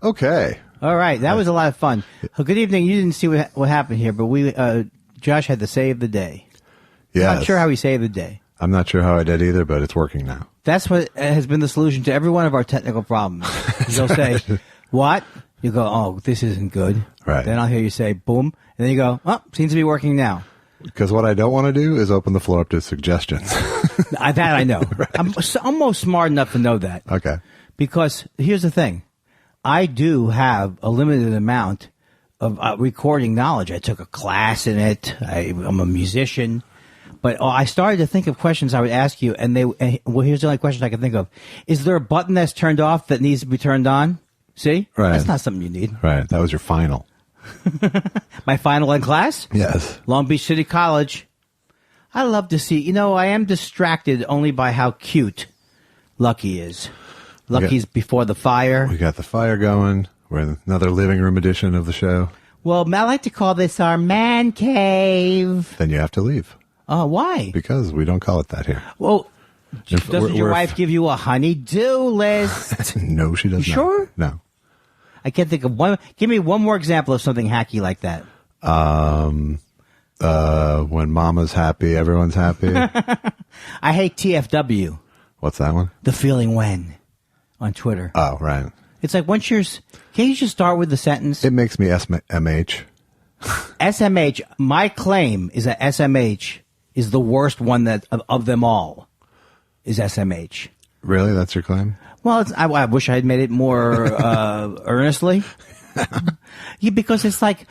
Okay. All right, that was a lot of fun. Good evening. You didn't see what happened here, but Josh had to save the day. Yes. I'm not sure how he saved the day. I'm not sure how I did either, but it's working now. That's what has been the solution to every one of our technical problems. You'll say, what? You go, oh, this isn't good. Right. Then I'll hear you say, boom. And then you go, oh, seems to be working now. Because what I don't want to do is open the floor up to suggestions. That I know. Right. I'm almost smart enough to know that. Okay. Because here's the thing. I do have a limited amount of recording knowledge. I took a class in it. I'm a musician. But I started to think of questions I would ask you, and here's the only question I can think of. Is there a button that's turned off that needs to be turned on? See? Right. That's not something you need. Right. That was your final. My final in class? Yes. Long Beach City College. I love to see, I am distracted only by how cute Lucky is. Lucky's before the fire. We got the fire going. We're in another living room edition of the show. Well, I like to call this our man cave. Then you have to leave. Oh, why? Because we don't call it that here. Well, doesn't your wife give you a honey-do list? No, she doesn't. Sure? No. I can't think of one. Give me one more example of something hacky like that. When mama's happy, everyone's happy. I hate TFW. What's that one? The feeling when on Twitter. Oh, right. It's like can't you just start with the sentence? It makes me SMH. SMH, my claim is that SMH is the worst one of them all, is SMH. Really? That's your claim? Well, I wish I had made it more earnestly. Yeah, because it's like,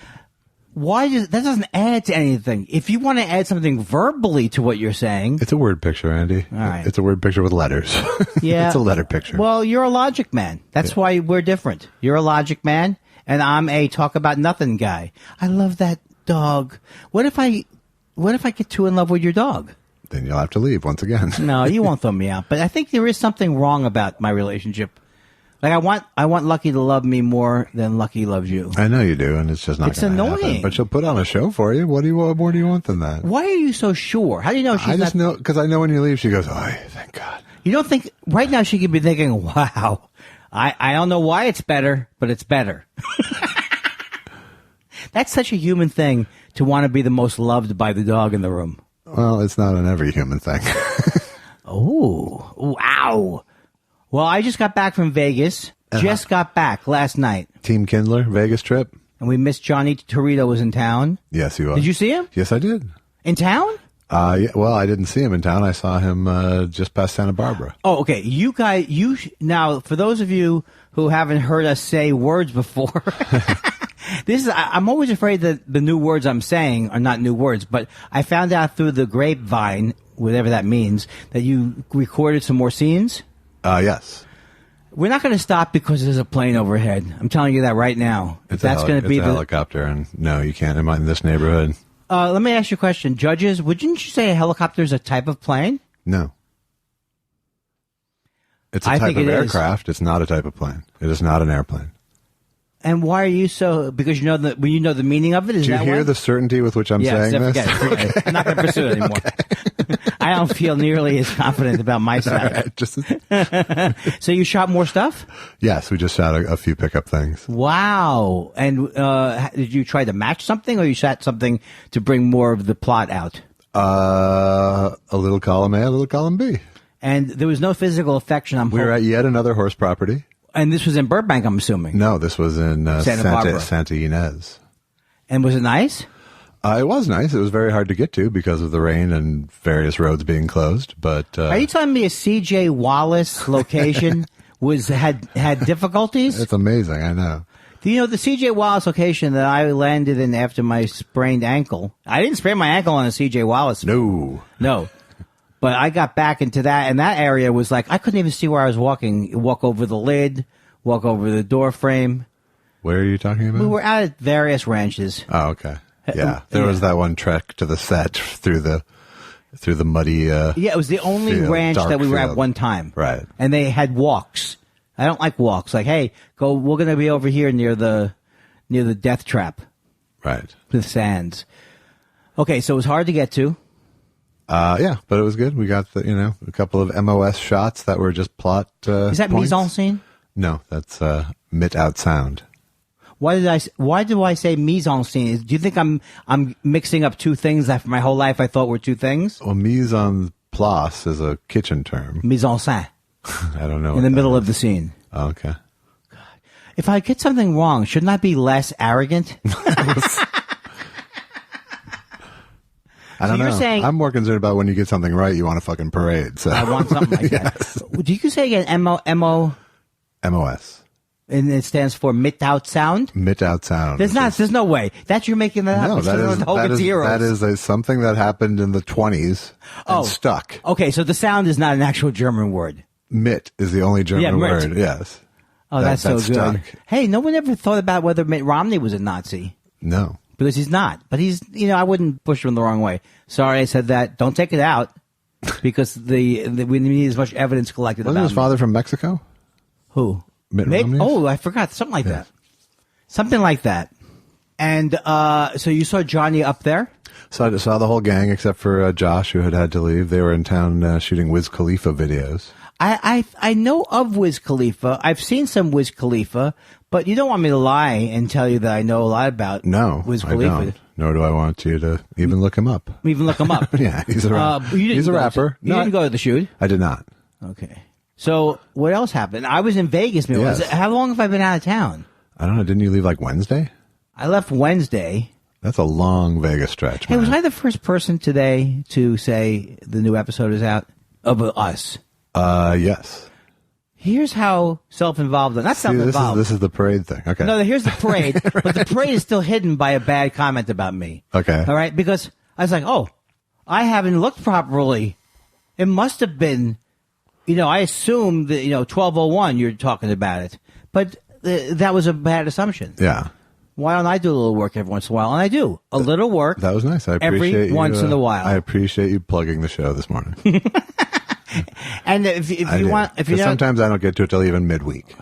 that doesn't add to anything. If you want to add something verbally to what you're saying. It's a word picture, Andy. All right. It's a word picture with letters. Yeah. It's a letter picture. Well, you're a logic man. That's why we're different. You're a logic man, and I'm a talk about nothing guy. I love that dog. What if I get too in love with your dog? Then you'll have to leave once again. No, you won't throw me out. But I think there is something wrong about my relationship. Like I want Lucky to love me more than Lucky loves you. I know you do, and it's just not. It's gonna annoying. happen. But she'll put on a show for you. What do you want? More do you want than that? Why are you so sure? How do you know she's I just not? know because I know when you leave, she goes, "Oh, thank God." You don't think right now she could be thinking, "Wow, I don't know why it's better, but it's better." That's such a human thing to want to be the most loved by the dog in the room. Well, it's not an every human thing. Oh, wow. Well, I just got back from Vegas. Just got back last night. Team Kindler, Vegas trip. And we missed Johnny Torito was in town. Yes, he was. Did you see him? Yes, I did. In town? Yeah, well, I didn't see him in town. I saw him just past Santa Barbara. Oh, okay. Now, for those of you who haven't heard us say words before, I'm always afraid that the new words I'm saying are not new words, but I found out through the grapevine, whatever that means, that you recorded some more scenes. Yes. We're not going to stop because there's a plane overhead. I'm telling you that right now. It's a helicopter, and no, you can't in this neighborhood. Let me ask you a question. Judges, wouldn't you say a helicopter is a type of plane? No. It's a type of aircraft. It's not a type of plane. It is not an airplane. And why are you so? Because you know when you know the meaning of it. Do you hear the certainty with which I'm saying this? Forget it. I'm not going to pursue it anymore. I don't feel nearly as confident about my side. Right, So you shot more stuff? Yes, we just shot a few pickup things. Wow! And did you try to match something, or you shot something to bring more of the plot out? A little column A, a little column B. And there was no physical affection. We were at yet another horse property. And this was in Burbank, I'm assuming. No, this was in Santa Ynez. And was it nice? It was nice. It was very hard to get to because of the rain and various roads being closed. But are you telling me a C.J. Wallace location had difficulties? It's amazing. I know. Do you know the C.J. Wallace location that I landed in after my sprained ankle? I didn't sprain my ankle on a C.J. Wallace. No. But I got back into that, and that area was like, I couldn't even see where I was walking. You walk over the lid, walk over the door frame. Where are you talking about? We were out at various ranches. Oh, okay. Yeah. There was that one trek to the set through the muddy yeah, it was the only ranch that we were at one time. Right. And they had walks. I don't like walks. Like, hey, we're going to be over here near the death trap. Right. The sands. Okay, so it was hard to get to. Yeah, but it was good. We got a couple of MOS shots that were just plot. Is that points. mise en scene? No, that's mit-out sound. Why do I say mise en scene? Do you think I'm mixing up two things that for my whole life I thought were two things? Well, mise en place is a kitchen term. Mise en scène. I don't know. In the middle of the scene. Oh, okay. If I get something wrong, shouldn't I be less arrogant? I don't know. Saying, I'm more concerned about when you get something right, you want a fucking parade. So. I want something like Yes. that. Do you say again M-O? MOS. And it stands for mit-out sound? Mit-out sound. There's no way. That you're making that up. No, that is something that happened in the 20s and stuck. Okay, so the sound is not an actual German word. Mit is the only German word, yes. Oh, that's so good. Stuck. Hey, no one ever thought about whether Mitt Romney was a Nazi. No. Because he's not. But he's, I wouldn't push him the wrong way. Sorry I said that. Don't take it out. Because we need as much evidence collected Wasn't about his father from Mexico? Who? Mitt Romney? Oh, I forgot. Something like that. Something like that. And so you saw Johnny up there? So I saw the whole gang except for Josh, who had to leave. They were in town shooting Wiz Khalifa videos. I know of Wiz Khalifa. I've seen some Wiz Khalifa, but you don't want me to lie and tell you that I know a lot about Wiz Khalifa. I don't. Nor do I want you to even look him up. Even look him up? Yeah, he's a rapper. He's a rapper. You didn't go to the shoot? I did not. Okay. So what else happened? I was in Vegas. Yes. How long have I been out of town? I don't know. Didn't you leave like Wednesday? I left Wednesday. That's a long Vegas stretch. Hey, was I the first person today to say the new episode is out of us? Yes. Here's how self-involved. Not self-involved. This is the parade thing. Okay. No, here's the parade, right. But the parade is still hidden by a bad comment about me. Okay. All right, because I was like, I haven't looked properly. It must have been, I assumed that 12:01 you're talking about it, but that was a bad assumption. Yeah. Why don't I do a little work every once in a while? And I do a little work. That was nice. I appreciate every once in a while. I appreciate you plugging the show this morning. And if you want, sometimes I don't get to it till even midweek.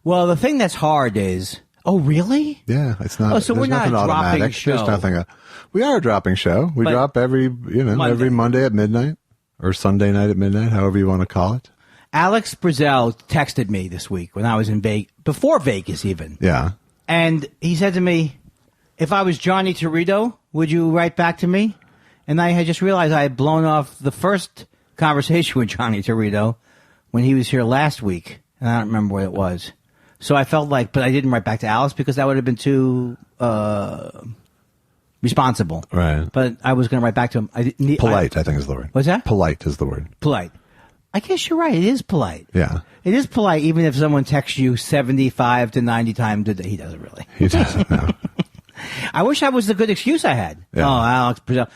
Well, the thing that's hard is, really? Yeah, it's not. Oh, so we're not a dropping automatic. show. There's nothing. We are a dropping show. We drop every Monday at midnight or Sunday night at midnight, however you want to call it. Alex Brazel texted me this week when I was in Vegas, before Vegas even. Yeah. And he said to me, if I was Johnny Torito, would you write back to me? And I had just realized I had blown off the first conversation with Johnny Torito when he was here last week. And I don't remember what it was. So I felt like, but I didn't write back to Alice because that would have been too responsible. Right. But I was going to write back to him. Polite, I think is the word. What's that? Polite is the word. Polite. I guess you're right. It is polite. Yeah. It is polite even if someone texts you 75 to 90 times a day. He doesn't really. He doesn't know. I wish that was the good excuse I had. Yeah. Oh, Alex Brazel.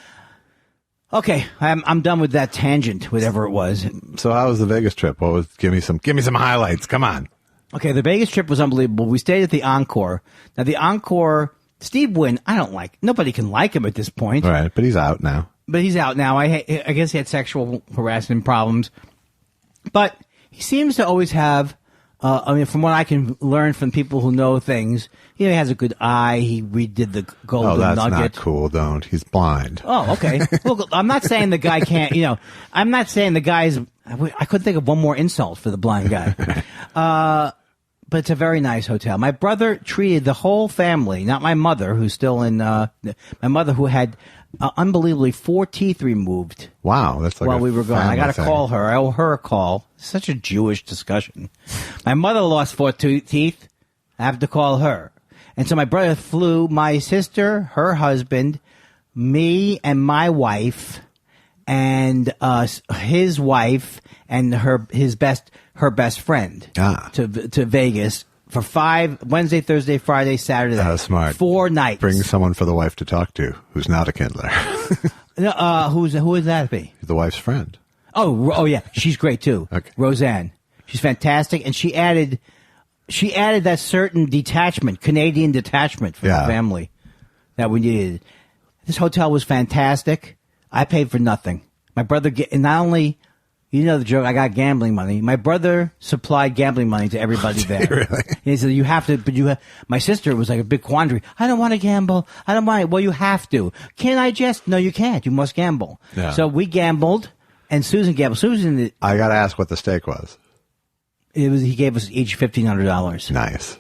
Okay, I'm done with that tangent, whatever it was. So how was the Vegas trip? Give me some highlights. Come on. Okay, the Vegas trip was unbelievable. We stayed at the Encore. Now the Encore, Steve Wynn, I don't like. Nobody can like him at this point. Right, but he's out now. I guess he had sexual harassment problems. But he seems to always have, from what I can learn from people who know things, he has a good eye. He redid the Golden Nugget. Oh, that's not cool. Don't. He's blind. Oh, okay. Well, I'm not saying the guy can't, I'm not saying the guy's, I couldn't think of one more insult for the blind guy. But it's a very nice hotel. My brother treated the whole family, not my mother, who's still in, my mother who had unbelievably 4 teeth removed. Wow, that's like while we were gone. I got to call her. I owe her a call. Such a Jewish discussion. My mother lost 4 teeth. I have to call her. And so my brother flew my sister, her husband, me and my wife, and his wife and her best friend to Vegas for 5 Wednesday, Thursday, Friday, Saturday. That's smart. 4 nights. Bring someone for the wife to talk to who's not a Kindler. Who would that be? The wife's friend. Oh yeah, she's great too. Okay. Roseanne, she's fantastic, and she added that certain detachment, Canadian detachment for the family that we needed. This hotel was fantastic. I paid for nothing. My brother, not only, the joke, I got gambling money. My brother supplied gambling money to everybody there. Really? And he said, you have to, my sister was like a big quandary. I don't want to gamble. I don't want it. Well, you have to. Can I just? No, you can't. You must gamble. Yeah. So we gambled, and Susan gambled. I got to ask what the stake was. He gave us each $1,500. Nice.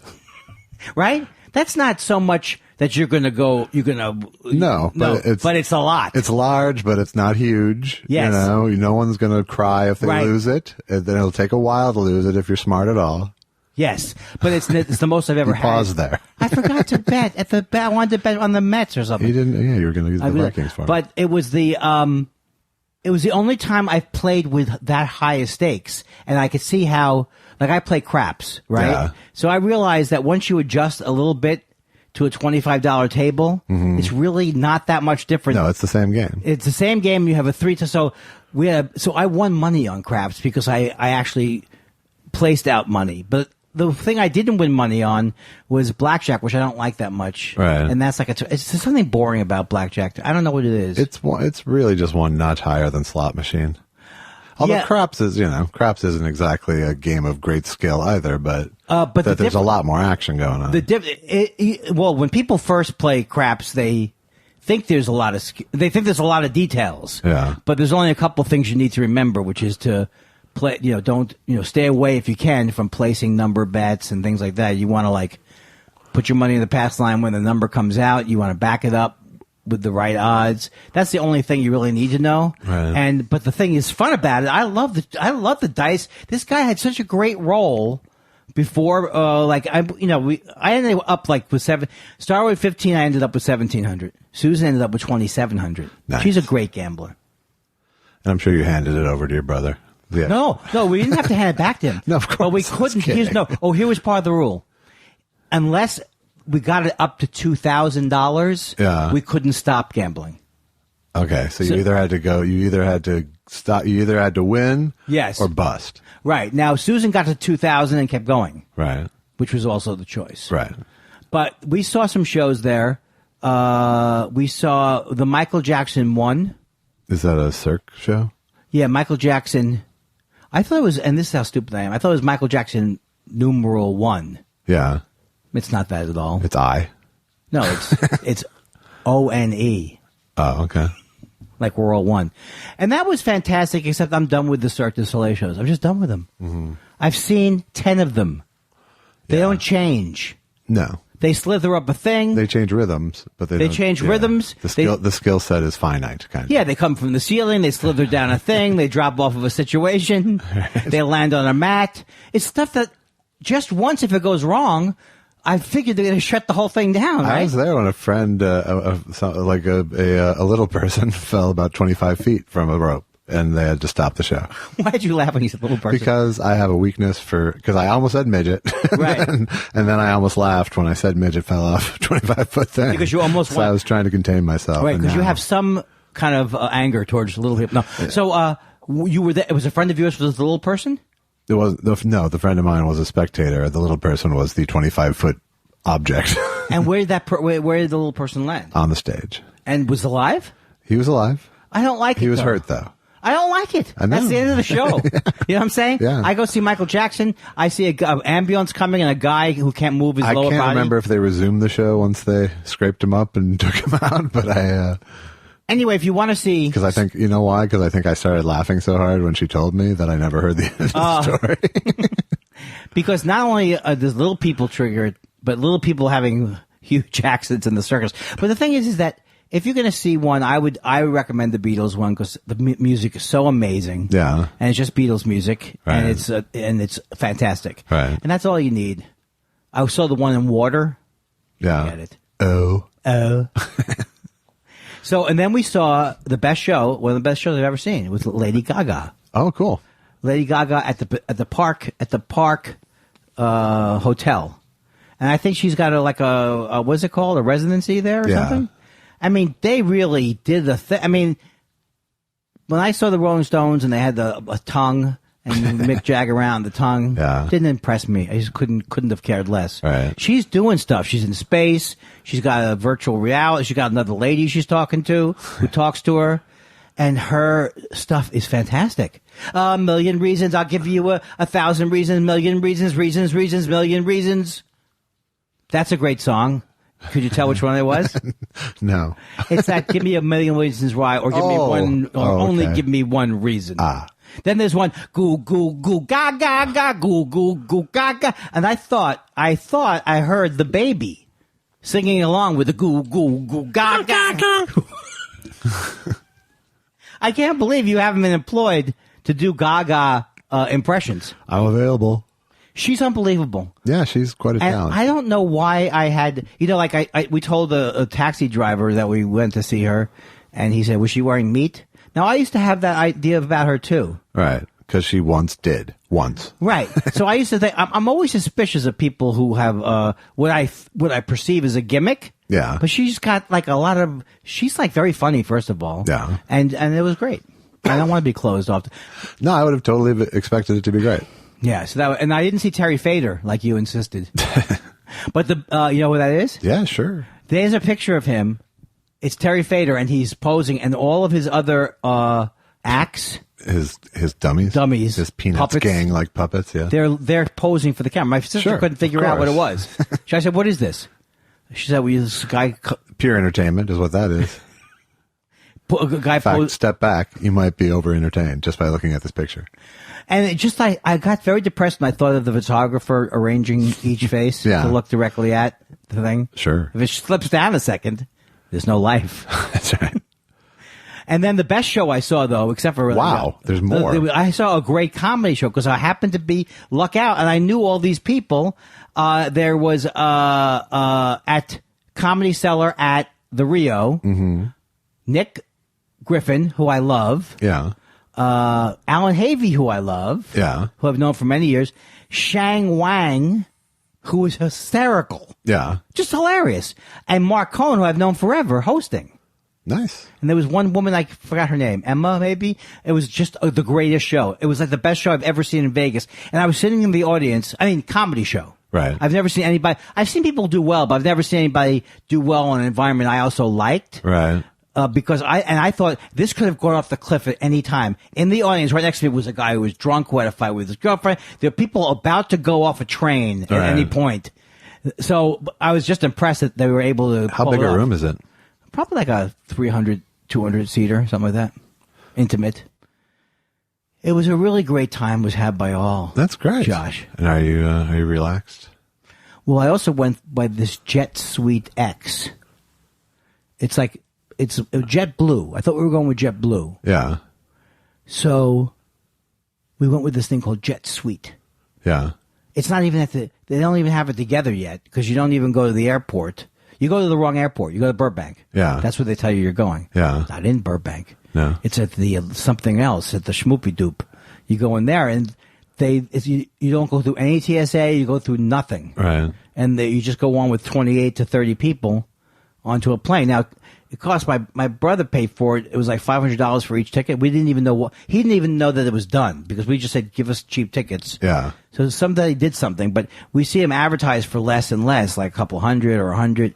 Right? That's not so much that you're going to go. No, but it's a lot. It's large, but it's not huge. Yes. No one's going to cry if they Right. lose it. And then it'll take a while to lose it if you're smart at all. Yes, but it's the most I've ever had. Pause there. I forgot to bet at the bet. I wanted to bet on the Mets or something. You didn't. Yeah, you were going to use the Vikings for it. But it was the only time I've played with that high of stakes, and I could see how, like, I play craps, right? Yeah. So I realized that once you adjust a little bit to a $25 table, it's really not that much different. No, it's the same game. It's the same game. You have a so I won money on craps because I actually placed out money, but the thing I didn't win money on was blackjack, which I don't like that much. Right. And that's like there's something boring about blackjack. I don't know what it is. It's really just one notch higher than slot machine. Although craps isn't exactly a game of great skill either, but there's a lot more action going on. Well, when people first play craps, they think there's a lot of details. Yeah. But there's only a couple things you need to remember, which is to play, stay away if you can from placing number bets and things like that. You want to put your money in the pass line when the number comes out. You want to back it up with the right odds. That's the only thing you really need to know. Right. But the thing is fun about it. I love the dice. This guy had such a great roll before. I ended up with started with 15. I ended up with 1,700. Susan ended up with 2,700. Nice. She's a great gambler. And I'm sure you handed it over to your brother. Yeah. No, we didn't have to hand it back to him. No, of course. But we couldn't. Here was part of the rule. Unless we got it up to $2,000, we couldn't stop gambling. Okay, so you either had to stop, you either had to win, yes, or bust. Right. Now Susan got to 2,000 and kept going. Right. Which was also the choice. Right. But we saw some shows there. We saw the Michael Jackson one. Is that a Cirque show? Yeah, Michael Jackson. I thought it was, and this is how stupid I am, I thought it was Michael Jackson numeral 1. Yeah. It's not that at all. It's I. No, it's ONE. Oh, okay. Like we're all one. And that was fantastic, except I'm done with the Cirque du Soleil shows. I'm just done with them. Mm-hmm. I've seen 10 of them. They don't change. No. They slither up a thing. They change rhythms, but they change rhythms. The skill set is finite, kind of. Yeah, they come from the ceiling. They slither down a thing. They drop off of a situation. They land on a mat. It's stuff that just once, if it goes wrong, I figured they're going to shut the whole thing down. Right? I was there when a friend, a little person, fell about 25 feet from a rope, and they had to stop the show. Why did you laugh when you said little person? Because I have a weakness because I almost said midget. Right. and then I almost laughed when I said midget fell off a 25-foot thing. Because you almost I was trying to contain myself. Right, because you have some kind of anger towards little people. No. Yeah. So you were there. It was a friend of yours was the little person? It was the friend of mine was a spectator. The little person was the 25-foot object. And where did where did the little person land? On the stage. And was alive? He was alive. I don't like it. He was hurt though. I don't like it. I know. That's the end of the show. You know what I'm saying? Yeah. I go see Michael Jackson. I see an ambulance coming and a guy who can't move his lower body. I can't remember if they resumed the show once they scraped him up and took him out, but Anyway, if you want to see... Because I think, you know why? Because I think I started laughing so hard when she told me that I never heard the end of the story. Because not only does little people trigger it, but little people having huge accidents in the circus. But the thing is that if you're going to see one, I would recommend the Beatles one because the music is so amazing. Yeah. And it's just Beatles music. Right. And it's fantastic. Right. And that's all you need. I saw the one in water. Yeah. Get it. Oh. So, and then we saw the best show, one of the best shows I've ever seen. It was Lady Gaga. Oh, cool. Lady Gaga at the park hotel, and I think she's got a what's it called, a residency there or something. I mean, they really did the thing. I mean, when I saw the Rolling Stones and they had a tongue and Mick Jagger around the tongue, didn't impress me. I just couldn't have cared less. Right. She's doing stuff. She's in space. She's got a virtual reality. She's got another lady she's talking to who talks to her. And her stuff is fantastic. A million reasons. I'll give you 1,000 reasons, million reasons, million reasons. That's a great song. Could you tell which one it was? No. It's that give me a million reasons why, or give me one, or only give me one reason. Then there's one goo goo goo ga ga ga goo goo goo ga ga, and I thought I heard the baby singing along with the goo goo goo ga ga. I can't believe you haven't been employed to do Gaga impressions. I'm available. She's unbelievable. Yeah, she's quite a talent. I don't know why I had, we told a taxi driver that we went to see her, and he said, was she wearing meat? Now, I used to have that idea about her, too. Right, because she once did. Once. Right. So I used to think, I'm always suspicious of people who have what I perceive as a gimmick. Yeah. But she's got like a lot of, she's like very funny, first of all. Yeah. And it was great. I don't want to be closed off. No, I would have totally expected it to be great. Yeah. So and I didn't see Terry Fader like you insisted. But you know what that is? Yeah, sure. There's a picture of him. It's Terry Fader, and he's posing, and all of his other acts. His dummies, his Peanuts puppets, gang like puppets. Yeah, they're posing for the camera. My sister couldn't figure out what it was. I said, "What is this?" She said, "Well, this guy." Pure entertainment is what that is. A guy. In fact, step back. You might be over entertained just by looking at this picture. And it just, I got very depressed when I thought of the photographer arranging each face to look directly at the thing. Sure. If it slips down a second, there's no life. That's right. And then the best show I saw, though, except for... there's more. I saw a great comedy show because I happened to be luck out, and I knew all these people. There was at Comedy Cellar at the Rio, Nick Griffin, who I love. Yeah. Alan Havey, who I love. Yeah. Who I've known for many years. Shang Wang, who is hysterical. Yeah. Just hilarious. And Mark Cohen, who I've known forever, hosting. Nice. And there was one woman, I forgot her name, Emma, maybe. It was just the greatest show. It was like the best show I've ever seen in Vegas. And I was sitting in the audience. I mean, comedy show. Right. I've never seen anybody. I've seen people do well, but I've never seen anybody do well in an environment I also liked. Right. Because I thought this could have gone off the cliff at any time. In the audience, right next to me was a guy who was drunk, who had a fight with his girlfriend. There were people about to go off a train at any point. So I was just impressed that they were able to. How big a room is it? Probably like a 300, 200 seater, something like that. Intimate. It was a really great time. Was had by all. That's great, Josh. And are you relaxed? Well, I also went by this Jet Suite X. It's like. It's JetBlue. I thought we were going with JetBlue. Yeah. So we went with this thing called Jet Suite. Yeah. It's not even they don't even have it together yet because you don't even go to the airport. You go to the wrong airport. You go to Burbank. Yeah. That's where they tell you you're going. Yeah. Not in Burbank. No. It's at the something else, at the Schmoopy Doop. You go in there and you don't go through any TSA. You go through nothing. Right. And you just go on with 28 to 30 people onto a plane. Now, it cost my brother paid for it. It was like $500 for each ticket. We didn't even know he didn't even know that it was done because we just said, give us cheap tickets. Yeah. So somebody did something, but we see him advertised for less and less, like a couple hundred or $100.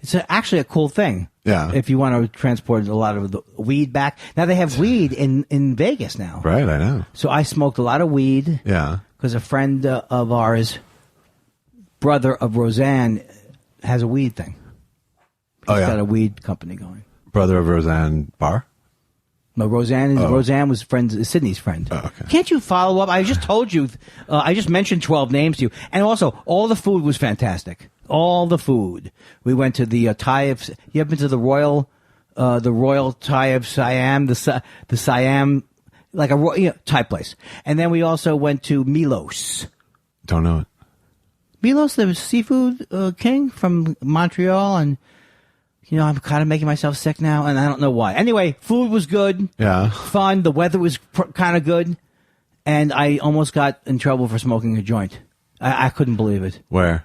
It's actually a cool thing. Yeah. If you want to transport a lot of the weed back. Now they have weed in Vegas now. Right. I know. So I smoked a lot of weed. Yeah. Because a friend of ours, brother of Roseanne, has a weed thing. He's got a weed company going. Brother of Roseanne Barr? No, Roseanne was Sydney's friend. Oh, okay. Can't you follow up? I just told you. I just mentioned 12 names to you, and also all the food was fantastic. All the food. We went to the Thai of. You ever been to the Royal Thai of Siam? The Siam, like a Thai place. And then we also went to Milos. Don't know it. Milos, the seafood king from Montreal, and. I'm kind of making myself sick now, and I don't know why. Anyway, food was good. Yeah. Fun. The weather was kind of good. And I almost got in trouble for smoking a joint. I couldn't believe it. Where?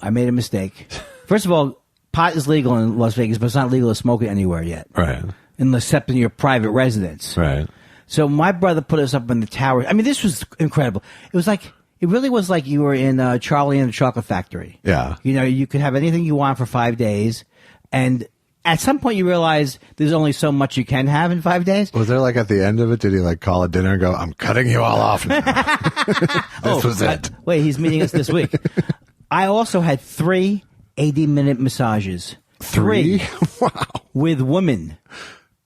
I made a mistake. First of all, pot is legal in Las Vegas, but it's not legal to smoke it anywhere yet. Right. Except in your private residence. Right. So my brother put us up in the tower. I mean, this was incredible. It really was like you were in Charlie and the Chocolate Factory. Yeah. You could have anything you want for 5 days. And at some point you realize there's only so much you can have in 5 days. Was there at the end of it, did he call it dinner and go, I'm cutting you all off now. This was it. Wait, he's meeting us this week. I also had 3 80-minute massages. 3? Wow. With women.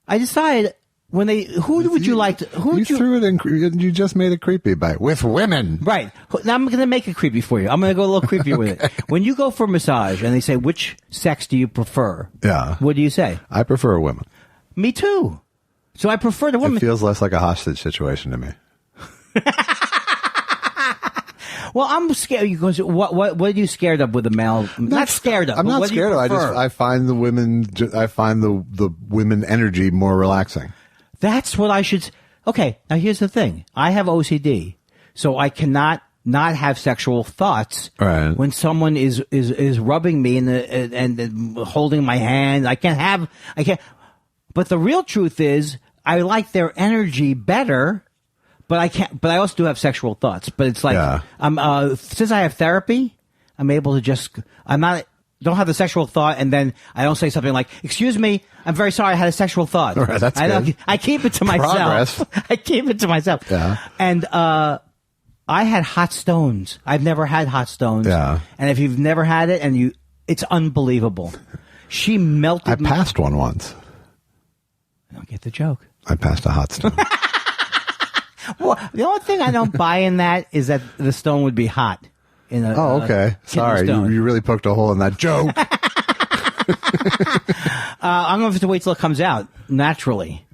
I decided When who would you like to? Who you threw it in? You just made it creepy by with women, right? Now I'm going to make it creepy for you. I'm going to go a little creepier with it. When you go for a massage and they say which sex do you prefer? Yeah. What do you say? I prefer women. Me too. So I prefer the women. It feels less like a hostage situation to me. Well, I'm scared because what are you scared of with a male? Not scared of. I'm not scared of. I find the women. I find the women energy more relaxing. That's what I should. Okay, now here's the thing. I have OCD, so I cannot not have sexual thoughts when someone is rubbing me and holding my hand. I can't. But the real truth is, I like their energy better. But I can't. But I also do have sexual thoughts. But it's like since I have therapy, I'm able to just. Don't have the sexual thought, and then I don't say something like, "Excuse me, I'm very sorry, I had a sexual thought." All right, that's good. I keep it to myself. I keep it to myself. Yeah. And I had hot stones. I've never had hot stones. Yeah. And if you've never had it, it's unbelievable. She melted. I passed one once. I don't get the joke. I passed a hot stone. Well, the only thing I don't buy in that is that the stone would be hot. Okay. Sorry, you really poked a hole in that joke. I'm going to have to wait till it comes out naturally.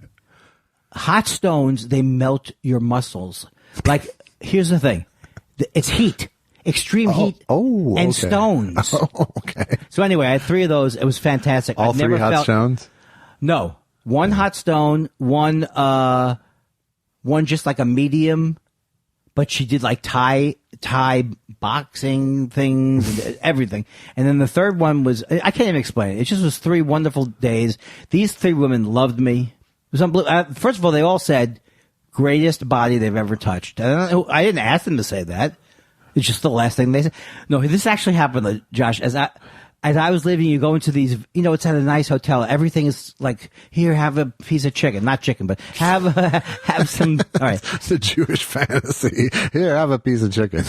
Hot stones, they melt your muscles. Like, here's the thing. It's heat. Extreme heat and stones. Oh, okay. So anyway, I had 3 of those. It was fantastic. All 3 hot stones? No. One hot stone, one just like a medium, but she did like Thai boxing things, and everything. And then the third one was, I can't even explain it. It just was 3 wonderful days. These 3 women loved me. It was unbelievable. First of all, they all said, greatest body they've ever touched. I didn't ask them to say that. It's just the last thing they said. No, this actually happened, Josh, as I was leaving, you go into these, it's at a nice hotel. Everything is like, here, have a piece of chicken. Not chicken, but have some, all right. It's a Jewish fantasy. Here, have a piece of chicken.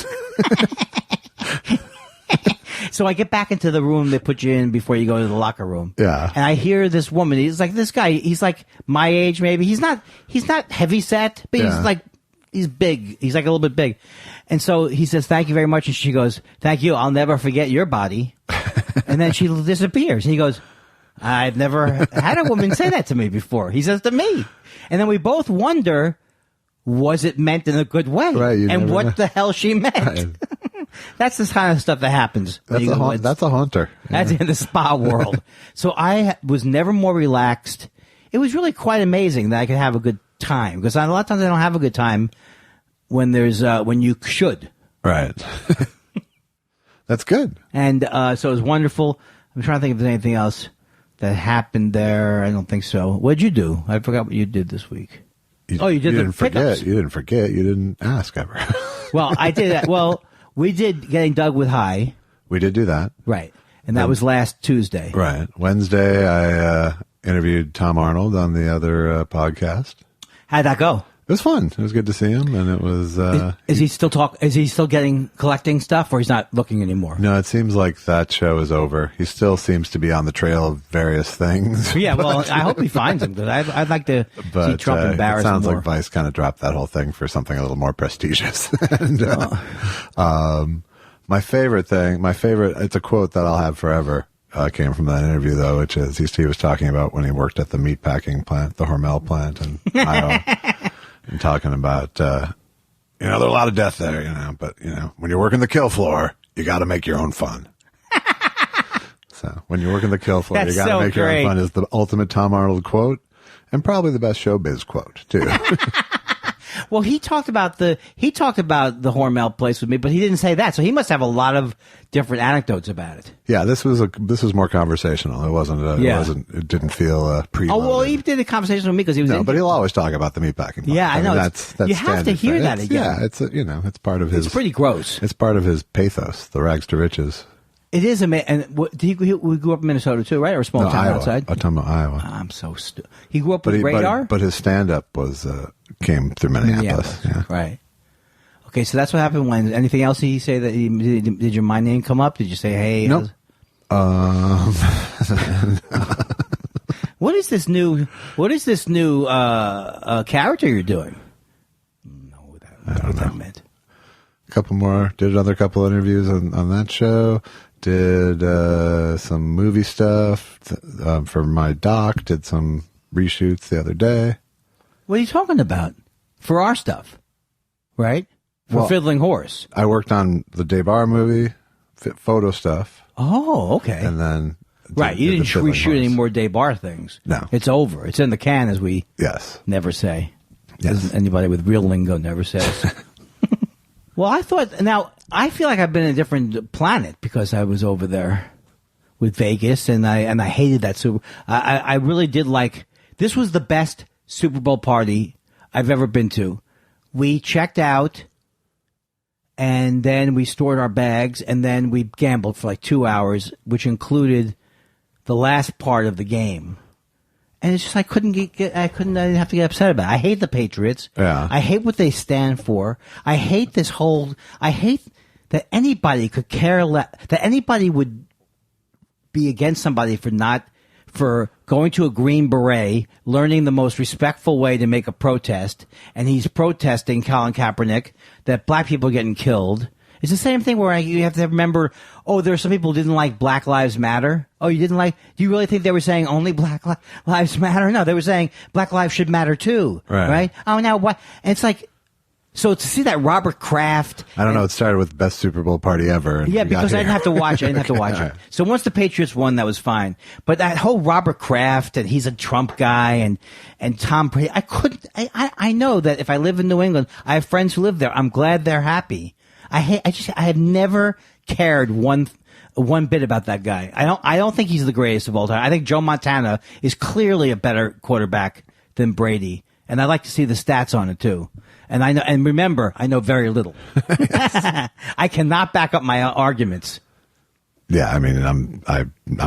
So I get back into the room they put you in before you go to the locker room. Yeah. And I hear this woman. He's like, this guy, he's like my age, maybe. He's not heavy set, but he's big. He's like a little bit big. And so he says, thank you very much. And she goes, thank you. I'll never forget your body. And then she disappears. And he goes, I've never had a woman say that to me before. He says to me. And then we both wonder, was it meant in a good way? Right, and what the hell she meant. Right. That's the kind of stuff that happens. That's a haunter. That's in the spa world. So I was never more relaxed. It was really quite amazing that I could have a good time. Because a lot of times I don't have a good time when when you should. Right. That's good. And so it was wonderful. I'm trying to think if there's anything else that happened there. I don't think so. What'd you do? I forgot what you did this week. You didn't forget. You didn't forget. You didn't ask ever. Well, I did. Well, we did Getting Dug with High. We did do that. Right. And that was last Tuesday. Right. Wednesday, I interviewed Tom Arnold on the other podcast. How'd that go? It was fun. It was good to see him, and it was. Is he still collecting stuff, or he's not looking anymore? No, it seems like that show is over. He still seems to be on the trail of various things. Yeah, well, I hope he finds them, because I'd like to see Trump embarrass him. It sounds like Vice kind of dropped that whole thing for something a little more prestigious. And, my favorite, it's a quote that I'll have forever. Came from that interview, though, which is he was talking about when he worked at the meatpacking plant, the Hormel plant in Iowa. And talking about, there are a lot of death there, but, when you're working the kill floor, you got to make your own fun. So when you're working the kill floor, you got to make your own fun is the ultimate Tom Arnold quote, and probably the best showbiz quote, too. Well, he talked about the Hormel place with me, but he didn't say that. So he must have a lot of different anecdotes about it. Yeah, this was more conversational. It wasn't. It didn't feel preloaded. Oh well, he did a conversation with me because he was. No, but he'll always talk about the meatpacking. Yeah, I know. That's you have to hear that again. Yeah, it's part of his. It's pretty gross. It's part of his pathos, the rags to riches. It is amazing. And we grew up in Minnesota too, right? Or a small town Iowa. outside? I'm talking about Iowa. I'm so stupid. He grew up with Radar? But his stand-up came through Minneapolis. Yeah. Right. Okay, so that's what happened when. Anything else he say that did your my name come up? Did you say, hey? Nope. What is this new character you're doing? I don't know. That meant. A couple more. Did another couple interviews on that show. Did some movie stuff for my doc. Did some reshoots the other day. What are you talking about? For our stuff, right? For Fiddling Horse. I worked on the Debar movie, photo stuff. Oh, okay. And then... Right, you didn't reshoot any more Debar things. No. It's over. It's in the can, as we never say. Yes. As anybody with real lingo never says. Well, I feel like I've been in a different planet because I was over there with Vegas, and I hated that Super. I really did like. This was the best Super Bowl party I've ever been to. We checked out, and then we stored our bags, and then we gambled for like 2 hours, which included the last part of the game. And it's just I didn't have to get upset about it. I hate the Patriots. Yeah. I hate what they stand for. I hate that anybody could care less, that anybody would be against somebody for going to a Green Beret, learning the most respectful way to make a protest, and he's protesting, Colin Kaepernick, that black people are getting killed. It's the same thing where you have to remember, there are some people who didn't like Black Lives Matter. Oh, you didn't like, do you really think they were saying only Black Lives Matter? No, they were saying Black Lives should matter too. Right? Oh, now what? And it's like, so to see that Robert Kraft. I don't know, it started with best Super Bowl party ever. Yeah, because I didn't have to watch it. It. So once the Patriots won, that was fine. But that whole Robert Kraft, and he's a Trump guy, and Tom Brady, I know that if I live in New England, I have friends who live there. I'm glad they're happy. I have never cared one bit about that guy. I don't think he's the greatest of all time. I think Joe Montana is clearly a better quarterback than Brady, and I like to see the stats on it too. And remember, I know very little. I cannot back up my arguments. Yeah, I mean, I'm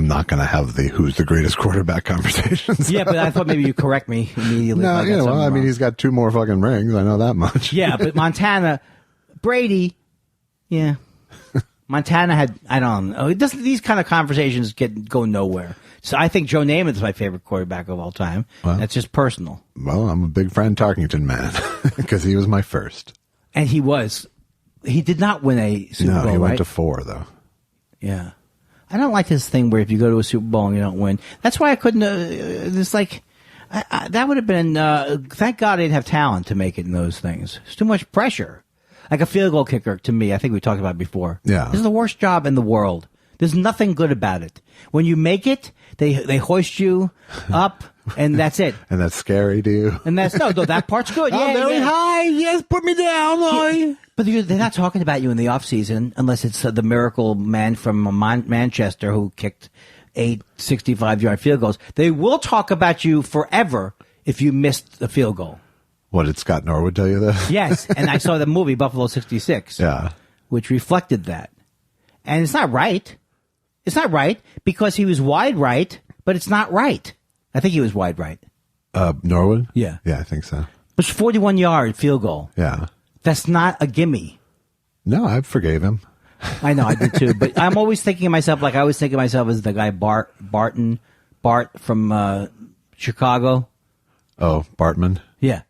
not going to have the who's the greatest quarterback conversations. Yeah, but I thought maybe you'd correct me immediately. No, I mean, he's got 2 more fucking rings. I know that much. Yeah, but Montana, Brady. Yeah. Montana had, I don't know. These kind of conversations go nowhere. So I think Joe Namath is my favorite quarterback of all time. Well, that's just personal. Well, I'm a big Fran Tarkington man because he was my first. And he did not win a Super Bowl, No, he went right? to 4, though. Yeah. I don't like this thing where if you go to a Super Bowl and you don't win. That's why I couldn't, it's like, that would have been, thank God I didn't have talent to make it in those things. It's too much pressure. Like a field goal kicker, to me, I think we talked about it before. Yeah. This is the worst job in the world. There's nothing good about it. When you make it, they hoist you up, and that's it. And that's scary to you? And no, that part's good. Yeah, very high. Yes, put me down. Yeah. But they're not talking about you in the off season unless it's the miracle man from Manchester who kicked 8 65-yard field goals. They will talk about you forever if you missed the field goal. What, did Scott Norwood tell you this? Yes, and I saw the movie Buffalo 66. Yeah. Which reflected that. And it's not right. It's not right because he was wide right, but it's not right. I think he was wide right. Norwood? Yeah. Yeah, I think so. It was 41-yard field goal. Yeah. That's not a gimme. No, I forgave him. I know, I did too. But I'm always thinking of myself like I always think of myself as the guy Bart from Chicago. Oh, Bartman? Yeah.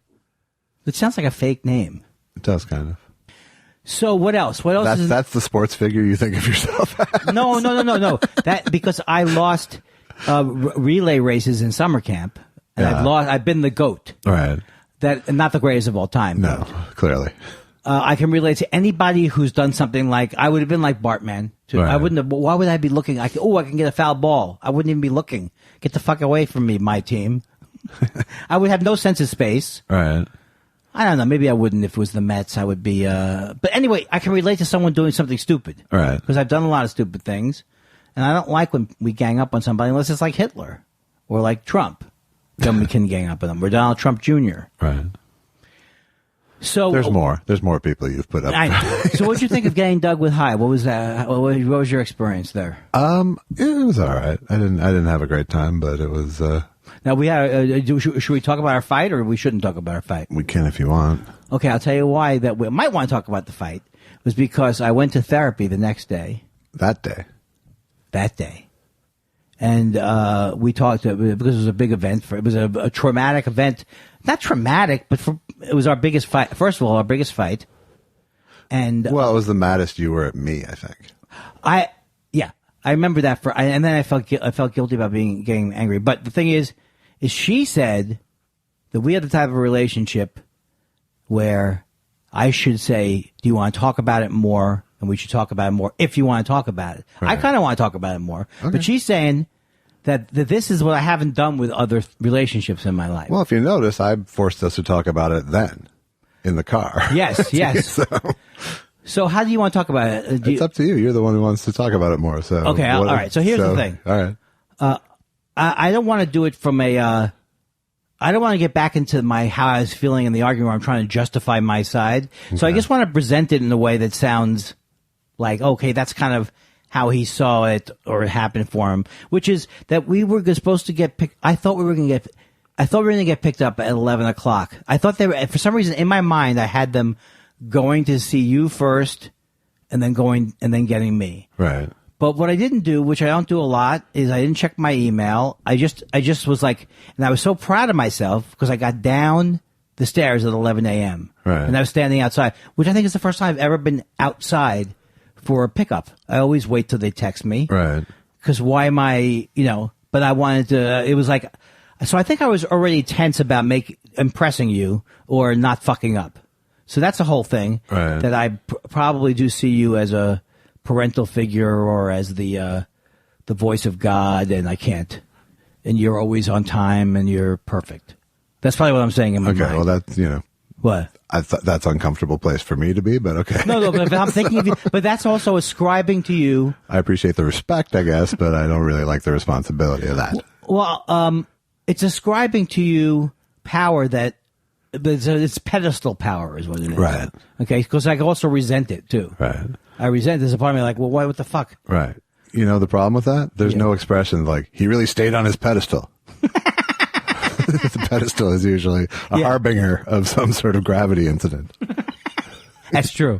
It sounds like a fake name. It does, kind of. So what else? What else? That's the sports figure you think of yourself as. No. That because I lost relay races in summer camp, and I've been the GOAT. Right. That not the greatest of all time. No, clearly. I can relate to anybody who's done something like I would have been like Bartman. Right. I wouldn't have. Why would I be looking? I can get a foul ball. I wouldn't even be looking. Get the fuck away from me, my team. I would have no sense of space. Right. I don't know. Maybe I wouldn't if it was the Mets. I would be. But anyway, I can relate to someone doing something stupid. Right. Because I've done a lot of stupid things, and I don't like when we gang up on somebody unless it's like Hitler or like Trump. Then we can gang up on them. Or Donald Trump Jr. Right. So there's more. There's more people you've put up. So what did you think of getting dug with high? What was that? What was your experience there? It was all right. I didn't have a great time, but it was. Now we had. Should we talk about our fight, or we shouldn't talk about our fight? We can if you want. Okay, I'll tell you why. That we might want to talk about the fight was because I went to therapy the next day. That day. And we talked because it was a big event. It was a traumatic event. Not traumatic, but it was our biggest fight. First of all, our biggest fight. And well, it was the maddest you were at me, I think. I remember that and then I felt guilty about getting angry. But the thing is she said that we had the type of relationship where I should say, do you want to talk about it more? And we should talk about it more if you want to talk about it. Right. I kind of want to talk about it more. Okay. But she's saying that this is what I haven't done with other relationships in my life. Well, if you notice, I forced us to talk about it then in the car. Yes, yes. So how do you want to talk about it? It's up to you. You're the one who wants to talk about it more. So okay, all right. So here's the thing. All right. I don't want to do it from I don't want to get back into how I was feeling in the argument where I'm trying to justify my side. Okay. So I just want to present it in a way that sounds like, okay, that's kind of how he saw it or it happened for him, which is that we were supposed to get picked. I thought we were going to get picked up at 11 o'clock. I thought for some reason in my mind, I had them going to see you first and then getting me. Right. But what I didn't do, which I don't do a lot, is I didn't check my email. I just was like, and I was so proud of myself because I got down the stairs at 11 a.m. Right. And I was standing outside, which I think is the first time I've ever been outside for a pickup. I always wait till they text me. Right. Because why am I, but I wanted to, it was like, so I think I was already tense about impressing you or not fucking up. So that's the whole thing. Right. That I probably do see you as a parental figure or as the voice of God, and I can't. And you're always on time, and you're perfect. That's probably what I'm saying in my mind. Okay, well, that's, What? That's an uncomfortable place for me to be, but okay. No, but if I'm thinking of you, but that's also ascribing to you. I appreciate the respect, I guess, but I don't really like the responsibility of that. Well, it's ascribing to you power that, it's pedestal power is what it is. Right. Okay, because I also resent it, too. Right. I resent this part of me like, well, what the fuck? Right. The problem with that? There's no expression like, he really stayed on his pedestal. The pedestal is usually a harbinger of some sort of gravity incident. That's true.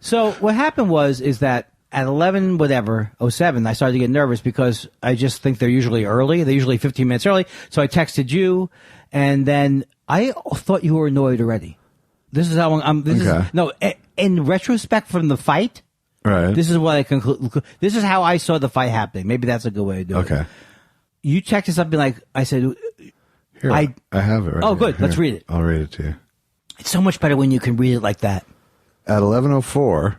So what happened is that at 11:07, I started to get nervous because I just think they're usually early. They're usually 15 minutes early. So I texted you, and then I thought you were annoyed already. This is how in retrospect from the fight, right? This is what I conclude. This is how I saw the fight happening. Maybe that's a good way to do it. Okay. You texted something like, I said, here, I have it right Oh, good. Here. Let's read it. I'll read it to you. It's so much better when you can read it like that. At 11:04,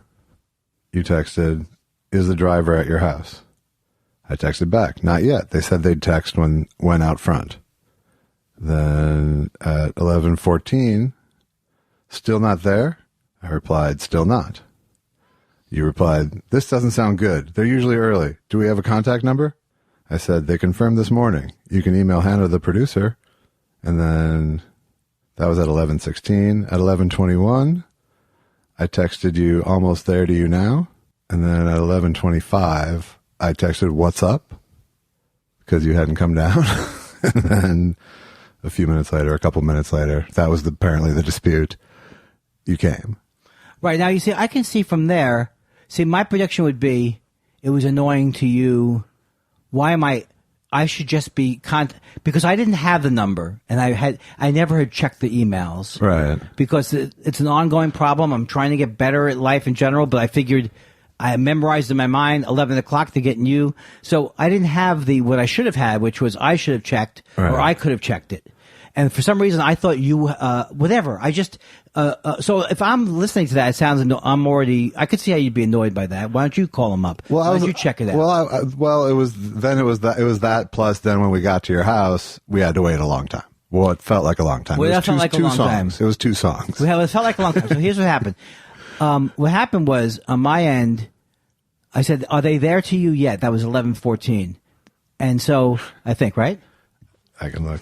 you texted, "Is the driver at your house?" I texted back, "Not yet. They said they'd text when out front." Then at 11:14, "Still not there?" I replied, "Still not." You replied, "This doesn't sound good. They're usually early. Do we have a contact number?" I said, "They confirmed this morning. You can email Hannah, the producer." And then that was at 11:16. At 11:21, I texted you, "Almost there to you now." And then at 11:25, I texted, "What's up?" because you hadn't come down. And then a couple minutes later, that was apparently the dispute. You came. Right. Now, you see, I can see from there. See, my prediction would be it was annoying to you. Why am I should just be because I didn't have the number and I never had checked the emails. Right. Because it's an ongoing problem. I'm trying to get better at life in general, but I figured I memorized in my mind 11 o'clock to get you. So I didn't have what I should have had, which was I should have checked or I could have checked it. And for some reason, I thought you, whatever. I just, so if I'm listening to that, it sounds, I could see how you'd be annoyed by that. Why don't you call him up? Why don't you check it out? Well, it was that plus then when we got to your house, we had to wait a long time. Well, it felt like a long time. Well, that felt like a long time. It was 2 songs. Well, it felt like a long time. So here's what happened. What happened was on my end, I said, "Are they there to you yet?" That was 11:14. And so I think, right? I can look.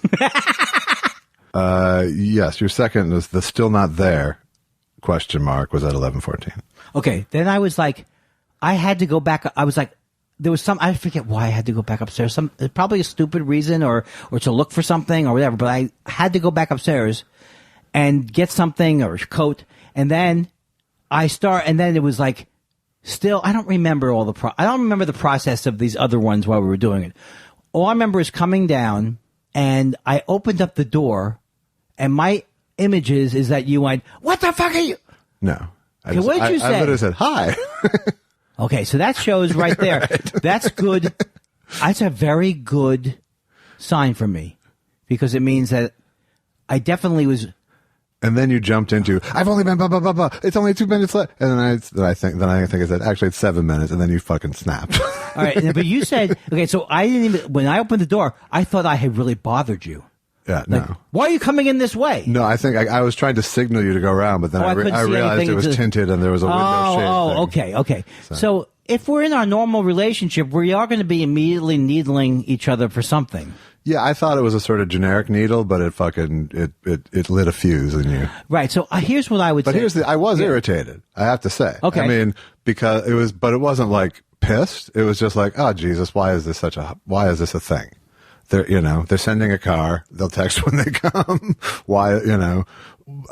Yes, your second is the "still not there?" question mark was at 11:14. Okay, then I was like, I had to go back. I was like, there was I forget why I had to go back upstairs. Probably a stupid reason or to look for something or whatever. But I had to go back upstairs and get something or a coat, and then and then it was like still, I don't remember I don't remember the process of these other ones while we were doing it. All I remember is coming down, and I opened up the door, and my image is that you went, "What the fuck are you?" No. Okay, what did you say? I literally said, "Hi." Okay, so that shows right there. Right. That's good. That's a very good sign for me, because it means that I definitely was. And then you jumped into, "I've only been blah blah blah blah. It's only 2 minutes left." And then I think I said, "Actually, it's 7 minutes." And then you fucking snapped. All right, but you said, okay. So I didn't even. When I opened the door, I thought I had really bothered you. Yeah, like, no. Why are you coming in this way? No, I think I was trying to signal you to go around, but then I realized it was tinted and there was a window shade. Okay. So if we're in our normal relationship, we are going to be immediately needling each other for something. Yeah, I thought it was a sort of generic needle, but it lit a fuse in you. Right. So here's what I would say. I was irritated, I have to say. Okay. I mean, because but it wasn't like pissed. It was just like, oh Jesus, why is this a thing? They're sending a car. They'll text when they come. Why,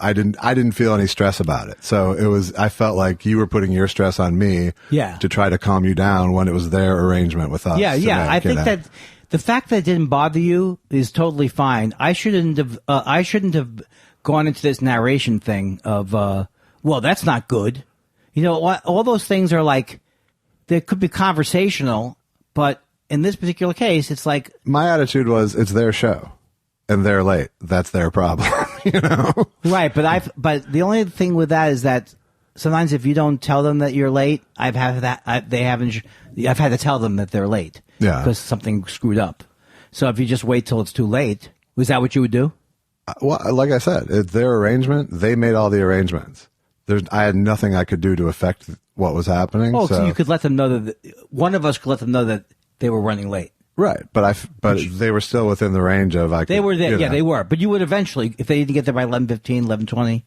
I didn't feel any stress about it. So I felt like you were putting your stress on me to try to calm you down when it was their arrangement with us. Yeah. I think that the fact that it didn't bother you is totally fine. I shouldn't have gone into this narration thing of, well, that's not good. All those things are like, they could be conversational, but in this particular case, it's like... My attitude was, it's their show, and they're late. That's their problem, Right, but the only thing with that is that sometimes if you don't tell them that you're late, I've had to tell them that they're late. Yeah. Because something screwed up. So if you just wait till it's too late, was that what you would do? Well, like I said, it's their arrangement. They made all the arrangements. I had nothing I could do to affect what was happening. Oh, so you could let them know that... one of us could let them know that they were running late. Right, but they were still within the range of They were there, yeah, they were. But you would eventually, if they didn't get there by 11:15, 11:20,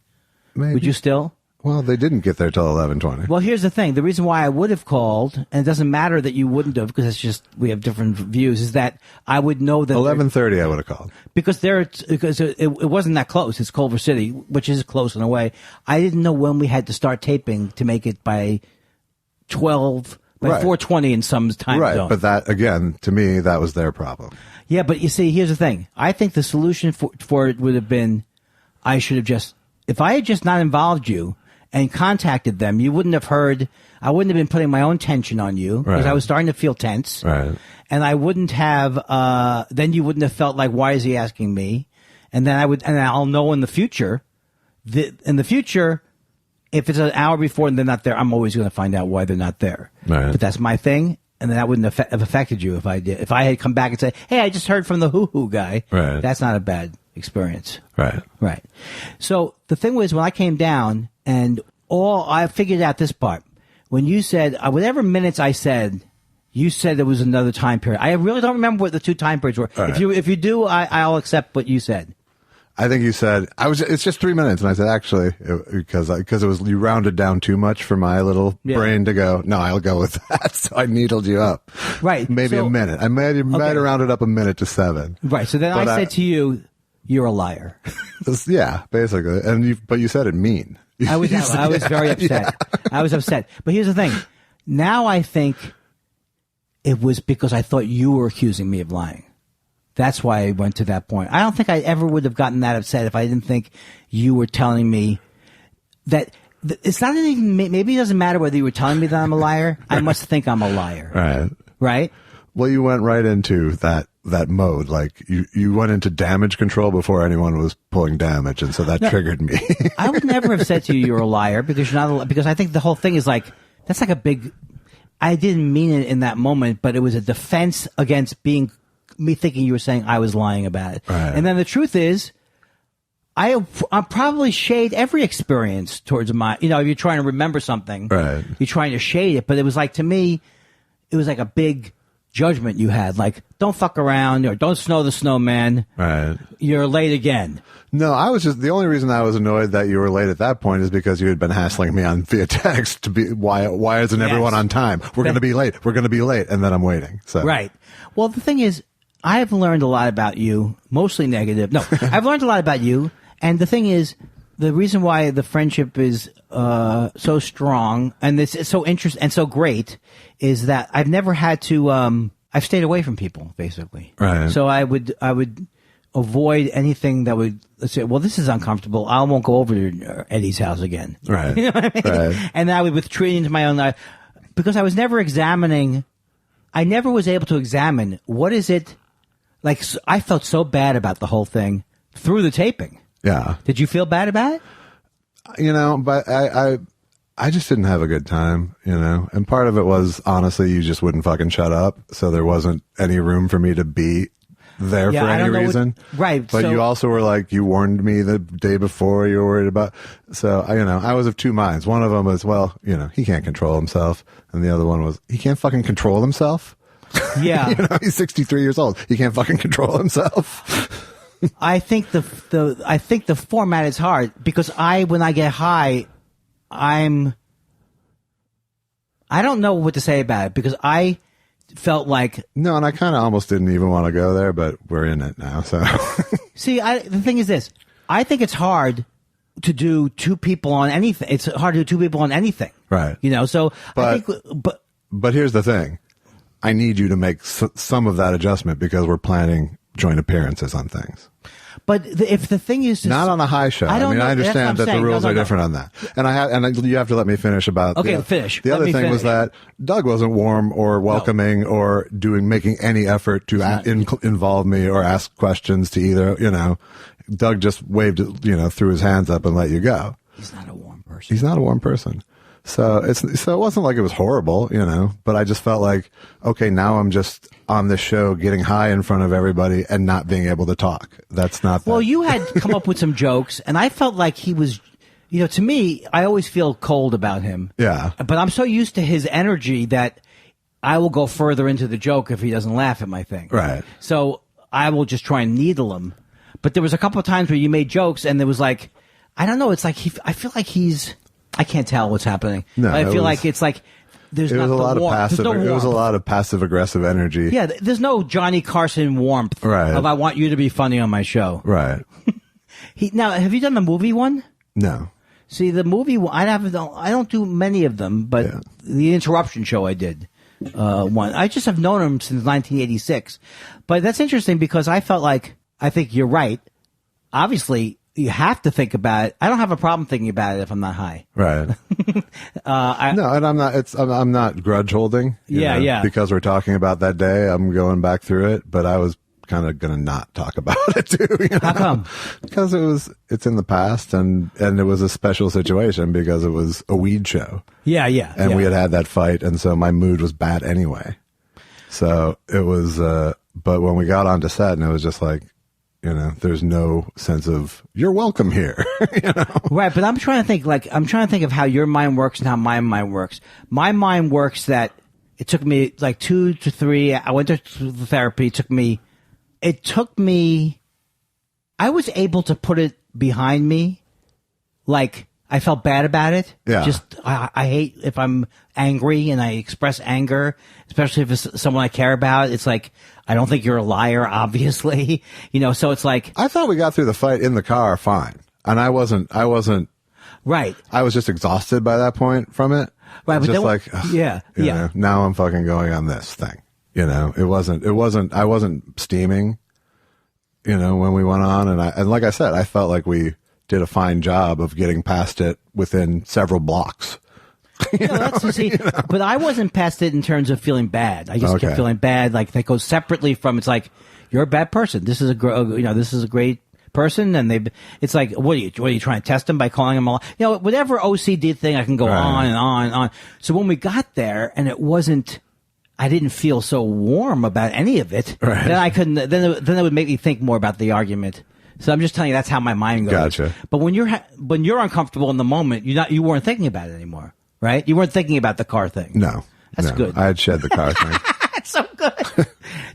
would you still? Well, they didn't get there till 11:20. Well, here's the thing: the reason why I would have called, and it doesn't matter that you wouldn't have, because it's just we have different views. Is that I would know that 11:30 I would have called because it wasn't that close. It's Culver City, which is close in a way. I didn't know when we had to start taping to make it by 12. By 4:20 in some time zone. Right, but that, again, to me, that was their problem. Yeah, but you see, here's the thing. I think the solution for it would have been, if I had just not involved you and contacted them, you wouldn't have heard, I wouldn't have been putting my own tension on you, because I was starting to feel tense. Right. And I wouldn't have, then you wouldn't have felt like, why is he asking me? And then I'll know in the future, if it's an hour before and they're not there, I'm always going to find out why they're not there. Right. But that's my thing, and then that wouldn't have affected you if I did. If I had come back and said, "Hey, I just heard from the hoo-hoo guy," right. That's not a bad experience. Right. Right. So the thing was, when I came down, and I figured out this part. When you said, whatever minutes I said, you said there was another time period. I really don't remember what the two time periods were. Right. If you do, I'll accept what you said. I think you said it's just 3 minutes, and I said actually because it was you rounded down too much for my little brain to go. No, I'll go with that. So I needled you up, right? Maybe a minute. I might have rounded up a minute to 7. Right. So then I said to you, "You're a liar." Yeah, basically. But you said it mean. I was very upset. Yeah. I was upset. But here's the thing. Now I think it was because I thought you were accusing me of lying. That's why I went to that point. I don't think I ever would have gotten that upset if I didn't think you were telling me that it's not even, maybe it doesn't matter whether you were telling me that I'm a liar. I must think I'm a liar. Right. Right? Well, you went right into that mode. Like you went into damage control before anyone was pulling damage. And so that triggered me. I would never have said to you, you're a liar, because you're not, because I think the whole thing is like, that's like a big, I didn't mean it in that moment, but it was a defense against me thinking you were saying I was lying about it. Right. And then the truth is, I probably shade every experience towards if you're trying to remember something, right. You're trying to shade it. But it was like, to me, it was like a big judgment you had. Like, don't fuck around, or don't snow the snowman. Right. You're late again. No, the only reason I was annoyed that you were late at that point is because you had been hassling me via text to be, why isn't everyone on time? We're going to be late. We're going to be late. And then I'm waiting. So. Right. Well, the thing is, I've learned a lot about you, mostly negative. No, I've learned a lot about you. And the thing is, the reason why the friendship is so strong and this is so interesting and so great is that I've never had to. I've stayed away from people basically. Right. So I would avoid anything that would say, well, this is uncomfortable. I won't go over to Eddie's house again. Right. You know what I mean? Right. And I would retreat into my own life because I was never examining. I never was able to examine what is it like. I felt so bad about the whole thing through the taping. Yeah. Did you feel bad about it? But I just didn't have a good time, and part of it was honestly, you just wouldn't fucking shut up. So there wasn't any room for me to be there for any reason. Right. But you also were like, you warned me the day before you were worried about. So, I was of two minds. One of them was, well, he can't control himself. And the other one was, he can't fucking control himself. Yeah. He's 63 years old. He can't fucking control himself. I think the format is hard because when I get high, I don't know what to say about it because I felt like no, and I kind of almost didn't even want to go there, but we're in it now. So see, the thing is this: I think it's hard to do two people on anything. It's hard to do two people on anything, right? So but here's the thing: I need you to make some of that adjustment because we're planning joint appearances on things. But if the thing is not on a high show, I understand that the rules are different on that, and you have to let me finish about. Okay, finish. The other thing was that Doug wasn't warm or welcoming or making any effort to involve me or ask questions to either. Doug just waved, threw his hands up and let you go. He's not a warm person. He's not a warm person. So it wasn't like it was horrible, but I just felt like, okay, now I'm just on this show getting high in front of everybody and not being able to talk. That's not that. Well, you had come up with some jokes and I felt like he was, to me, I always feel cold about him. Yeah. But I'm so used to his energy that I will go further into the joke if he doesn't laugh at my thing. Right. So I will just try and needle him. But there was a couple of times where you made jokes and there was like, I don't know, it's like I feel like I can't tell what's happening. No, I feel like it's like there's not the warmth. It was a lot of passive aggressive energy. Yeah, there's no Johnny Carson warmth of I want you to be funny on my show. Right. Now, have you done the movie one? No. See, the movie one, I don't do many of them, but the interruption show I did one. I just have known him since 1986. But that's interesting because I felt like I think you're right. Obviously, you have to think about it. I don't have a problem thinking about it if I'm not high. Right. No, and I'm not. I'm not grudge holding. Yeah. Because we're talking about that day, I'm going back through it. But I was kind of going to not talk about it too. How come? Because it's in the past, and it was a special situation because it was a weed show. Yeah. And we had that fight, and so my mood was bad anyway. So it was. But when we got onto set, and it was just like, there's no sense of you're welcome here. Right, but I'm trying to think of how your mind works and how my mind works. My mind works that it took me like 2 to 3. I went to the therapy. It took me. I was able to put it behind me. Like I felt bad about it. Yeah. Just I hate if I'm angry and I express anger, especially if it's someone I care about. It's like, I don't think you're a liar, obviously. So it's like, I thought we got through the fight in the car fine. And I wasn't right. I was just exhausted by that point from it. Right. But just then, like, yeah. Now I'm fucking going on this thing. I wasn't steaming, when we went on. And like I said, I felt like we did a fine job of getting past it within several blocks. But I wasn't past it in terms of feeling bad. I just kept feeling bad. Like that goes separately from. It's like you're a bad person. This is this is a great person, and it's like what are you trying to test them by calling them whatever OCD thing. I can go on and on and on. So when we got there, and it wasn't. I didn't feel so warm about any of it. Right. Then I couldn't. Then it would make me think more about the argument. So I'm just telling you that's how my mind goes. Gotcha. But when you're uncomfortable in the moment, you weren't thinking about it anymore. Right? You weren't thinking about the car thing. No. That's good. I had shed the car thing. That's so good.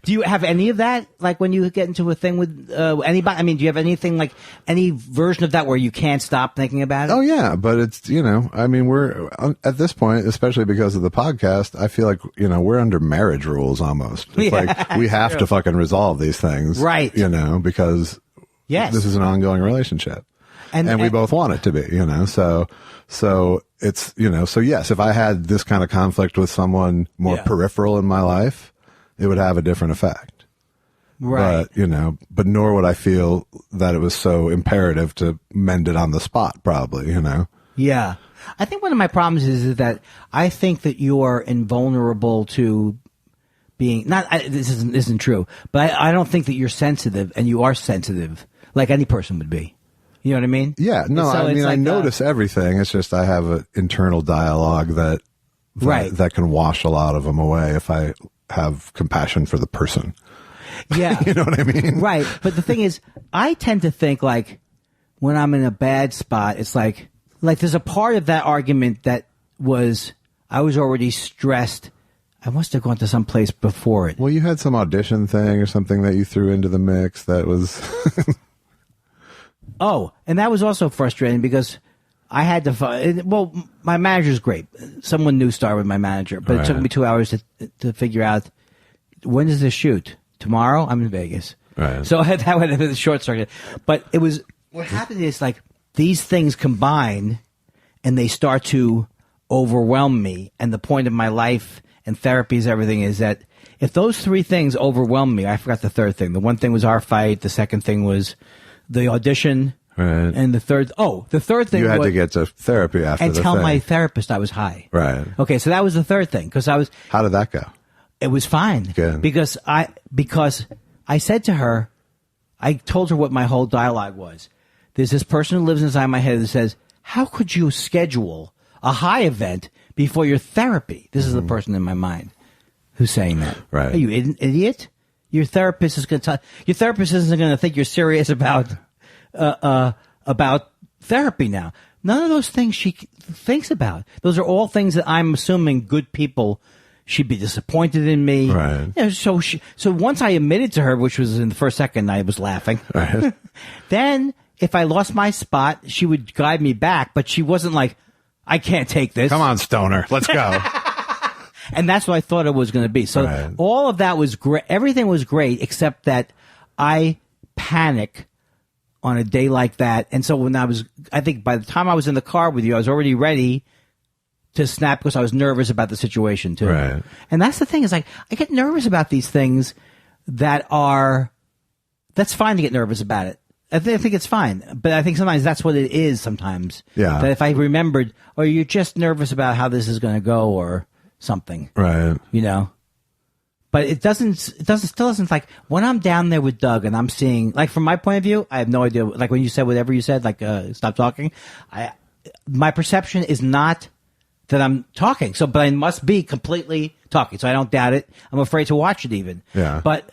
Do you have any of that? Like when you get into a thing with anybody? I mean, do you have anything like any version of that where you can't stop thinking about it? Oh, yeah. But it's, we're at this point, especially because of the podcast, I feel like, we're under marriage rules almost. It's like we have to fucking resolve these things. Right. Because this is an ongoing relationship. and we both want it to be, so it's, so yes, if I had this kind of conflict with someone more peripheral in my life, it would have a different effect. Right. But nor would I feel that it was so imperative to mend it on the spot, probably, Yeah. I think one of my problems is that I think that you are invulnerable to being, this isn't true, but I don't think that you're sensitive, and you are sensitive like any person would be. You know what I mean? Yeah. No, so I notice everything. It's just I have an internal dialogue that can wash a lot of them away if I have compassion for the person. Yeah. You know what I mean? Right. But the thing is, I tend to think like when I'm in a bad spot, it's like there's a part of that argument that I was already stressed. I must have gone to some place before it. Well, you had some audition thing or something that you threw into the mix that was... Oh, and that was also frustrating because I had to well, my manager's great. Someone new started with my manager, but it took me 2 hours to figure out, when does this shoot? Tomorrow? I'm in Vegas. Right. So that would have been a short circuit. But it was, what happened is like these things combine and they start to overwhelm me. And the point of my life and therapies, everything is that if those three things overwhelm me, I forgot the third thing. The one thing was our fight. The second thing was the audition. Right. And the third thing you had was, to get to therapy after and the tell thing. my therapist I was high. Right. Okay, so that was the third thing because How did that go? It was fine. Good. Because I said to her, I told her what my whole dialogue was. There's this person who lives inside my head that says, how could you schedule a high event before your therapy? This is the person in my mind who's saying that. Right. Are you an idiot? Your therapist isn't going to think you're serious about therapy now. None of those things she thinks about. Those are all things that I'm assuming good people. She'd be disappointed in me. Right. So once I admitted to her, which was in the first second, I was laughing. Right. Then if I lost my spot, she would guide me back, but she wasn't like, I can't take this. Come on, stoner. Let's go. And that's what I thought it was going to be. So all of that was great. Everything was great, except that I panic on a day like that. And so I think by the time I was in the car with you, I was already ready to snap because I was nervous about the situation too. Right. And that's the thing is like, I get nervous about these things that's fine to get nervous about it. I think it's fine, but I think sometimes that's what it is sometimes. Yeah. That if I remembered, or you're just nervous about how this is going to go or something. Right. But it still doesn't like when I'm down there with Doug and I'm seeing, like from my point of view, I have no idea, like when you said whatever you said, like, stop talking. My perception is not that I'm talking. So, but I must be completely talking. So I don't doubt it. I'm afraid to watch it even. Yeah. But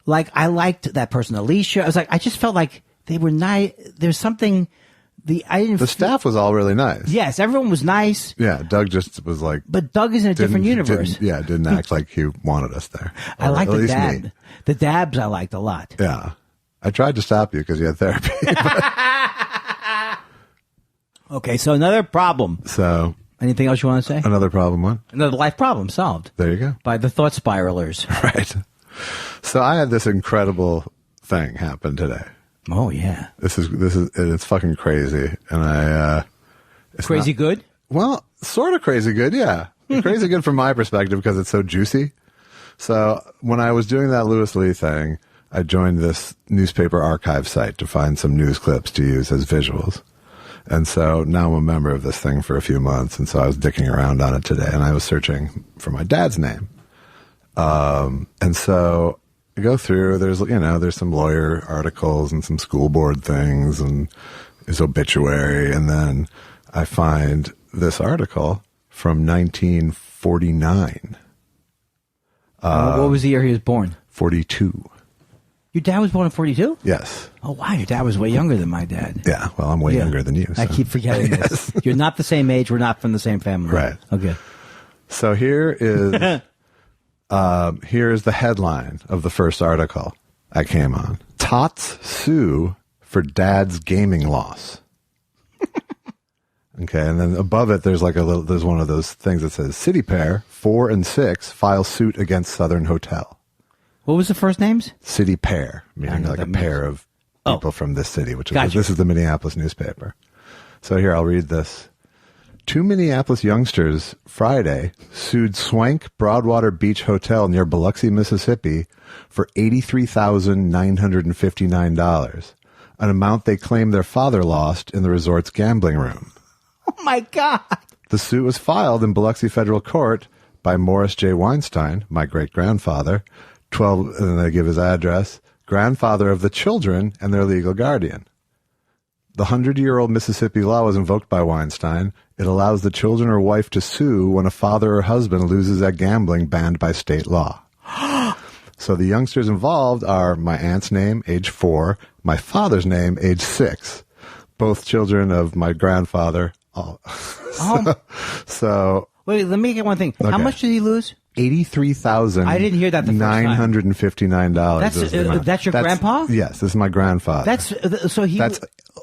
like, I liked that person, Alicia. I was like, I just felt like they were nice. There's something, the staff was all really nice. Yes. Everyone was nice. Yeah. Doug just was like, but Doug is in a different universe. Didn't act like he wanted us there. I like the dab. Me. The dabs I liked a lot. Yeah. I tried to stop you because you had therapy. Okay. So another problem. So. Anything else you want to say? Another problem, what? Another life problem solved. There you go. By the thought spiralers. Right. So I had this incredible thing happen today. Oh yeah. This is it's fucking crazy, and it's crazy good. Well, sort of crazy good, yeah. Crazy good from my perspective because it's so juicy. So when I was doing that Lewis Lee thing, I joined this newspaper archive site to find some news clips to use as visuals. And so now I'm a member of this thing for a few months. And so I was dicking around on it today and I was searching for my dad's name. And so I go through, there's some lawyer articles and some school board things and his obituary. And then I find this article from 1949. What was the year he was born? 42. Your dad was born in 42? Yes. Oh, wow. Your dad was way younger than my dad. Yeah. Well, I'm way younger than you. So. I keep forgetting this. You're not the same age. We're not from the same family. Right. Okay. So here is the headline of the first article I came on. Tots sue for dad's gaming loss. Okay. And then above it, there's there's one of those things that says City Pair 4 and 6 file suit against Southern Hotel. What was the first names? City Pair, meaning like a pair of people from this city, which is Gotcha. this is the Minneapolis newspaper. So here, I'll read this. 2 Minneapolis youngsters Friday sued Swank Broadwater Beach Hotel near Biloxi, Mississippi for $83,959, an amount they claim their father lost in the resort's gambling room. Oh, my God. The suit was filed in Biloxi Federal Court by Morris J. Weinstein, my great-grandfather, 12, and then they give his address, grandfather of the children and their legal guardian. The 100-year-old Mississippi law was invoked by Weinstein. It allows the children or wife to sue when a father or husband loses at gambling banned by state law. So the youngsters involved are my aunt's name, age 4, my father's name, age 6, both children of my grandfather. So wait, let me get one thing. Okay. How much did he lose? $83,000. I didn't hear that the first time. $959. That's your grandpa? Yes, this is my grandfather. That's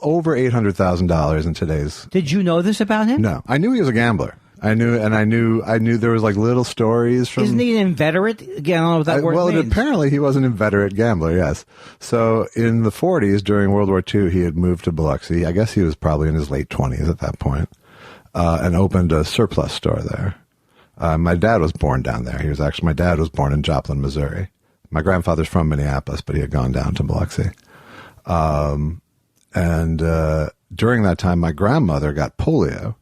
over $800,000 in today's. Did you know this about him? No, I knew he was a gambler. I knew there was like little stories from. Isn't he an inveterate? Again, I don't know what that word means. Well, apparently he was an inveterate gambler. Yes. So in the 40s, during World War II, he had moved to Biloxi. I guess he was probably in his late 20s at that point, and opened a surplus store there. My dad was born down there. My dad was born in Joplin, Missouri. My grandfather's from Minneapolis, but he had gone down to Biloxi. And during that time, my grandmother got polio,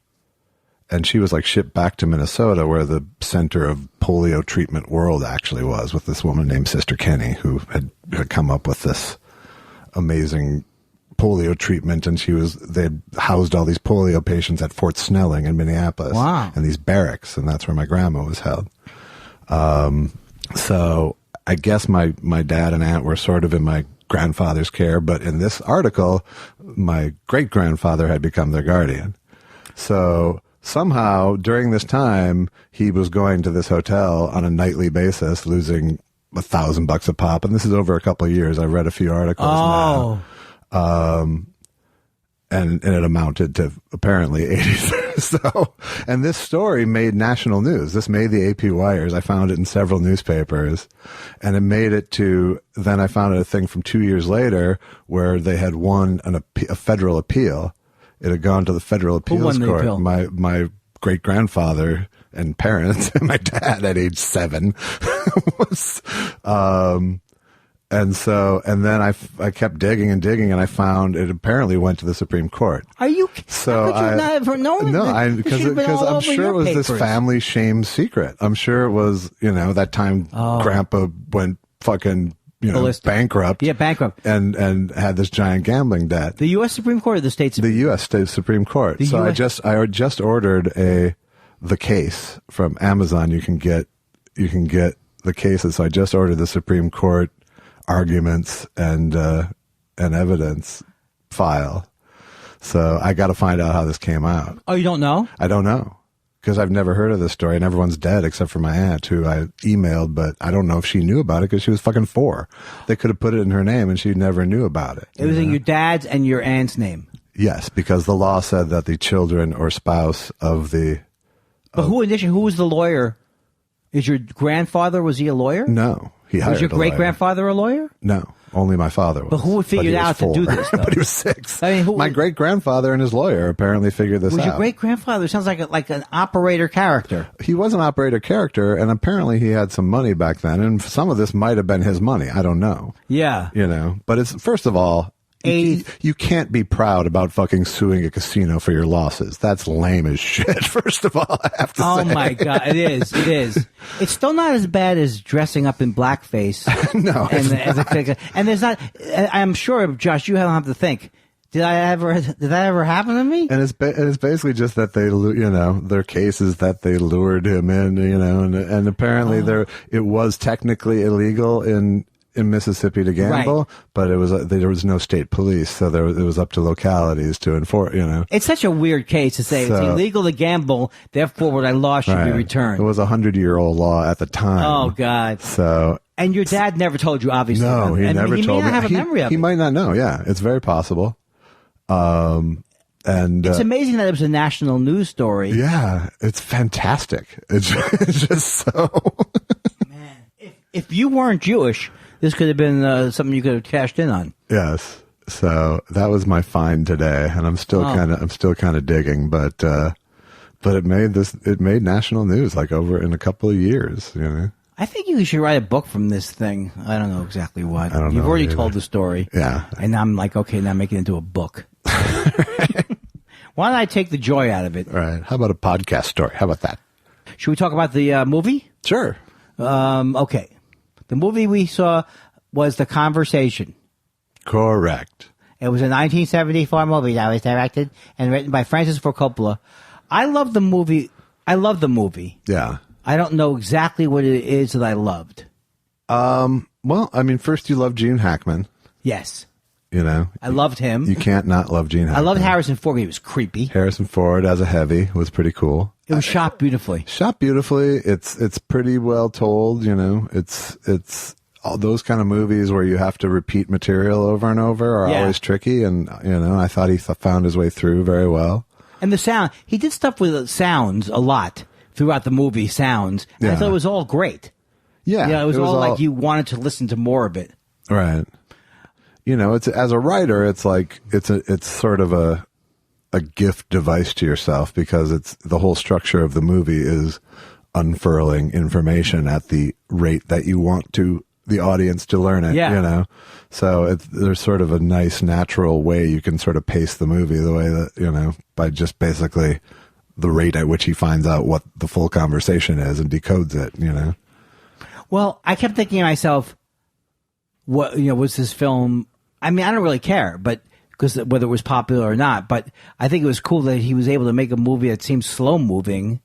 and she was like shipped back to Minnesota, where the center of polio treatment world actually was, with this woman named Sister Kenny, who had come up with this amazing polio treatment, and they housed all these polio patients at Fort Snelling in Minneapolis. Wow. And these barracks, and that's where my grandma was held. So I guess my dad and aunt were sort of in my grandfather's care, but in this article, my great-grandfather had become their guardian. So somehow, during this time, he was going to this hotel on a nightly basis, losing $1,000 a pop, and this is over a couple of years. I've read a few articles now. And it amounted to apparently 80. So, and this story made national news. This made the AP wires. I found it in several newspapers, and it made it to, then I found a thing from 2 years later where they had won a federal appeal. It had gone to the federal appeals court. Appeal? My great grandfather and parents, and my dad at age 7 was, and then I kept digging and digging, and I found it apparently went to the Supreme Court. Are you? So how could you not have known? No, because I'm sure it was this family shame secret. I'm sure it was, that time Grandpa went fucking, ballistic. Bankrupt. Yeah, bankrupt. And had this giant gambling debt. The U.S. Supreme Court or the state Supreme Court? The U.S. State Supreme Court. So I just ordered the case from Amazon. You can get the cases. So I just ordered the Supreme Court arguments and evidence file. So I got to find out how this came out. Oh, you don't know? I don't know, because I've never heard of this story, and everyone's dead except for my aunt, who I emailed, but I don't know if she knew about it because she was fucking 4. They could have put it in her name, and she never knew about it. It was in your dad's and your aunt's name. Yes, because the law said that the children or spouse of the. But who was the lawyer? Is your grandfather, was he a lawyer? No. He hired was your great-grandfather a lawyer? No, only my father was. But who figured out 4. to do this, though? But he was 6. I mean, my great-grandfather and his lawyer apparently figured this out. Was your great-grandfather? Sounds like an operator character. He was an operator character, and apparently he had some money back then, and some of this might have been his money. I don't know. Yeah. But it's, first of all, you can't be proud about fucking suing a casino for your losses. That's lame as shit, first of all, I have to say. Oh, my God. It is. It's still not as bad as dressing up in blackface. No. And there's not, I'm sure, Josh, you don't have to think, did that ever happen to me? And it's basically just that they, their case is that they lured him in, and apparently it was technically illegal in Mississippi to gamble, right. But there was no state police, so it was up to localities to enforce. It's such a weird case to say it's illegal to gamble, therefore what I lost should be returned. It was a 100-year-old law at the time. Oh God! And your dad never told you, obviously. No, he never told me. He may not have a memory of it. He might not know. Yeah, it's very possible. And it's amazing that it was a national news story. Yeah, it's fantastic. It's just so. Man, if you weren't Jewish, this could have been something you could have cashed in on. Yes. So that was my find today, and I'm still kind of digging, but it made national news like over in a couple of years, you know. I think you should write a book from this thing. I don't know exactly what. I don't know. You've already told the story. Yeah. And I'm like, okay, now make it into a book. Why don't I take the joy out of it? All right. How about a podcast story? How about that? Should we talk about the movie? Sure. Okay. The movie we saw was The Conversation. Correct. It was a 1974 movie that was directed and written by Francis Ford Coppola. I love the movie. Yeah. I don't know exactly what it is that I loved. Well, I mean, first you love Gene Hackman. Yes. You know. I loved him. You can't not love Gene Hackman. I loved Harrison Ford. He was creepy. Harrison Ford as a heavy was pretty cool. It was shot beautifully. Shot beautifully. It's pretty well told, you know. It's all those kind of movies where you have to repeat material over and over are always tricky, and you know, I thought he found his way through very well. And the sound, he did stuff with sounds a lot throughout the movie, sounds. And I thought it was all great. Yeah. It was all like you wanted to listen to more of it. Right. You know, it's as a writer, it's like it's sort of a gift device to yourself, because it's the whole structure of the movie is unfurling information at the rate that you want the audience to learn it. Yeah. You know, so there's sort of a nice natural way you can sort of pace the movie the way that, you know, by just basically the rate at which he finds out what the full conversation is and decodes it. You know. Well, I kept thinking to myself, what, you know, was this film? I mean, I don't really care, but because whether it was popular or not, but I think it was cool that he was able to make a movie that seems slow moving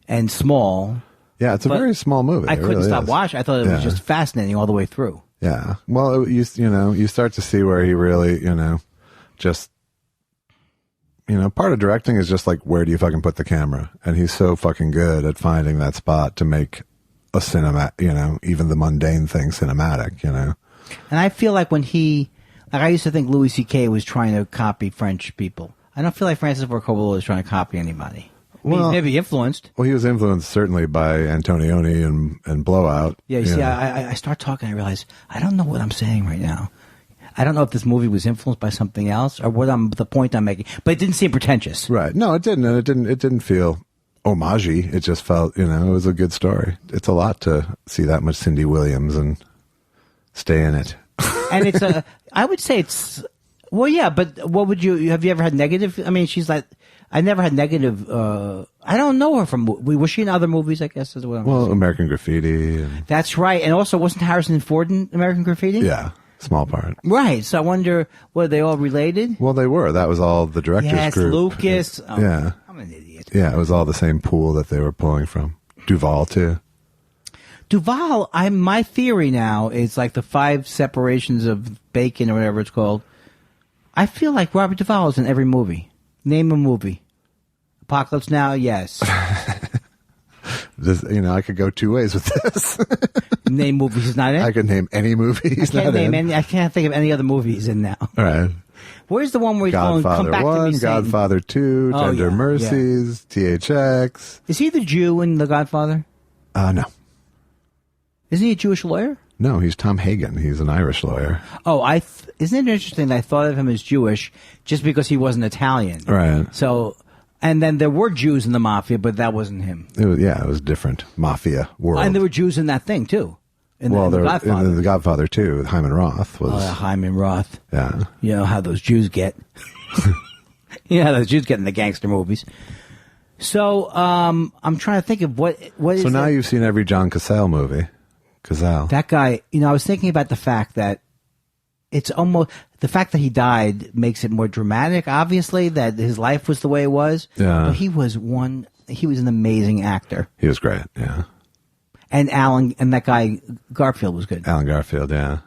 and small. Yeah, it's a very small movie. I couldn't stop watching. I thought it was just fascinating all the way through. Yeah. Well, you know, you start to see where he really, you know, just, you know, part of directing is just like, where do you fucking put the camera? And he's so fucking good at finding that spot to make a cinema, you know, even the mundane thing cinematic, you know. And I feel like when I used to think Louis C.K. was trying to copy French people. I don't feel like Francis Ford Coppola was trying to copy anybody. Well, he's maybe influenced. Well, he was influenced certainly by Antonioni and Blowout. Yeah, you see, I start talking, I realize I don't know what I'm saying right now. I don't know if this movie was influenced by something else or the point I'm making, but it didn't seem pretentious. Right? No, it didn't, and it didn't feel homage-y. It just felt, you know, it was a good story. It's a lot to see that much Cindy Williams and stay in it. And I would say it's, well, yeah, but have you ever had negative? I mean, she's like, I never had negative. I don't know her from. Was she in other movies? I guess is what I'm saying. American Graffiti. That's right, and also wasn't Harrison Ford in American Graffiti? Yeah, small part. Right. So I wonder, were they all related? Well, they were. That was all the directors group. Lucas. Oh, yeah, I'm an idiot. Yeah, it was all the same pool that they were pulling from. Duvall too. Duvall. My theory now is like the 5 separations of bacon or whatever it's called. I feel like Robert Duvall is in every movie. Name a movie. Apocalypse Now, yes. You know, I could go 2 ways with this. Name movies he's not in? I could name any movie he's not in. I can't think of any other movie he's in now. All right. Where's the one where he's going, come back 1, to me, Satan? Godfather 2, Tender Mercies, THX. Is he the Jew in The Godfather? No. Isn't he a Jewish lawyer? No, he's Tom Hagen. He's an Irish lawyer. Oh, isn't it interesting that I thought of him as Jewish just because he wasn't Italian? Right. So, and then there were Jews in the mafia, but that wasn't him. It was different mafia world. And there were Jews in that thing too. In the Godfather. In The Godfather too, Hyman Roth was. Oh, Hyman Roth. Yeah. You know how those Jews get. You know how those Jews get in the gangster movies. So, I'm trying to think of what is. So now you've seen every John Cazale movie. Cazale. That guy, you know, I was thinking about the fact that it's almost, the fact that he died makes it more dramatic, obviously, that his life was the way it was. Yeah. But he was an amazing actor. He was great, yeah. And that guy, Garfield, was good. Alan Garfield, yeah.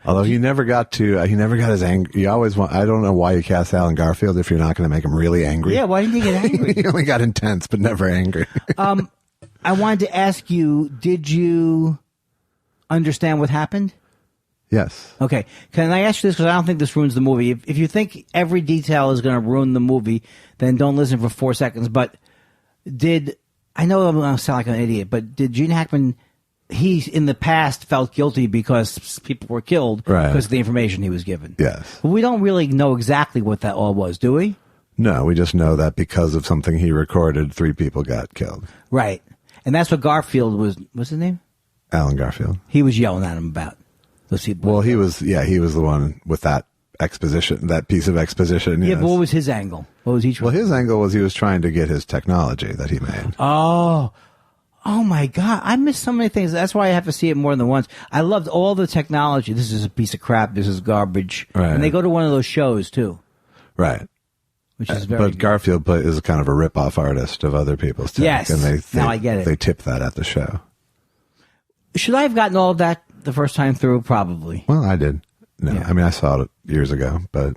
Although he never got his anger. You always want, I don't know why you cast Alan Garfield if you're not going to make him really angry. Yeah, why didn't he get angry? He only got intense, but never angry. I wanted to ask you, did you understand what happened? Yes. Okay. Can I ask you this? Because I don't think this ruins the movie. If you think every detail is going to ruin the movie, then don't listen for 4 seconds. But I know I'm going to sound like an idiot, but did Gene Hackman he in the past felt guilty because people were killed because of the information he was given. Yes. But we don't really know exactly what that all was, do we? No, we just know that because of something he recorded, 3 people got killed. Right. And that's what Garfield was. What's his name? Alan Garfield. He was yelling at him about. Well, he was the one with that exposition, that piece of exposition. Yeah, yes. but what was his angle? What was he trying? Well, his angle was he was trying to get his technology that he made. Oh my God. I missed so many things. That's why I have to see it more than once. I loved all the technology. This is a piece of crap. This is garbage. Right. And they go to one of those shows too. Right. Which is very But good. Garfield is kind of a rip-off artist of other people's tech. Yes. And Now I get it. They tip that at the show. Should I have gotten all of that the first time through? Probably. Well, I did. No, Yeah. I mean, I saw it years ago, but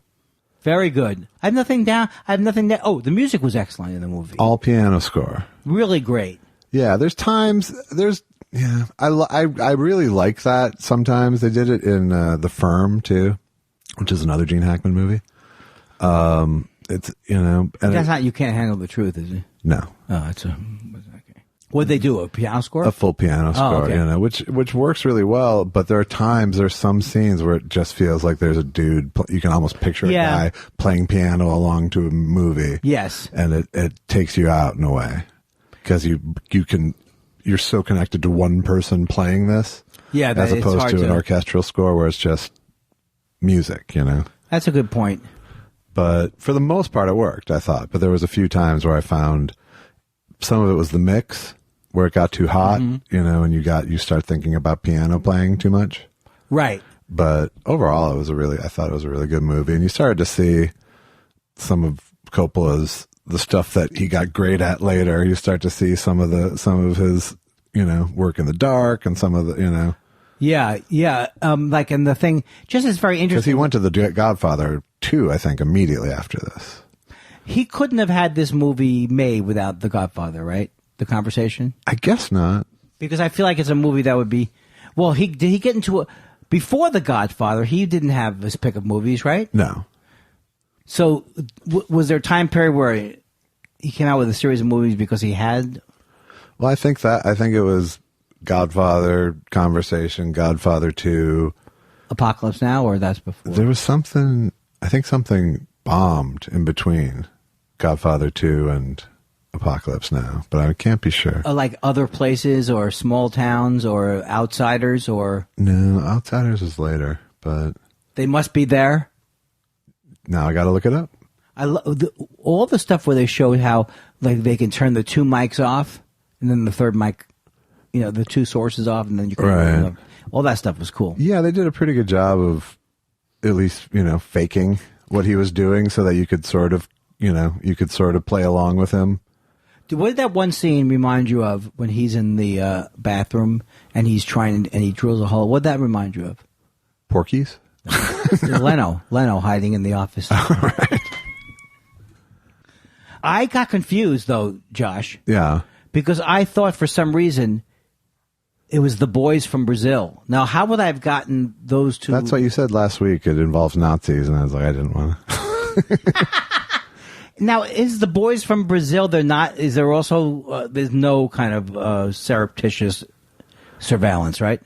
Very good. I have nothing down. Oh, the music was excellent in the movie. all piano score. Really great. Yeah, I really like that. Sometimes they did it in The Firm too, which is another Gene Hackman movie. It's and That's not You Can't Handle the Truth, is it? no, Oh, it's okay. What'd they do? A piano score? a full piano score. okay. Which works really well. But there's some scenes where it just feels like there's a dude. You can almost picture a guy playing piano along to a movie. Yes. And it takes you out in a way because you're so connected to one person playing this. Yeah, as it's opposed hard to an orchestral score where it's just music. That's a good point. But for the most part, it worked, I thought. But there was a few times where I found some of it was the mix, where it got too hot, and you start thinking about piano playing too much. Right. But overall, I thought it was a really good movie. And you started to see some of Coppola's, the stuff that he got great at later. You start to see some of his, work in the dark and some of the, Yeah. Like, and the thing, just is very because interesting. he went to The Godfather 2, I think, immediately after this. He couldn't have had this movie made without The Godfather, right? The Conversation? I guess not. Because I feel like it's a movie that would be, well, did he get into before The Godfather, he didn't have his pick of movies, right? No. So was there a time period where he came out with a series of movies because he had? Well, I think it was Godfather, Conversation, Godfather 2. Apocalypse Now, or that's before? There was something bombed in between Godfather 2 and Apocalypse Now, but I can't be sure. Like Other Places or Small Towns or Outsiders or? No, Outsiders is later, but They Must Be There? now I got to look it up. All the stuff where they showed how like they can turn the 2 mics off and then the third mic, the 2 sources off, and then you can Right. all that stuff was cool. Yeah, they did a pretty good job of at least, faking what he was doing so that you could sort of play along with him. What did that one scene remind you of when he's in the bathroom and he's and he drills a hole? What did that remind you of? Porky's? Leno hiding in the office. Right. I got confused though, Josh, Yeah. because I thought for some reason it was the boys from Brazil. Now, how would I have gotten those two? That's what you said last week. It involves Nazis, and I was like, I didn't want to. Now, is the boys from Brazil? They're not. Is there also? There's no kind of surreptitious surveillance, right?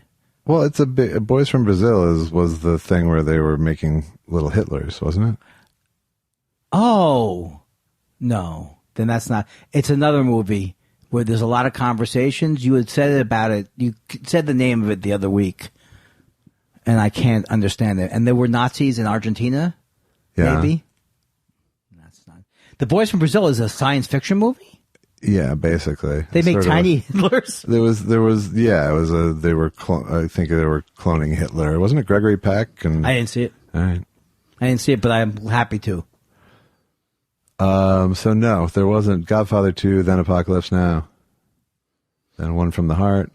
Well, it's Boys from Brazil was the thing where they were making little Hitlers, wasn't it? Oh, no. Then that's not. It's another movie where there's a lot of conversations. You had said about it. You said the name of it the other week, and I can't understand it. And there were Nazis in Argentina, Yeah. maybe? That's not. The Boys from Brazil is a science fiction movie? Yeah, basically. They make Sort of tiny Hitlers? I think they were cloning Hitler. Wasn't it Gregory Peck? And I didn't see it. all right. I didn't see it, but I'm happy to. So no, there wasn't Godfather 2, then Apocalypse Now, then One from the Heart.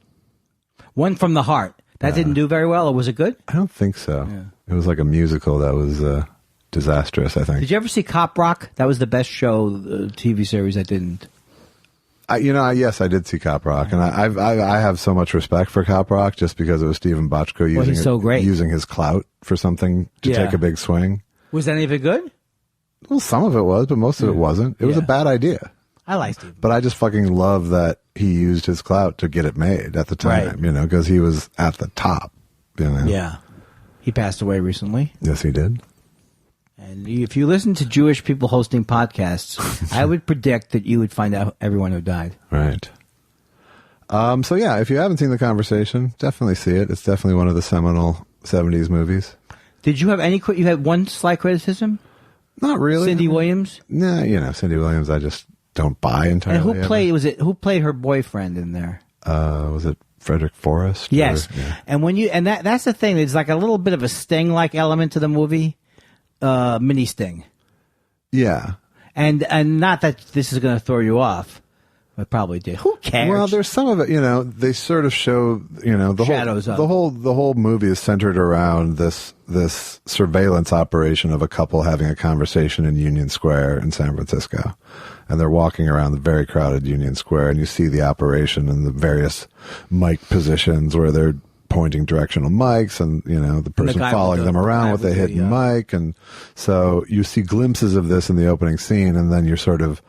One from the Heart. That didn't do very well, or was it good? I don't think so. Yeah. It was like a musical that was disastrous, I think. Did you ever see Cop Rock? That was the best show, TV series I didn't. Yes, I did see Cop Rock, and I have so much respect for Cop Rock just because it was Stephen Bochco he's so great. using his clout for something to Yeah. take a big swing. Was any of it good? Well, some of it was, but most of it wasn't. It was a bad idea. I like Steve. But I just fucking love that he used his clout to get it made at the time, Right. because he was at the top, Yeah. He passed away recently. Yes, he did. And if you listen to Jewish people hosting podcasts, I would predict that you would find out everyone who died. Right. So yeah, if you haven't seen The Conversation, definitely see it. It's definitely one of the seminal 70s movies. Did you have you had one slight criticism? Not really. Cindy Williams? Nah, Cindy Williams, I just don't buy entirely. And who played her boyfriend in there? Was it Frederick Forrest? Yes. Yeah. And that's the thing, there's like a little bit of a Sting-like element to the movie. Mini Sting. Yeah. And not that this is going to throw you off. It probably did. Who cares? Well, there's some of it, they sort of show, the Shadows of the whole movie is centered around this surveillance operation of a couple having a conversation in Union Square in San Francisco. And they're walking around the very crowded Union Square, and you see the operation and the various mic positions where they're pointing directional mics, and the person following them around with a hidden mic, and so you see glimpses of this in the opening scene, and then you're sort of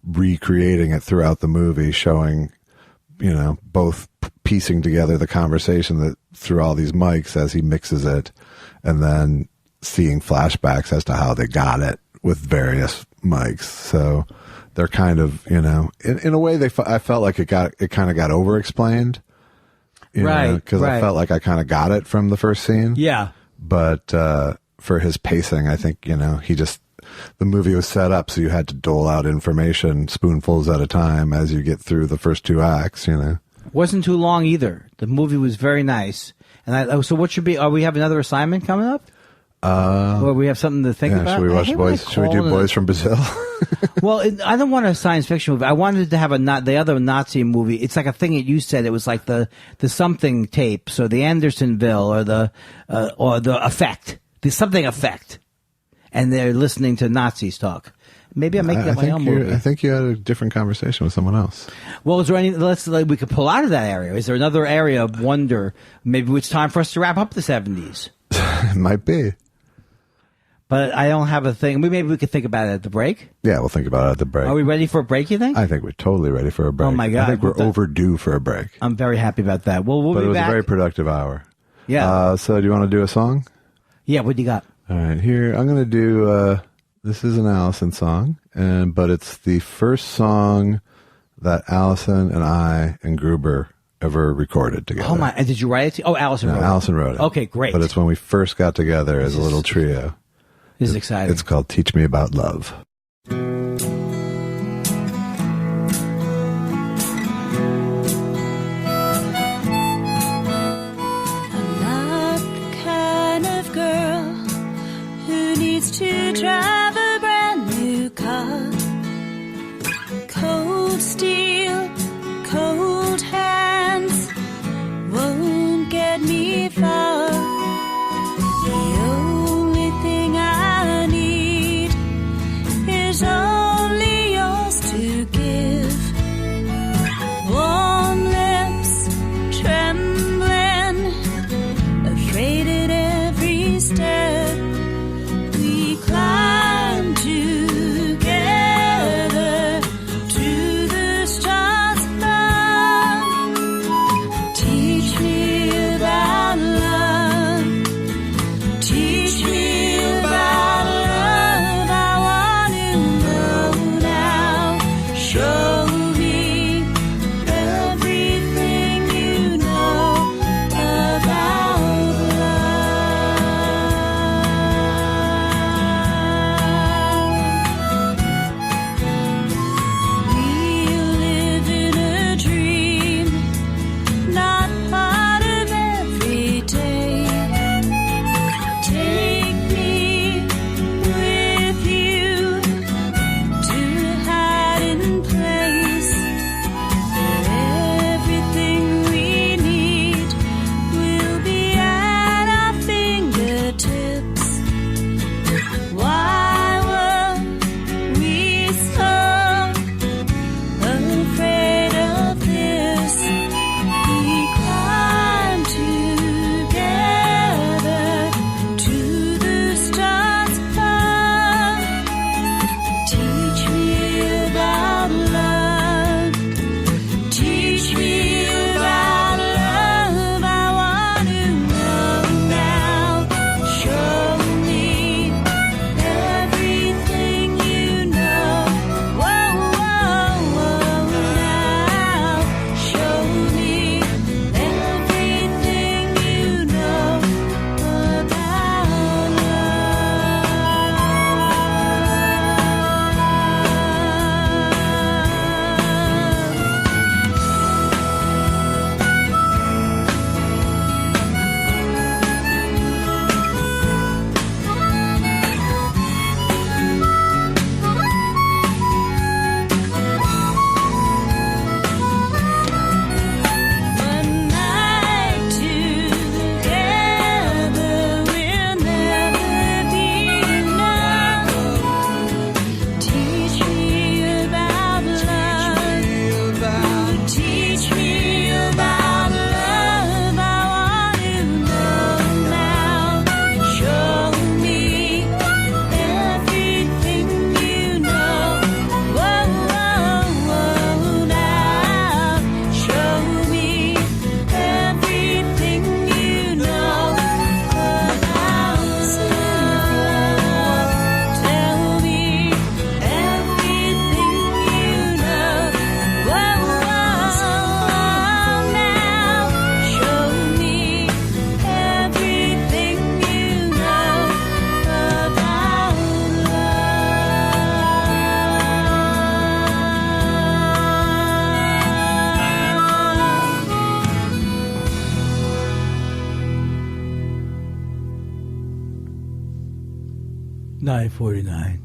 recreating it throughout the movie, showing both piecing together the conversation that through all these mics as he mixes it, and then seeing flashbacks as to how they got it with various mics. So they're kind of in a way I felt like it kind of got over explained. Right. Because I felt like I kind of got it from the first scene. Yeah. But for his pacing, I think, the movie was set up so you had to dole out information spoonfuls at a time as you get through the first two acts, Wasn't too long either. The movie was very nice. And so what should be, we have another assignment coming up? Or we have something to think about? Should we watch Boys? Should we do Boys from Brazil? Well, I don't want a science fiction movie. I wanted to have the other Nazi movie. It's like a thing that you said. It was like the something tape. So the Andersonville or the effect, the something effect, and they're listening to Nazis talk. Maybe I'm making up my own movie. I think you had a different conversation with someone else. Well, is there any? We could pull out of that area. Is there another area of wonder? Maybe it's time for us to wrap up the 70s. It might be. But I don't have a thing. Maybe we could think about it at the break. Yeah, we'll think about it at the break. Are we ready for a break, you think? I think we're totally ready for a break. Oh, my God. I think we're overdue for a break. I'm very happy about that. Well, we'll be back. But it was a very productive hour. Yeah. So do you want to do a song? Yeah, what do you got? All right, here. I'm going to do, this is an Allison song, but it's the first song that Allison and I and Gruber ever recorded together. Oh, my. And did you write it? Allison wrote it. Allison wrote it. Okay, great. But it's when we first got together as a little trio. This is exciting. It's called Teach Me About Love. To drive a brand new car. Cold steel, cold hands won't get me far. The only thing I need 9:49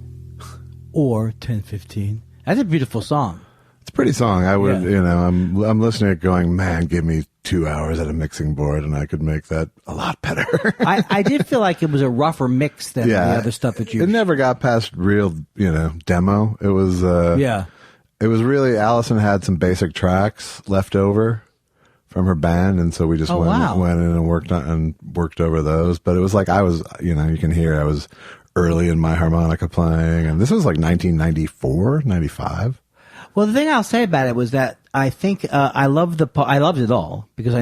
or 10:15. That's a beautiful song. It's a pretty song. I would, I'm listening to it going, man, give me 2 hours at a mixing board and I could make that a lot better. I did feel like it was a rougher mix than the other stuff that you... It never got past real, demo. It was, it was really, Allison had some basic tracks left over from her band, and so we just went in and worked over those. But it was like I was, you can hear I was early in my harmonica playing, and this was like 1994, 95. Well, the thing I'll say about it was that I think I loved it all because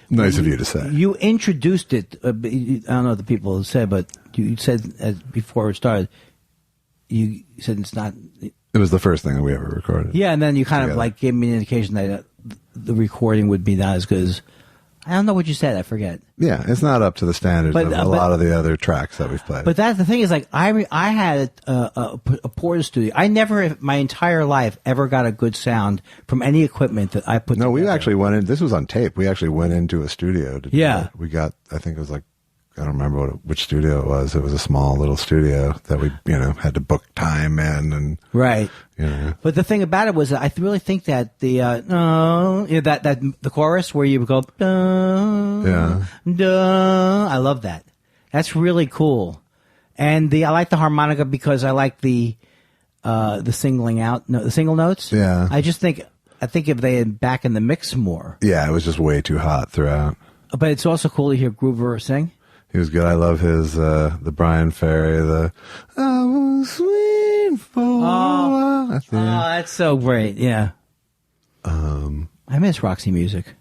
Nice of you to say. You introduced it. I don't know what the people have said, but you said before it started. You said it's not. It was the first thing that we ever recorded. Yeah, and then you kind of like gave me an indication that the recording would be not as good as. I don't know what you said. I forget. Yeah, it's not up to the standards of a lot of the other tracks that we've played. But that's the thing is, like, I had a Porter studio. I never, my entire life, ever got a good sound from any equipment that I put together. We actually went in. This was on tape. We actually went into a studio to do it. We got, I think it was like, I don't remember which studio it was. It was a small little studio that we, had to book time in and right. But the thing about it was, I really think that the that the chorus where you would go, duh, I love that. That's really cool. And I like the harmonica because I like the singling out, the single notes. Yeah. I think if they had back in the mix more. Yeah, it was just way too hot throughout. But it's also cool to hear Groover sing. He was good. I love his, the Brian Ferry, I was waiting for. That's so great. Yeah. I miss Roxy Music.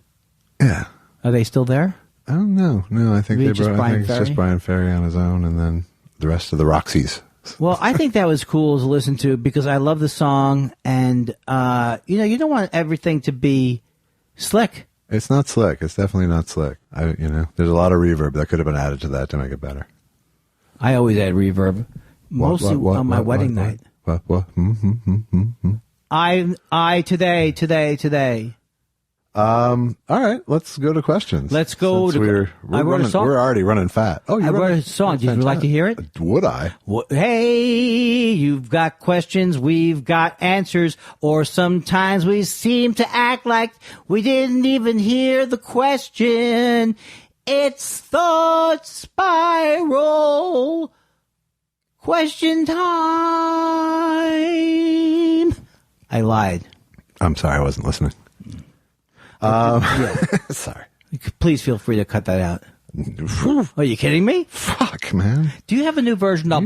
Yeah. Are they still there? I don't know. No, I think it's just Brian Ferry on his own and then the rest of the Roxys. Well, I think that was cool to listen to because I love the song and, you don't want everything to be slick. It's not slick. It's definitely not slick. There's a lot of reverb that could have been added to that to make it better. I always add reverb, mostly on my wedding night. What? Today. All right, let's go to questions. Let's go to. I wrote a song. We're already running fat. Oh, I wrote a song. Would you like to hear it? Would I? Hey, you've got questions, we've got answers, or sometimes we seem to act like we didn't even hear the question. It's Thought Spiral. Question time. I lied. I'm sorry, I wasn't listening. Sorry. Please feel free to cut that out. Are you kidding me? Fuck, man. Do you have a new version of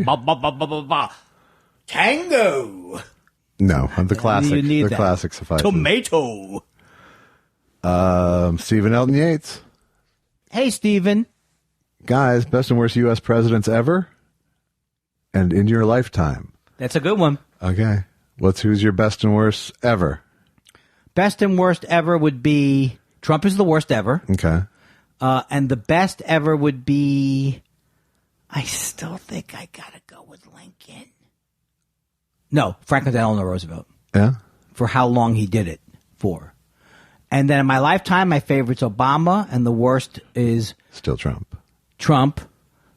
Tango? No, I'm the classic. The classic suffices. Tomato. Stephen Elton Yates. Hey, Stephen. Guys, best and worst U.S. presidents ever and in your lifetime. That's a good one. Okay. Who's your best and worst ever? Best and worst ever would be Trump is the worst ever. Okay. And the best ever would be, I still think I gotta go with Lincoln. No, Franklin Delano Roosevelt. Yeah. For how long he did it for. And then in my lifetime, my favorite's Obama, and the worst is still Trump,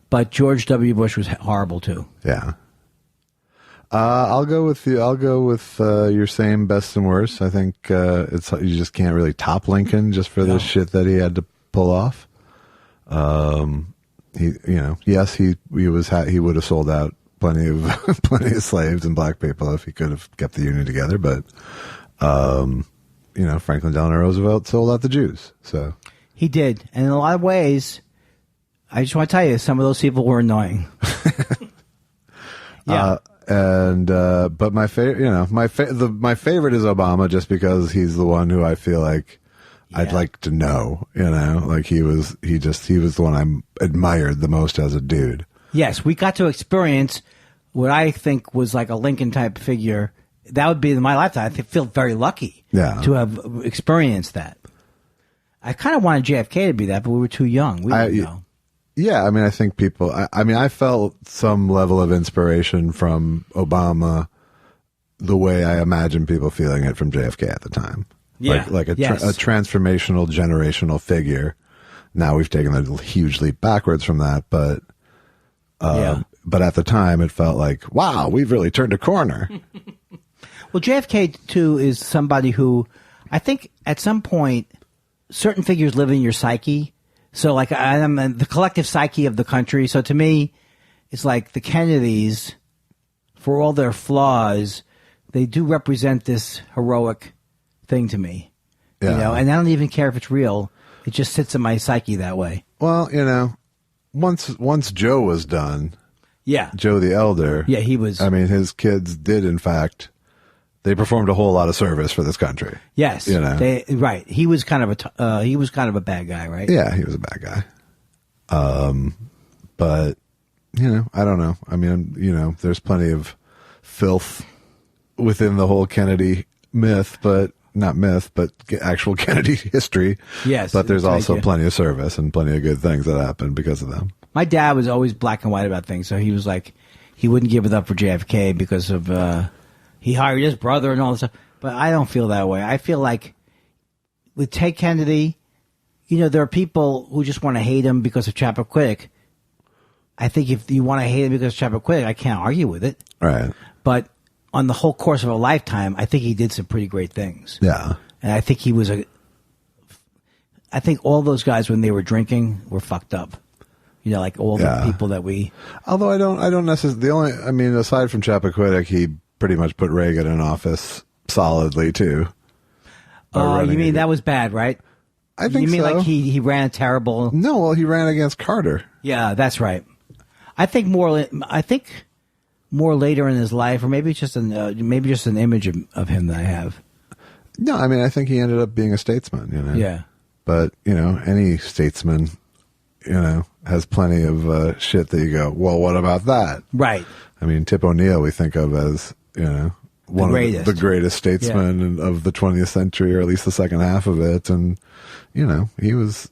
but George W. Bush was horrible too. Yeah. I'll go with you. I'll go with your same best and worst. I think you just can't really top Lincoln just for the shit that he had to pull off. He would have sold out plenty of slaves and black people if he could have kept the Union together. But Franklin Delano Roosevelt sold out the Jews. So he did, and in a lot of ways, I just want to tell you, some of those people were annoying. Yeah. But my favorite, my favorite is Obama just because he's the one who I feel like I'd like to know, like he was the one I admired the most as a dude. Yes. We got to experience what I think was like a Lincoln type figure. That would be in my lifetime. I feel very lucky to have experienced that. I kind of wanted JFK to be that, but we were too young. We didn't know. Yeah, I mean, I think people. I felt some level of inspiration from Obama, the way I imagine people feeling it from JFK at the time. Yeah, like a transformational, generational figure. Now we've taken a huge leap backwards from that, but but at the time it felt like, wow, we've really turned a corner. Well, JFK, too, is somebody who I think at some point certain figures live in your psyche. So, like, I'm the collective psyche of the country. So, to me, it's like the Kennedys, for all their flaws, they do represent this heroic thing to me. Yeah. You know, and I don't even care if it's real. It just sits in my psyche that way. Well, you know, once Joe was done, Yeah. Joe the Elder. Yeah, he was. I mean, his kids did, in fact, they performed a whole lot of service for this country. Yes. You know. Right. He was kind of a bad guy, right? Yeah, he was a bad guy. But, you know, I don't know. I mean, you know, there's plenty of filth within the whole Kennedy myth, but not myth, but actual Kennedy history. Yes. But there's thank also you. plenty of service and plenty of good things that happened because of them. My dad was always black and white about things, so he was like, he wouldn't give it up for JFK because of he hired his brother and all this stuff. But I don't feel that way. I feel like with Ted Kennedy, you know, there are people who just want to hate him because of Chappaquiddick. I think if you want to hate him because of Chappaquiddick, I can't argue with it. Right. But on the whole course of a lifetime, I think he did some pretty great things. Yeah. And I think I think all those guys when they were drinking were fucked up. You know, like all the people that we. Although I don't necessarily, aside from Chappaquiddick, he pretty much put Reagan in office solidly too. You mean that was bad, right? I think you mean so. like he ran a terrible? No, well, he ran against Carter. Yeah, that's right. I think more later in his life, or maybe it's just an image of him that I have. No, I mean, I think he ended up being a statesman. You know. Yeah. But you know, any statesman, you know, has plenty of shit that you go, well, what about that? Right. I mean, Tip O'Neill we think of as, you know, one of the greatest statesmen of the 20th century, or at least the second half of it. And, you know, he was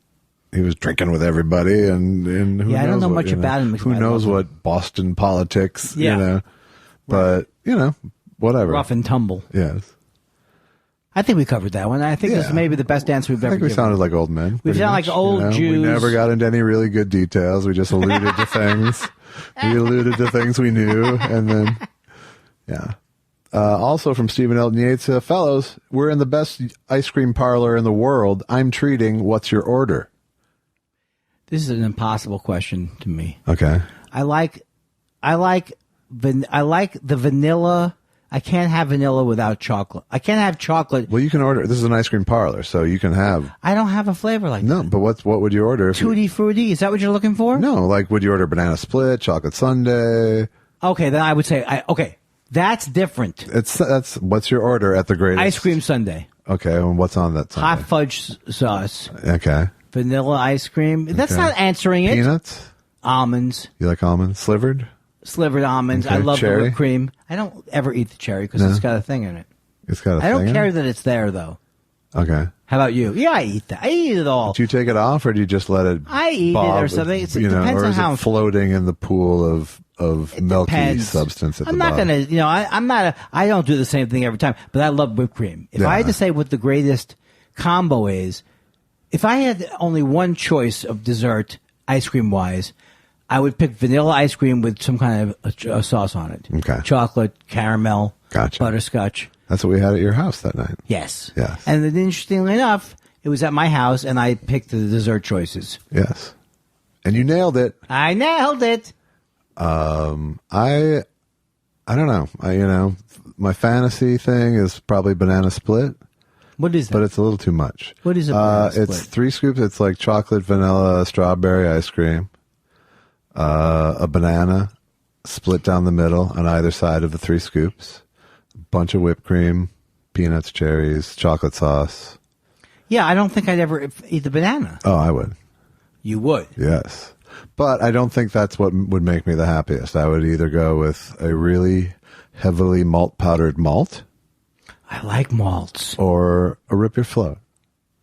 drinking with everybody, and who knows I don't know much you know, about him. Who knows what Boston politics, you know, but, you know, whatever. Rough and tumble. Yes. I think we covered that one. I think this is maybe the best answer we've ever given. I think we sounded like old men. We sound like old Jews. We never got into any really good details. We just alluded to things. We alluded to things we knew, and then, yeah. Also from Stephen Elton Yates, fellows, we're in the best ice cream parlor in the world. I'm treating. What's your order? This is an impossible question to me. Okay. I like the vanilla. I can't have vanilla without chocolate. I can't have chocolate. Well, you can order. This is an ice cream parlor, so you can have. I don't have a flavor like that. No, but what would you order? Tutti Frutti? Is that what you're looking for? No, like would you order banana split, chocolate sundae? Okay, then I would say okay. That's different. That's what's your order at the greatest ice cream sundae. Okay, and what's on that sundae? Hot fudge sauce. Okay. Vanilla ice cream. That's not answering it. Peanuts. Almonds. You like almonds? Slivered almonds. Okay. I love cherry? the whipped cream. I don't ever eat the cherry because it's got a thing in it. It's got a thing. I don't in care it? that it's there though. Okay. How about you? Yeah, I eat that. I eat it all. Do you take it off, or do you just let it? I eat bob, it or something. It you know, depends or on is how it floating in the pool of milky depends. substance at I'm the not bottom? gonna, you know, I don't do the same thing every time, but I love whipped cream. If I had to say what the greatest combo is, if I had only one choice of dessert, ice cream wise, I would pick vanilla ice cream with some kind of a sauce on it. Okay. Chocolate, caramel, Gotcha. butterscotch. That's what we had at your house that night. Yes. Yes. And then, interestingly enough, it was at my house, and I picked the dessert choices. Yes. And you nailed it. I nailed it. I don't know. My fantasy thing is probably banana split. What is that? But it's a little too much. What is a banana split? It's 3 scoops. It's like chocolate, vanilla, strawberry ice cream. A banana split down the middle on either side of the 3 scoops. A bunch of whipped cream, peanuts, cherries, chocolate sauce. Yeah, I don't think I'd ever eat the banana. Oh, I would. You would? Yes. But I don't think that's what would make me the happiest. I would either go with a really heavily malt powdered malt. I like malts. Or a root beer float.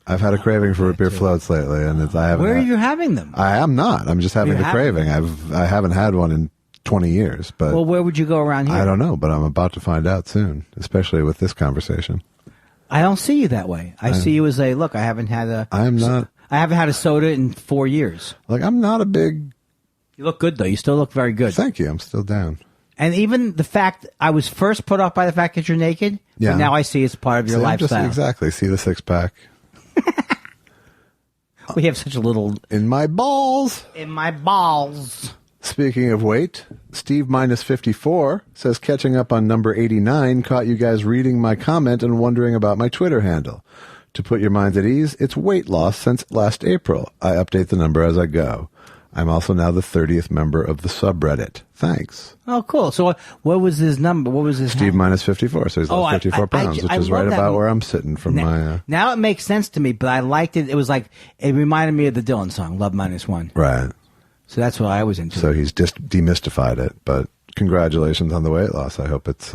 I've had a craving for root beer floats lately, and I haven't. Where are you having them? I am not. I'm just having the craving. I haven't had one in 20 years. But well, where would you go around here? I don't know, but I'm about to find out soon, especially with this conversation. I don't see you that way. I see you as look, I haven't had a. I am not. I haven't had a soda in 4 years. Like, I'm not a big, You look good, though. You still look very good. Thank you. I'm still down. And even the fact, I was first put off by the fact that you're naked, Yeah. but now I see it's part of your lifestyle. Exactly. See the six-pack. We have such a little... In my balls. In my balls. Speaking of weight, Steve minus 54 says catching up on number 89 caught you guys reading my comment and wondering about my Twitter handle. To put your minds at ease, it's weight loss since last April. I update the number as I go. I'm also now the 30th member of the subreddit. Thanks. Oh, cool. So what was his number? What was his Steve minus 54, so he's lost 54 pounds, which is right about where I'm sitting from my... Now it makes sense to me, but I liked it. It was like, it reminded me of the Dylan song, Love Minus One. Right. So that's what I was into. So he's just demystified it, but congratulations on the weight loss. I hope it's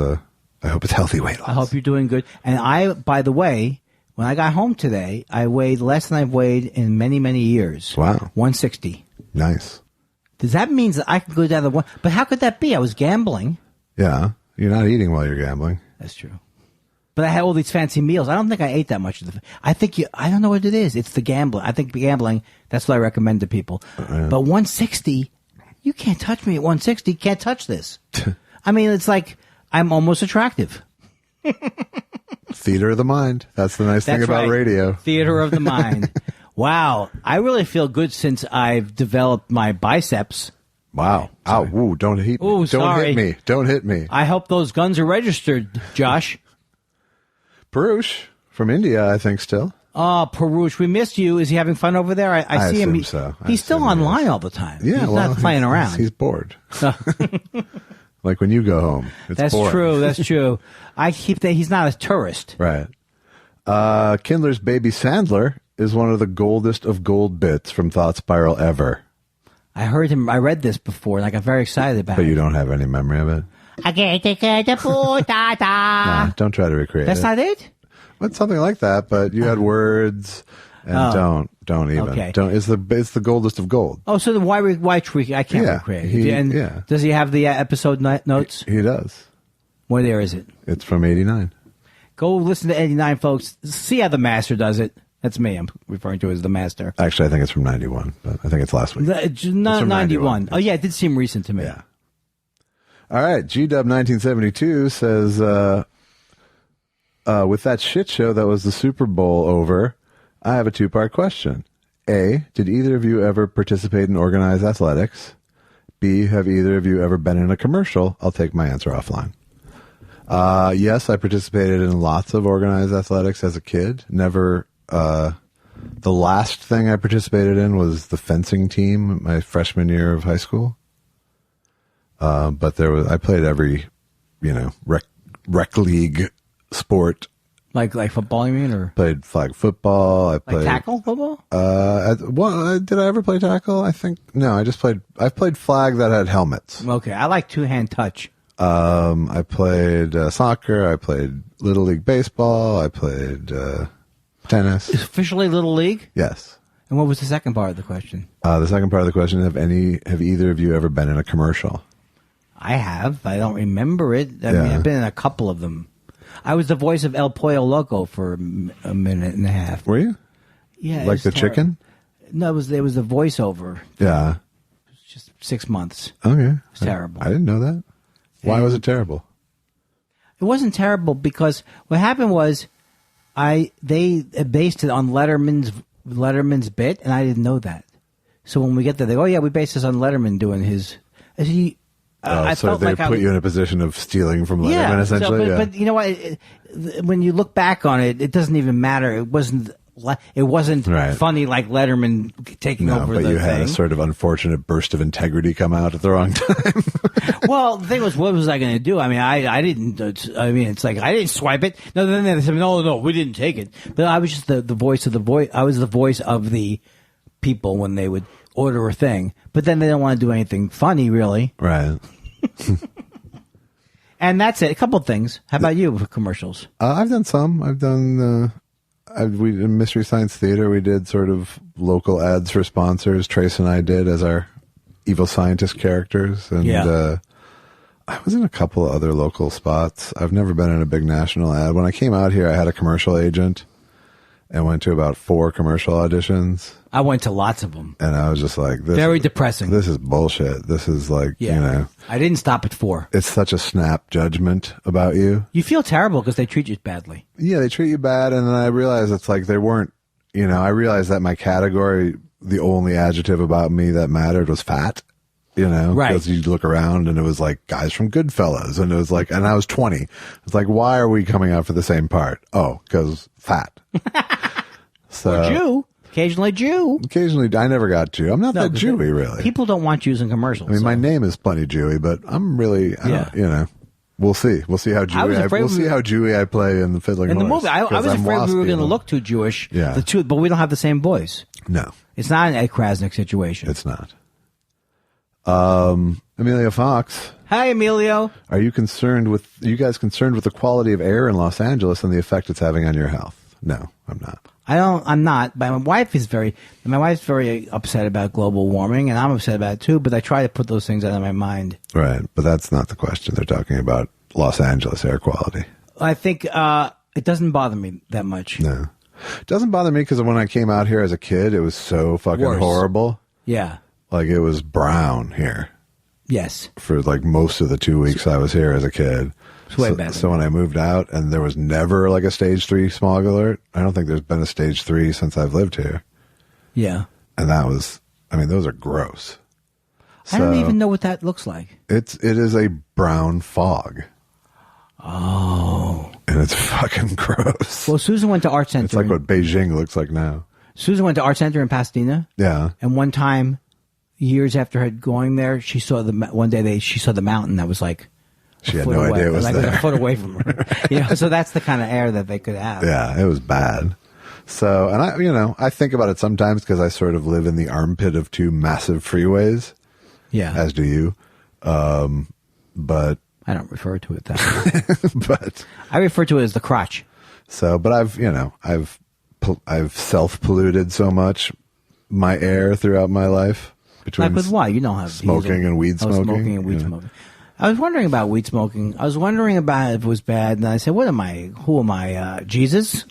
healthy weight loss. I hope you're doing good. And by the way, when I got home today, I weighed less than I've weighed in many, many years. Wow. 160. Nice. Does that mean that I can go down to one? But how could that be? I was gambling. Yeah. You're not eating while you're gambling. That's true. But I had all these fancy meals. I don't think I ate that much of the. I don't know what it is. It's the gambling. I think gambling. That's what I recommend to people. But 160, you can't touch me at 160. Can't touch this. I mean, it's like I'm almost attractive. Theater of the mind. That's the nice thing about radio. Theater of the mind. Wow. I really feel good since I've developed my biceps. Wow. Ow. Woo. Don't hit me. Ooh, sorry. Don't hit me. Don't hit me. I hope those guns are registered, Josh. Parush from India, I think, still. Oh, Parush, we missed you. Is he having fun over there? I see him. So. He's still online all the time. Yeah, he's not playing around. He's bored. Like when you go home. It's That's boring. true. That's true. I keep that he's not a tourist. Right. Kindler's baby Sandler is one of the goldest of gold bits from Thought Spiral ever. I heard him. I read this before, and I got very excited about it. But you don't have any memory of it? Nah, don't try to recreate That's it. not it? It's something like that, but you had words, and don't even. Okay. Don't. It's the goldest of gold. Oh, so then why tweak? I can't recreate it. Does he have the episode notes? He does. Where is it? It's from 89. Go listen to 89, folks. See how the master does it. That's me. I'm referring to as the master. Actually, I think it's from 91, but I think it's last week. It's 91. Oh, yeah, it did seem recent to me. Yeah. All right. GW1972 says, with that shit show that was the Super Bowl over, I have a two-part question. A, did either of you ever participate in organized athletics? B, have either of you ever been in a commercial? I'll take my answer offline. Yes, I participated in lots of organized athletics as a kid. Never, the last thing I participated in was the fencing team my freshman year of high school. But I played every, rec league sport. Like football, you mean, or played flag football? I played tackle football. Did I ever play tackle? I think no. I played flag that had helmets. Okay, I like two-hand touch. I played soccer. I played Little League baseball. I played tennis. Is officially Little League? Yes. And what was the second part of the question? The second part of the question: have either of you ever been in a commercial? I have. I don't remember it. I mean, I've been in a couple of them. I was the voice of El Pollo Loco for a minute and a half. Were you? Yeah. Like the chicken? No, it was the voiceover. Yeah. It was just 6 months. Okay. It was terrible. I didn't know that. Why was it terrible? It wasn't terrible because what happened was they based it on Letterman's bit, and I didn't know that. So when we get there, they go, "Oh yeah, we based this on Letterman doing his." So they put you in a position of stealing from Letterman, essentially. But you know what? When you look back on it, it doesn't even matter. It wasn't right. funny like Letterman taking over the thing. But you had a sort of unfortunate burst of integrity come out at the wrong time. Well, the thing was, what was I going to do? I mean, I didn't. I mean, it's like I didn't swipe it. No, then they said, no, we didn't take it. But I was just the voice of the voice. I was the voice of the people when they would order a thing. But then they don't want to do anything funny, really. Right. And that's it. A couple of things. How about you with commercials? I've done some. I've done. We in Mystery Science Theater. We did sort of local ads for sponsors. Trace and I did as our evil scientist characters, and I was in a couple of other local spots. I've never been in a big national ad. When I came out here, I had a commercial agent, and went to about 4 commercial auditions. I went to lots of them. And I was just like, very depressing. This is bullshit. This is like, you know. I didn't stop at 4. It's such a snap judgment about you. You feel terrible because they treat you badly. Yeah, they treat you bad. And then I realized it's like they weren't, you know, I realized that my category, the only adjective about me that mattered was fat. You know, right? Because you look around and it was like guys from Goodfellas, and it was like, and I was 20. It's like, why are we coming out for the same part? Oh, because fat. So or Jew, occasionally Jew. Occasionally, I never got Jew. I'm not that Jewy, really. People don't want Jews in commercials. I mean, my name is plenty Jewy, but I'm really, you know. We'll see. We'll see how Jewy. We'll see how Jewy I play in the Fiddling Horse. In the movie, I was afraid we were going to look too Jewish. Yeah. The two, but we don't have the same voice. No, it's not an Ed Krasnick situation. It's not. Amelia Fox. Hi, Emilio. Are you guys concerned with the quality of air in Los Angeles and the effect it's having on your health? No, I'm not. I'm not. But my wife's very upset about global warming, and I'm upset about it too. But I try to put those things out of my mind. Right, but that's not the question. They're talking about Los Angeles air quality. I think it doesn't bother me that much. No, it doesn't bother me because when I came out here as a kid, it was so fucking horrible. Yeah. Like, it was brown here. Yes. For like most of the 2 weeks I was here as a kid. It's way better. So when I moved out, and there was never like a stage 3 smog alert. I don't think there's been a stage 3 since I've lived here. Yeah. And that was, I mean, those are gross. I don't even know what that looks like. It is a brown fog. Oh. And it's fucking gross. Well, Susan went to Art Center. It's like what Beijing looks like now. Susan went to Art Center in Pasadena. Yeah. And one time, years after her going there, she saw the mountain that was like she had no idea it was there. A foot away from her. You know, so that's the kind of air that they could have. Yeah, it was bad. So, and I think about it sometimes because I sort of live in the armpit of 2 massive freeways. Yeah. As do you. But I don't refer to it that way. But I refer to it as the crotch. So, but I've self-polluted so much my air throughout my life. Between like with what? You don't have smoking and weed smoking. Smoking and weed smoking. I was wondering about weed smoking. I was wondering about if it was bad, and I said, "What am I? Who am I? Jesus?"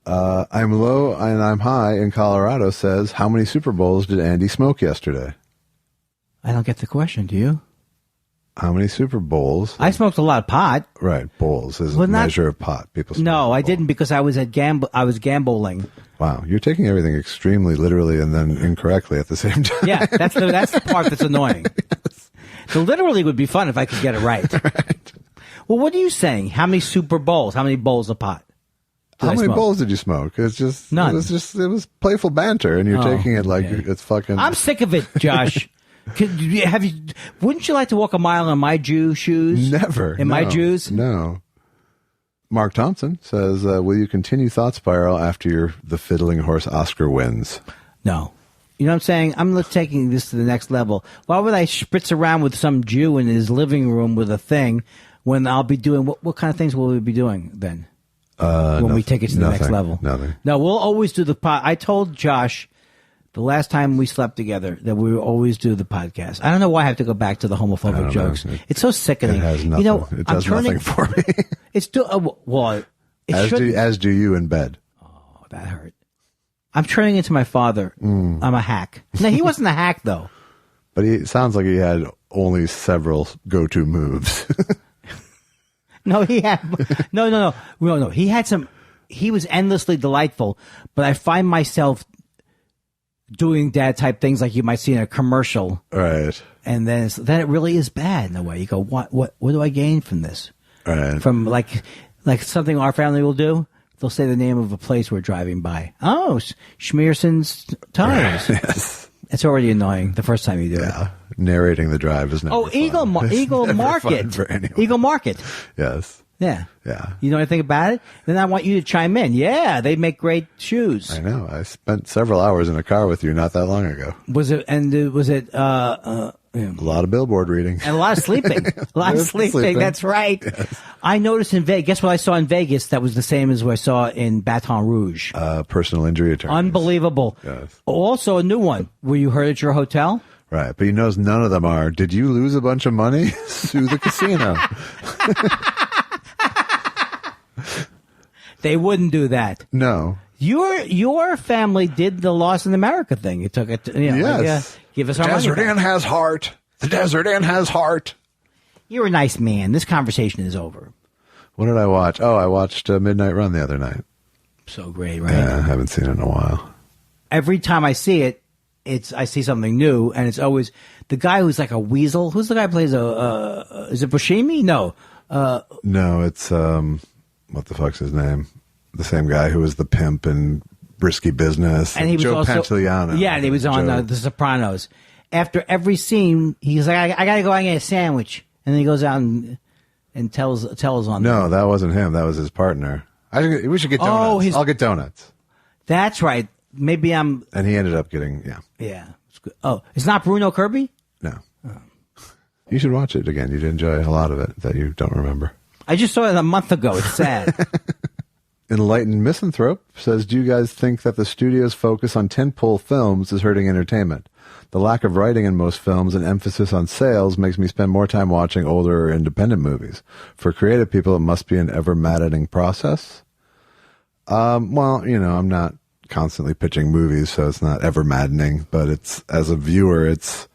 I'm low and I'm high in Colorado says, how many Super Bowls did Andy smoke yesterday? I don't get the question. Do you? How many Super Bowls? I smoked a lot of pot. Right, bowls is a measure of pot. People smoke. No, I didn't because I was gambling. Wow, you're taking everything extremely literally and then incorrectly at the same time. Yeah, that's the part that's annoying. Yes. The literally would be fun if I could get it right. Right. Well, what are you saying? How many Super Bowls? How many bowls of pot? How many bowls did you smoke? It's just none. It was playful banter, and you're taking it like it's fucking. I'm sick of it, Josh. Wouldn't you like to walk a mile in my Jew shoes? Never. In my Jews? No. Mark Thompson says, will you continue Thought Spiral after the Fiddling Horse Oscar wins? No. You know what I'm saying? I'm taking this to the next level. Why would I spritz around with some Jew in his living room with a thing when I'll be doing, what kind of things will we be doing then? When we take it to the next level? Nothing. No, we'll always do the pod. I told Josh the last time we slept together that we will always do the podcast. I don't know why I have to go back to the homophobic jokes. It's so sickening. It has nothing. It does nothing for me. It's as do you in bed. Oh, that hurt. I'm turning into my father. I'm a hack. No, he wasn't a hack though. But it sounds like he had only several go-to moves. No, he had no. He had some. He was endlessly delightful, but I find myself doing dad type things like you might see in a commercial, right? And then it really is bad in a way. You go, what do I gain from this? Right. From like something our family will do. They'll say the name of a place we're driving by. Oh, Schmierson's Tires. Right. Yes. It's already annoying the first time you do it. Narrating the drive is never fun. Eagle Market. Eagle Market. Yes. Yeah. Yeah. You know anything about it? Then I want you to chime in. Yeah, they make great shoes. I know. I spent several hours in a car with you not that long ago. Was it a lot of billboard reading. And a lot of sleeping. A lot of sleeping. That's right. Yes. I noticed in Vegas, guess what I saw in Vegas that was the same as what I saw in Baton Rouge? Personal injury attorneys. Unbelievable. Yes. Also a new one. Were you heard at your hotel? Right. But you notice none of them are, did you lose a bunch of money? Sue the casino. They wouldn't do that. No. Your family did the Lost in America thing. You took it. Yes. Give us our Desert money Inn back. has heart. The Desert Inn has heart. You're a nice man. This conversation is over. What did I watch? Oh, I watched Midnight Run the other night. So great, right? Yeah, I haven't seen it in a while. Every time I see it, I see something new, and it's always the guy who's like a weasel. Who's the guy who plays is it Buscemi? No. No, it's what the fuck's his name? The same guy who was the pimp in Risky Business. And he was Joe also, Pantoliano. Yeah, and he was on The Sopranos. After every scene, he's like, I got to go out and get a sandwich. And then he goes out and tells on No, them. that wasn't him. That was his partner. We should get donuts. I'll get donuts. That's right. Maybe I'm... And he ended up getting, Yeah. It's good. Oh, it's not Bruno Kirby? No. You should watch it again. You'd enjoy a lot of it that you don't remember. I just saw it a month ago. It's sad. Enlightened Misanthrope says, do you guys think that the studio's focus on tentpole films is hurting entertainment? The lack of writing in most films and emphasis on sales makes me spend more time watching older or independent movies. For creative people, it must be an ever-maddening process. Well, I'm not constantly pitching movies, so it's not ever-maddening, but it's, as a viewer, it's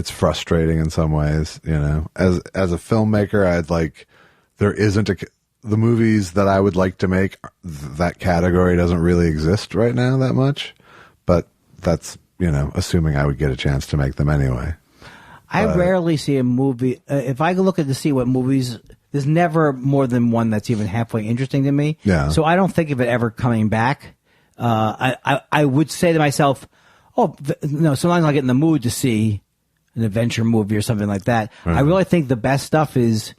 frustrating in some ways, As a filmmaker, there isn't the movies that I would like to make, that category doesn't really exist right now that much, but that's, assuming I would get a chance to make them anyway. I rarely see a movie. If I look to see what movies, there's never more than one that's even halfway interesting to me. Yeah. So I don't think of it ever coming back. I would say to myself, no, sometimes I get in the mood to see an adventure movie or something like that. Right. I really think the best stuff is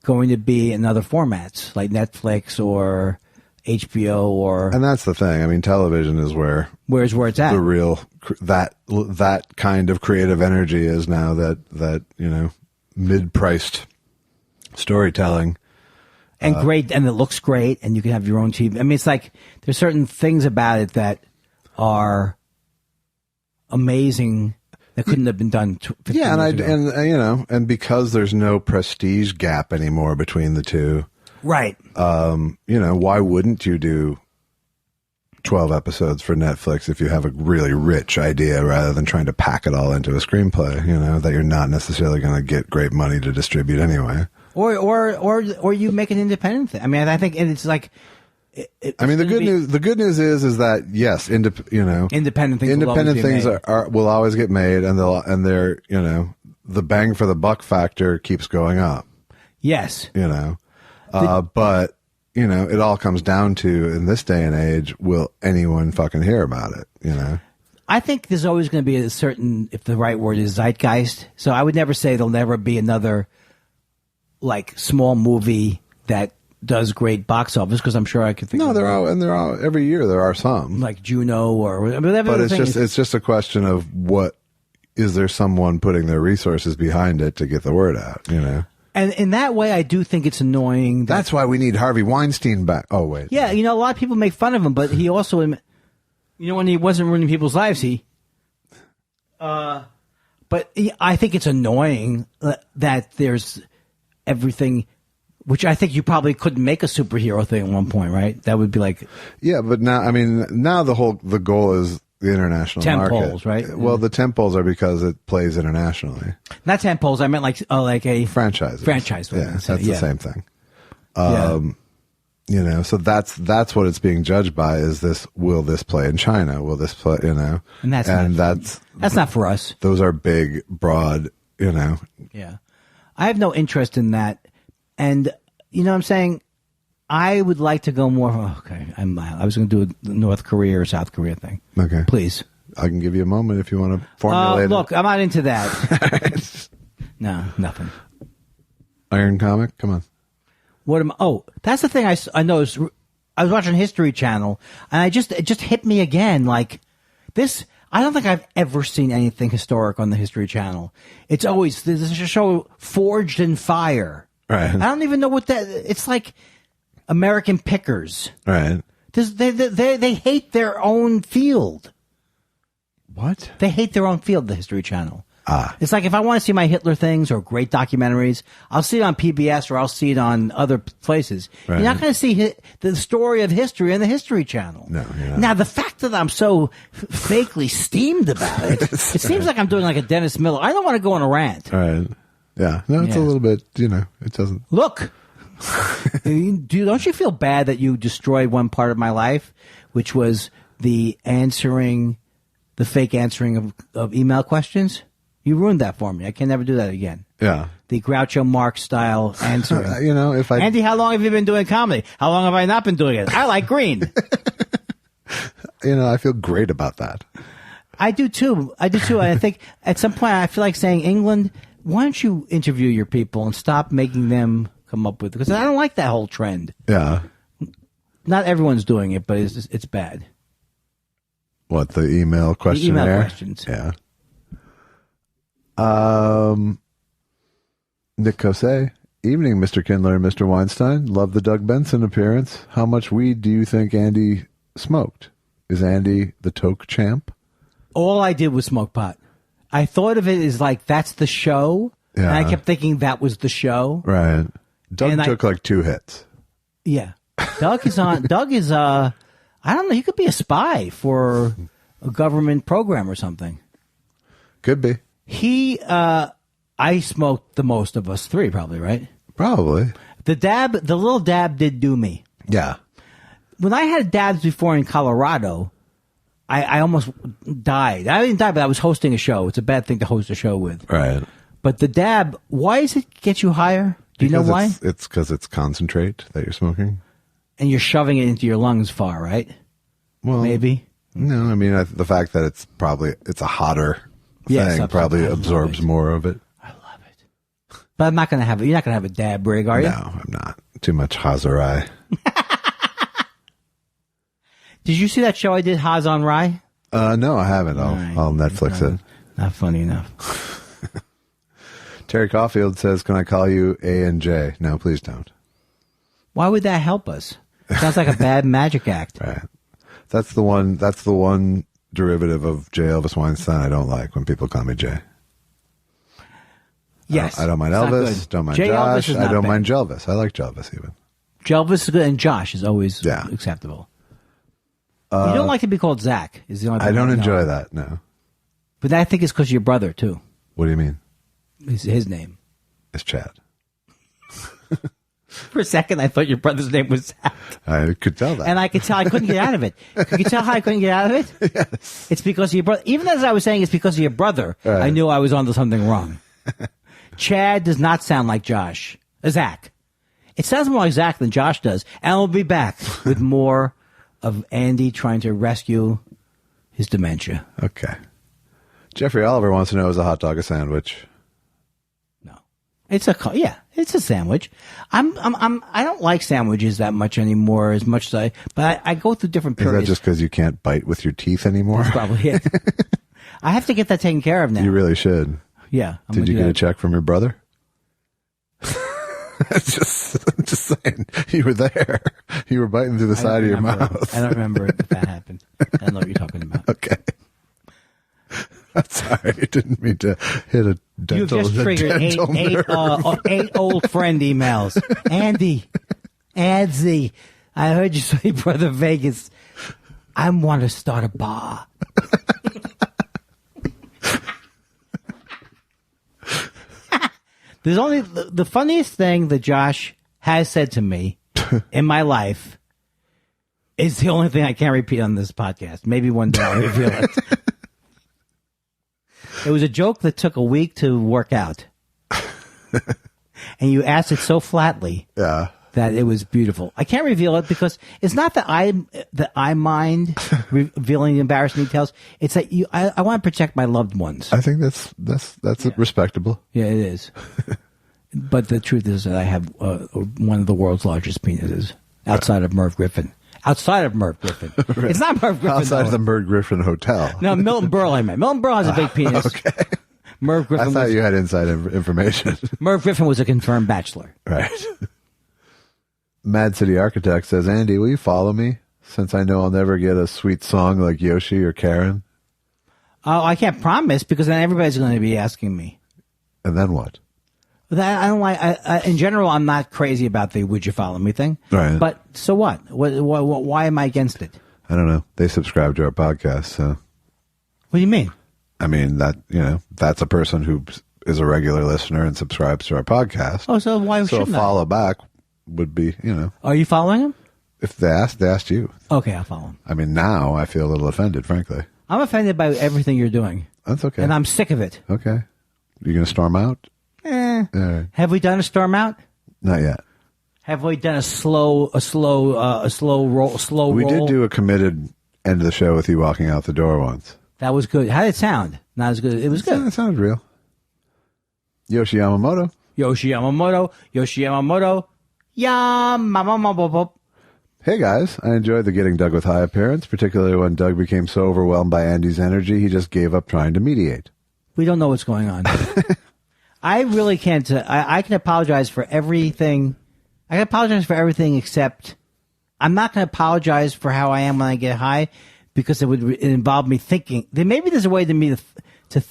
going to be in other formats like Netflix or HBO and that's the thing. I mean, television is where it's at. The real that kind of creative energy is now. That mid-priced storytelling and great, and it looks great, and you can have your own TV. I mean, it's like there's certain things about it that are amazing that couldn't have been done. 15 years ago. And because there's no prestige gap anymore between the two. Right. Why wouldn't you do 12 episodes for Netflix if you have a really rich idea rather than trying to pack it all into a screenplay, that you're not necessarily going to get great money to distribute anyway. Or you make an independent thing. I mean, I think it's like. The good news is that yes, independent things will always get made, and they're the bang for the buck factor keeps going up. Yes. But it all comes down to, in this day and age, will anyone fucking hear about it? I think there's always going to be a certain, if the right word is zeitgeist. So I would never say there'll never be another small movie that does great box office, because I'm sure I could think. No, they're all every year there are some like Juno or whatever. But it's just a question of is there someone putting their resources behind it to get the word out? And in that way, I do think it's annoying. That's why we need Harvey Weinstein back. Oh, wait. Yeah, a lot of people make fun of him, but he also, when he wasn't ruining people's lives, I think it's annoying that there's everything, which I think you probably couldn't make a superhero thing at one point, right? That would be like... Yeah, but now the goal is the international market. Tentpoles, right? Well, the tentpoles are because it plays internationally. Not tentpoles. I meant like a franchise. Franchise. Yeah, that's the same thing. Yeah. So that's what it's being judged by. Will this play in China? Will this play? And that's not for us. Those are big, broad. Yeah, I have no interest in that, and what I'm saying. I would like to go more. Okay, I was going to do a North Korea or South Korea thing. Okay, please. I can give you a moment if you want to formulate. Look, I'm not into that. No, nothing. Iron Comic, come on. That's the thing I noticed. I was watching History Channel, and it just hit me again. Like this, I don't think I've ever seen anything historic on the History Channel. It's always there's a show Forged in Fire. Right. I don't even know what that. It's like. American Pickers. Right. They hate their own field. What? They hate their own field, the History Channel. It's like if I want to see my Hitler things or great documentaries, I'll see it on PBS or I'll see it on other places. Right. You're not going to see the story of history on the History Channel. No, you're not. Now, the fact that I'm so fakely steamed about it, it seems like I'm doing like a Dennis Miller. I don't want to go on a rant. Right. Yeah. No, it's a little bit, it doesn't. Look, don't you feel bad that you destroyed one part of my life, which was the fake answering of email questions? You ruined that for me. I can never do that again. Yeah. The Groucho Marx style answering. If I... Andy, how long have you been doing comedy? How long have I not been doing it? I like green. I feel great about that. I do too. And I think at some point I feel like saying, England, why don't you interview your people and stop making them come up with it? Because I don't like that whole trend. Yeah. Not everyone's doing it, but it's bad. What, the email questionnaire? The email questions. Yeah. Nick Cosset. Evening, Mr. Kindler and Mr. Weinstein. Love the Doug Benson appearance. How much weed do you think Andy smoked? Is Andy the toke champ? All I did was smoke pot. I thought of it as like, that's the show. Yeah. And I kept thinking that was the show. Right. Doug took like 2 hits. Yeah. Doug is, I don't know, he could be a spy for a government program or something. Could be. I smoked the most of us 3, probably, right? Probably. The little dab did do me. Yeah. When I had dabs before in Colorado, I almost died. I didn't die, but I was hosting a show. It's a bad thing to host a show with. Right. But the dab, why does it get you higher? Do you know why? It's because it's concentrate that you're smoking. And you're shoving it into your lungs far, right? Well, maybe. No, I mean, the fact that it's a hotter thing probably absorbs more of it. I love it. But I'm not going to have it. You're not going to have a dab rig, are you? No, I'm not. Too much Hazarai. Did you see that show I did, Haz on Rye? No, I haven't. I'll Netflix it. Not funny enough. Terry Caulfield says, "Can I call you A and J?" No, please don't. Why would that help us? Sounds like a bad magic act. Right. That's the one derivative of J. Elvis Weinstein I don't like, when people call me Jay. Yes. I don't mind Elvis. Don't mind J. Josh. Elvis I don't bad. mind Jelvis. I like Jelvis even. Jelvis is good, and Josh is always acceptable. You don't like to be called Zach. Is the only thing I don't enjoy that, no. But I think it's because of your brother, too. What do you mean? His name. It's Chad. For a second, I thought your brother's name was Zach. I could tell that. And I could tell I couldn't get out of it. Could you tell how I couldn't get out of it? Yes. It's because of your brother. Even as I was saying it's because of your brother, right. I knew I was onto something wrong. Chad does not sound like Zach. It sounds more like Zach than Josh does. And we'll be back with more of Andy trying to rescue his dementia. Okay. Jeffrey Oliver wants to know, is a hot dog a sandwich? No. It's a sandwich. I don't like sandwiches that much anymore, but I go through different periods. Is that just because you can't bite with your teeth anymore? That's probably it. I have to get that taken care of now. You really should. Yeah. Did you get a check from your brother? just saying. You were there. You were biting through the side of your mouth. I don't remember if that happened. I don't know what you're talking about. Okay. I'm sorry. I didn't mean to hit a dental. You've just triggered eight old friend emails. Andy, I heard you say Brother Vegas. I want to start a bar. There's only the funniest thing that Josh has said to me in my life is the only thing I can't repeat on this podcast. Maybe one day I'll reveal it. It was a joke that took a week to work out. And you asked it so flatly that it was beautiful. I can't reveal it because it's not that I mind revealing embarrassing details. It's that I want to protect my loved ones. I think that's respectable. Yeah, it is. But the truth is that I have one of the world's largest penises outside of Merv Griffin. Outside of Merv Griffin. Right. It's not Merv Griffin. Outside of the Merv Griffin Hotel. No, Milton Berle I meant. Milton Berle has a big penis. Okay. Merv Griffin I thought you had inside information. Merv Griffin was a confirmed bachelor. Right. Mad City Architect says, Andy, will you follow me? Since I know I'll never get a sweet song like Yoshi or Karen. Oh, I can't promise because then everybody's going to be asking me. And then what? That I don't like. In general, I'm not crazy about the "Would you follow me" thing. Right. But so what? Why am I against it? I don't know. They subscribe to our podcast, so. What do you mean? I mean, that's a person who is a regular listener and subscribes to our podcast. Oh, so why So a shouldn't I? follow back would be, Are you following him? if they asked you. Okay, I'll follow him. I mean, now I feel a little offended, frankly. I'm offended by everything you're doing, That's okay. and I'm sick of it. Okay. You going to storm out? All right. Have we done a storm out? Not yet. Have we done a slow roll? We did do a committed end of the show with you walking out the door once. That was good. How did it sound? Not as good. It was good. It sounded real. Yoshi Yamamoto. Yoshi Yamamoto. Yamamoto. Hey guys, I enjoyed the Getting Doug with High appearance, particularly when Doug became so overwhelmed by Andy's energy he just gave up trying to mediate. We don't know what's going on. I really can't. I can apologize for everything. I can apologize for everything except I'm not going to apologize for how I am when I get high because it would involve me thinking. Maybe there's a way to me to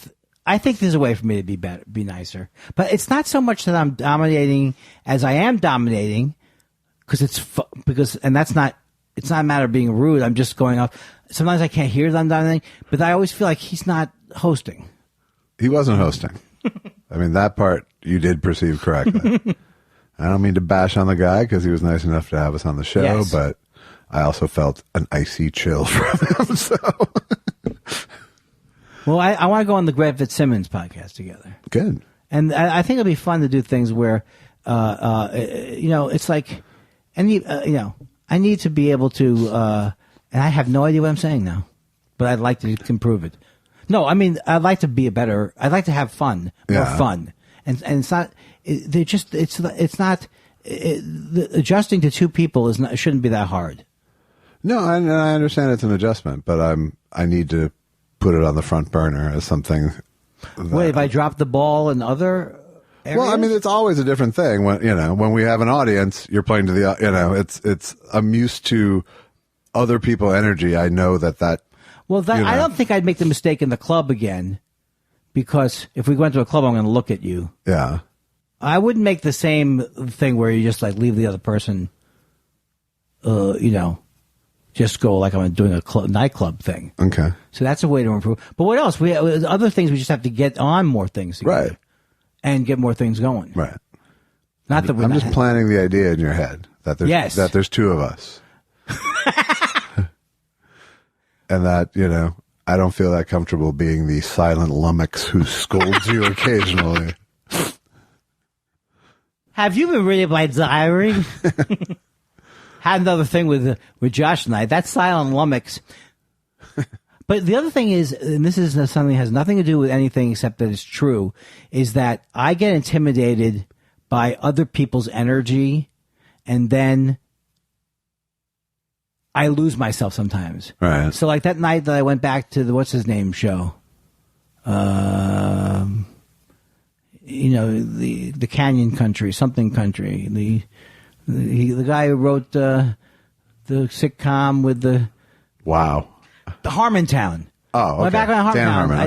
I think there's a way for me to be better, be nicer. But it's not so much that I'm dominating as I am dominating and that's not. It's not a matter of being rude. I'm just going off. Sometimes I can't hear that I'm dominating, but I always feel like he's not hosting. He wasn't hosting. I mean, that part you did perceive correctly. I don't mean to bash on the guy because he was nice enough to have us on the show, Yes. but I also felt an icy chill from him. So Well, I want to go on the Greg Fitzsimmons podcast together. good. And I think it'll be fun to do things where, it's like, I need to be able to, and I have no idea what I'm saying now, but I'd like to improve it. No, I mean, I'd like to be I'd like to have fun, more fun. And it's not, adjusting to two people shouldn't be that hard. No, I understand it's an adjustment, but I need to put it on the front burner as something. Wait, if I drop the ball in other areas? Well, I mean, it's always a different thing when we have an audience, you're playing to the, I'm used to other people energy. I know that. Well, I don't think I'd make the mistake in the club again, because if we went to a club, I'm going to look at you. Yeah. I wouldn't make the same thing where you just like leave the other person, just go like I'm doing a nightclub thing. Okay. So that's a way to improve. But what else? Other things, we just have to get on more things together. Right. And get more things going. Right. Not that I'm just planning the idea in your head that there's two of us. And that, I don't feel that comfortable being the silent lummox who scolds you occasionally. Have you been reading my diary? Had another thing with Josh and I. That's silent lummox. But the other thing is, and this is something that has nothing to do with anything except that it's true, is that I get intimidated by other people's energy, and then I lose myself sometimes. Right. So like that night that I went back to the what's his name show, the Canyon Country, something country, the guy who wrote the sitcom with the Harmontown. Oh, okay. Went back on Dan Harmontown. Harmon,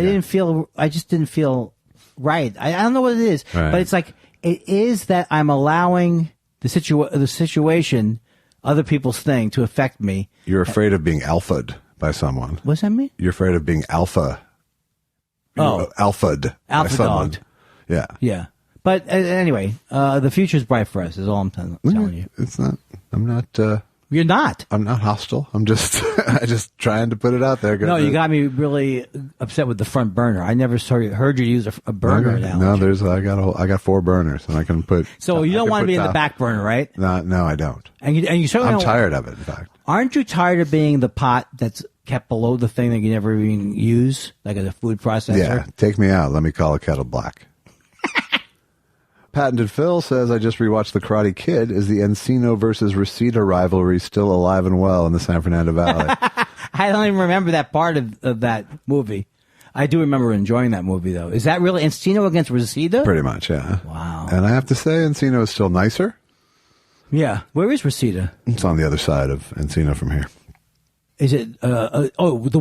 I just didn't feel right. I don't know what it is, right. But it's like it is that I'm allowing the situation, other people's thing, to affect me. You're afraid of being alphaed by someone. What's that mean? You're afraid of being alpha. Alphaed by someone. dogged. Yeah. Yeah. But anyway, the future's bright for us, is all I'm telling you. It's not. I'm not. You're not. I'm not hostile. I'm just. I just trying to put it out there. No, you got me really upset with the front burner. I never heard you use a burner analogy. No, I got 4 burners, and I can put. So you don't want to be in the back burner, right? No, I don't. And you certainly. I'm tired of it. In fact, aren't you tired of being the pot that's kept below the thing that you never even use, like as a food processor? Yeah, take me out. Let me call a kettle black. Patented Phil says, I just rewatched The Karate Kid. Is the Encino versus Reseda rivalry still alive and well in the San Fernando Valley? I don't even remember that part of that movie. I do remember enjoying that movie, though. Is that really Encino against Reseda? Pretty much, yeah. Wow. And I have to say, Encino is still nicer. Yeah. Where is Reseda? It's on the other side of Encino from here. Is it? The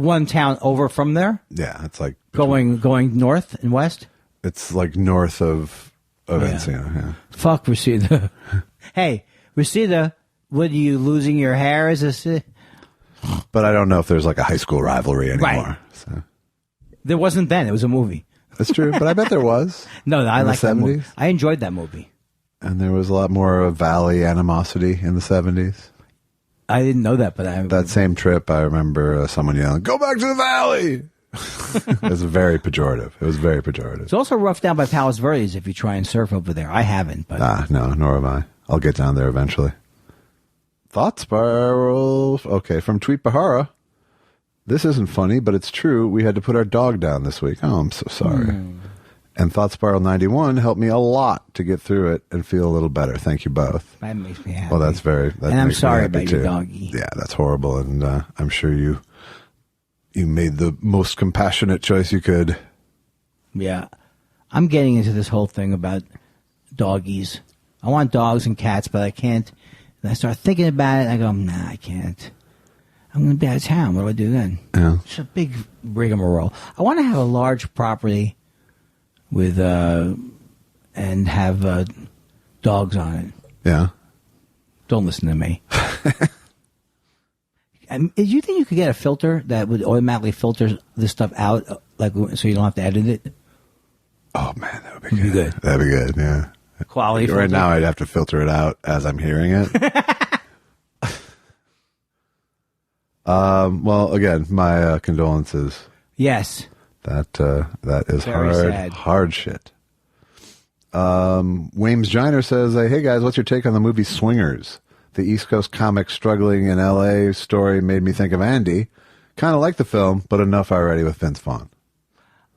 one town over from there, Yeah, it's like going north and west. It's like north of Encino. Yeah. Fuck Reseda. Hey, Reseda, what are you losing your hair? Is this? But I don't know if there's like a high school rivalry anymore. Right. So. There wasn't then. It was a movie. That's true, but I bet there was. No, I like that movie. 70s? I enjoyed that movie. And there was a lot more of Valley animosity in the 70s. I didn't know that, but That same trip, I remember someone yelling, "Go back to the Valley!" It was very pejorative. It's also roughed down by Palos Verdes if you try and surf over there. I haven't, but No, nor have I. I'll get down there eventually. Thought Spiral. Okay, from Tweet Bahara. This isn't funny, but it's true. We had to put our dog down this week. Oh, I'm so sorry. And Thought Spiral 91 helped me a lot to get through it and feel a little better. Thank you both. that makes me happy. Well, that's very. That and I'm makes me sorry happy about too. your doggy. Yeah, that's horrible, and I'm sure you made the most compassionate choice you could. Yeah, I'm getting into this whole thing about doggies. I want dogs and cats, but I can't. And I start thinking about it, and I go, nah, I can't. I'm going to be out of town. What do I do then? Yeah. It's a big rigmarole. I want to have a large property with and have dogs on it. Yeah. Don't listen to me. Do you think you could get a filter that would automatically filter this stuff out, like so you don't have to edit it? Oh man, that would be Would be good. good. That'd be good. Yeah. Quality Right filter? now, I'd have to filter it out as I'm hearing it. Well, again, my condolences. Yes. That is Very sad. hard shit. Wames Jiner says, "Hey guys, what's your take on the movie Swingers? The East Coast comic struggling in L.A. story made me think of Andy. Kind of like the film, but enough already with Vince Vaughn."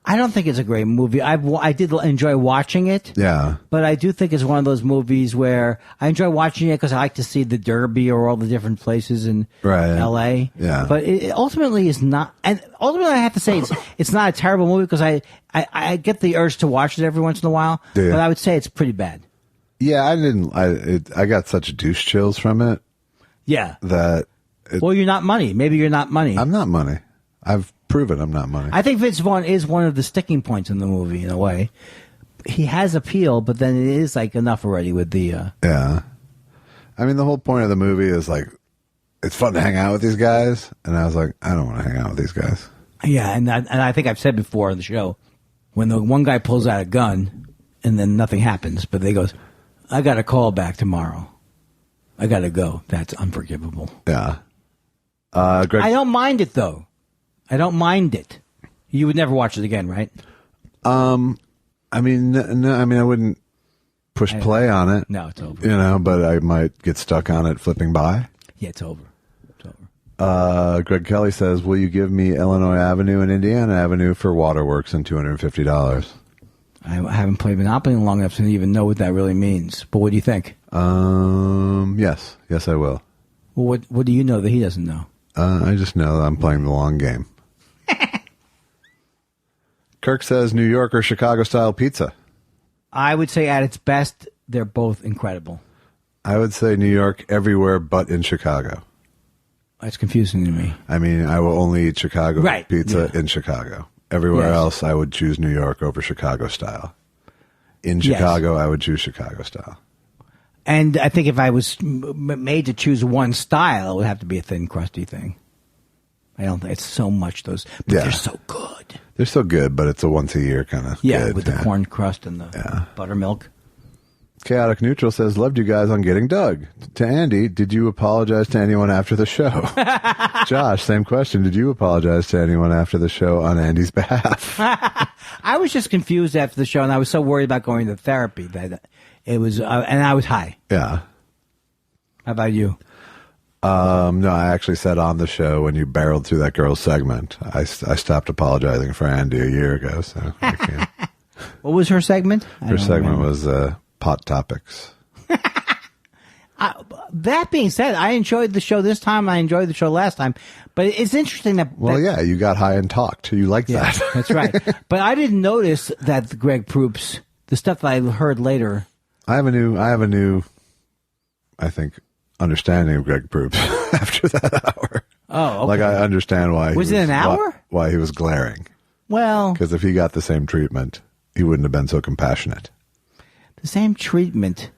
I don't think it's a great movie. I did enjoy watching it. Yeah. But I do think it's one of those movies where I enjoy watching it because I like to see the Derby or all the different places in L.A. Yeah. But it ultimately is not. And ultimately, I have to say it's not a terrible movie because I get the urge to watch it every once in a while. Yeah. But I would say it's pretty bad. Yeah, I got such douche chills from it Yeah. that. Well, you're not money. Maybe you're not money. I'm not money. I've proven I'm not money. I think Vince Vaughn is one of the sticking points in the movie in a way. He has appeal, but then it is like enough already with the. Yeah. I mean, the whole point of the movie is like, it's fun to hang out with these guys. And I was like, I don't want to hang out with these guys. Yeah, and I think I've said before on the show, when the one guy pulls out a gun and then nothing happens, but they goes, I got a call back tomorrow. I got to go. That's unforgivable. Yeah. Greg, I don't mind it, though. I don't mind it. You would never watch it again, right? I mean, no, I mean, I wouldn't push play on it. No, it's over. But I might get stuck on it flipping by. Yeah, it's over. It's over. Greg Kelly says, will you give me Illinois Avenue and Indiana Avenue for Waterworks and $250? I haven't played Monopoly long enough to even know what that really means. But what do you think? Yes. Yes, I will. Well, what do you know that he doesn't know? I just know that I'm playing the long game. Kirk says New York or Chicago style pizza. I would say at its best, they're both incredible. I would say New York everywhere but in Chicago. That's confusing to me. I mean, I will only eat Chicago pizza in Chicago. Everywhere else, I would choose New York over Chicago style. In Chicago, I would choose Chicago style. And I think if I was made to choose one style, it would have to be a thin, crusty thing. I don't think it's so much those, but they're so good. They're so good, but it's a once a year kind of good. With the corn crust and the buttermilk. Chaotic Neutral says, loved you guys on Getting Doug. To Andy, did you apologize to anyone after the show? Josh, same question. Did you apologize to anyone after the show on Andy's behalf? I was just confused after the show, and I was so worried about going to therapy that it was, and I was high. Yeah. How about you? No, I actually said on the show when you barreled through that girl's segment, I stopped apologizing for Andy a year ago, so I can't. What was her segment? Her segment was pot topics. That being said, I enjoyed the show this time. I enjoyed the show last time. But it's interesting that... Well, you got high and talked. You liked that. That's right. But I didn't notice that the Greg Proops, the stuff that I heard later... I have a new, I think, understanding of Greg Proops after that hour. Oh, okay. Like, I understand why. Was it an hour? Why he was glaring. Well, Because if he got the same treatment, he wouldn't have been so compassionate. the same treatment.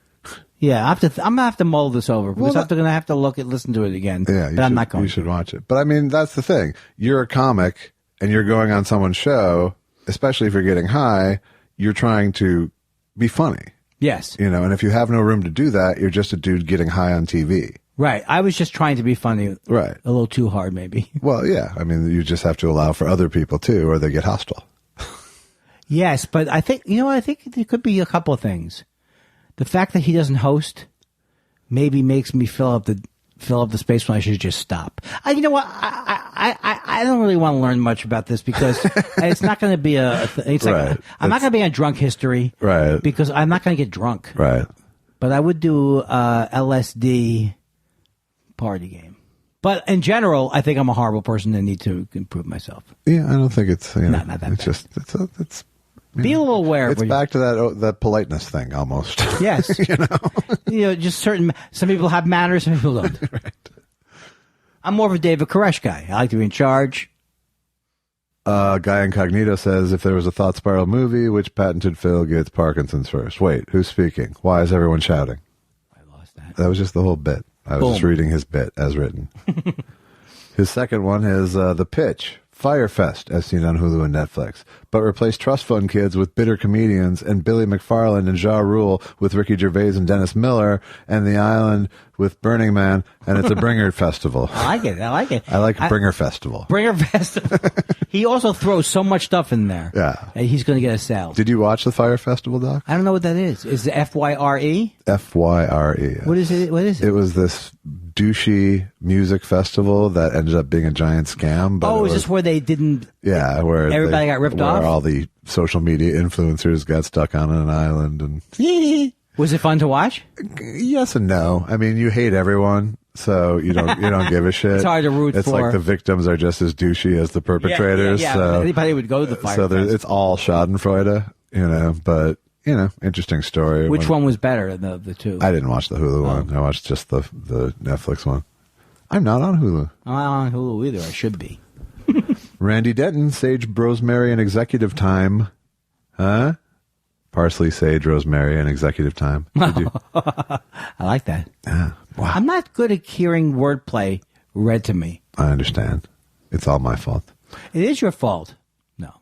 Yeah, I'm gonna have to mull this over because I'm gonna have to listen to it again. Yeah, but I'm not going. You should watch it. But I mean, that's the thing. You're a comic, and you're going on someone's show, especially if you're getting high. You're trying to be funny, Yes, and if you have no room to do that, you're just a dude getting high on TV. right. I was just trying to be funny, Right. a little too hard, maybe. Well, yeah. I mean, you just have to allow for other people too, or they get hostile. Yes, but I think I think there could be a couple of things. The fact that he doesn't host maybe makes me fill up the space when I should just stop. You know what? I don't really want to learn much about this because it's not going to be it's like Right. I'm not going to be on drunk history, Right. Because I'm not going to get drunk, Right. But I would do LSD party game. But in general, I think I'm a horrible person and need to improve myself. Yeah, I don't think it's Not that it's bad. just it's. Be a little aware. It's back to that politeness thing almost. Yes, just some people have manners, some people don't. Right. I'm more of a David Koresh guy. I like to be in charge. Guy Incognito says, if there was a Thought Spiral movie, which patented Phil gets Parkinson's first? Wait, who's speaking? Why is everyone shouting? I lost that. That was just the whole bit. I was just reading his bit as written. His second one is The Pitch, Firefest, as seen on Hulu and Netflix, but replace Trust Fund Kids with bitter comedians and Billy McFarland and Ja Rule with Ricky Gervais and Dennis Miller and The Island with Burning Man, and it's a Bringer Festival. I like it. I like Bringer Festival. Bringer Festival. He also throws so much stuff in there. Yeah. He's going to get a sale. Did you watch the Fire Festival, Doc? I don't know what that is. Is it FYRE? FYRE. What is it? What is it? It was this douchey music festival that ended up being a giant scam. But is this where they didn't? Yeah, where everybody got ripped off? Where all the social media influencers got stuck on an island. And Was it fun to watch? yes and no. I mean, you hate everyone, so you don't give a shit. It's hard to root It's for. like the victims are just as douchey as the perpetrators. Yeah. So, Anybody would go to the Fire so Fest. it's all Schadenfreude, but interesting story. Which one was better than the two? I didn't watch the Hulu one. I watched just the Netflix one. I'm not on Hulu. I'm not on Hulu either. I should be. Randy Denton, sage, rosemary, and executive time. Huh? Parsley, sage, rosemary, and executive time. I like that. Wow. I'm not good at hearing wordplay read to me. I understand. It's all my fault. It is your fault. No.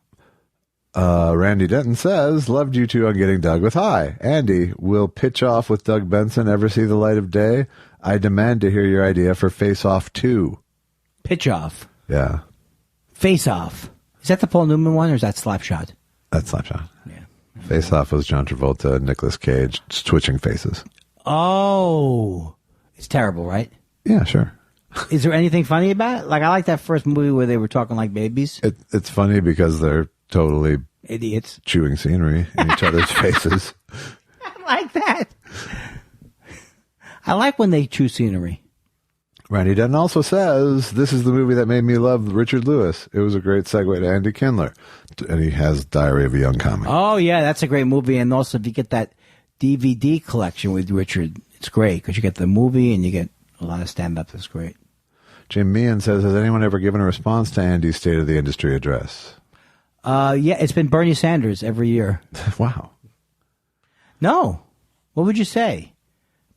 Randy Denton says, loved you two on Getting Doug with Hi. Andy, will Pitch Off with Doug Benson ever see the light of day? I demand to hear your idea for Face Off 2. Pitch Off. Yeah. Face Off. Is that the Paul Newman one or is that Slapshot? That's Slapshot. Yeah. Face Off was John Travolta and Nicolas Cage switching faces. Oh. It's terrible, right? Yeah, sure. Is there anything funny about it? Like, I like that first movie where they were talking like babies. It's funny because they're totally Idiots. chewing scenery in each other's faces. I like that. I like when they chew scenery. Randy Denton also says, this is the movie that made me love Richard Lewis. It was a great segue to Andy Kindler. And he has Diary of a Young Comic. Oh, yeah, that's a great movie. And also, if you get that DVD collection with Richard, it's great because you get the movie and you get a lot of stand-up. That's great. Jim Meehan says, has anyone ever given a response to Andy's State of the Industry address? Yeah, it's been Bernie Sanders every year. Wow. No. What would you say?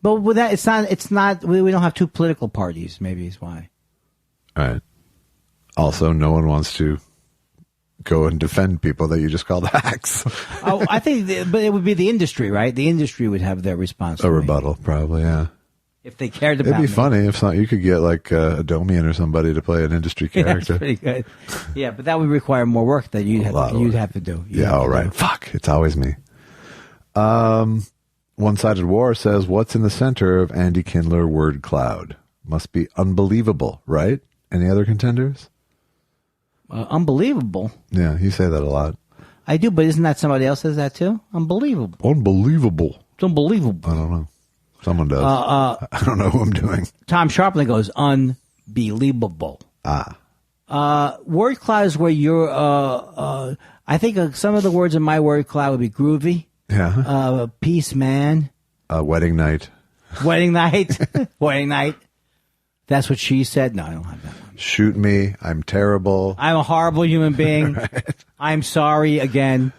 But with that, it's not, we don't have two political parties, maybe is why. All right. Also, no one wants to go and defend people that you just called hacks. Oh, I think, but it would be the industry, right? The industry would have their response. A rebuttal, probably, yeah. If they cared about It'd be me. funny if not, you could get like a Domian or somebody to play an industry Yeah, character. that's pretty good. Yeah, but that would require more work that you'd have to do. Yeah, all right. Fuck, it's always me. One-Sided War says, what's in the center of Andy Kindler word cloud? Must be unbelievable, right? Any other contenders? Unbelievable. Yeah, you say that a lot. I do, but isn't that somebody else says that too? Unbelievable. Unbelievable. It's unbelievable. I don't know. Someone does. I don't know who I'm doing. Tom Sharpling goes, unbelievable. Word cloud is where you're, I think some of the words in my word cloud would be groovy. Yeah. Peace, man. Wedding night. Wedding night. Wedding night. That's what she said. No, I don't have that one. Shoot me. I'm terrible. I'm a horrible human being. Right. I'm sorry again.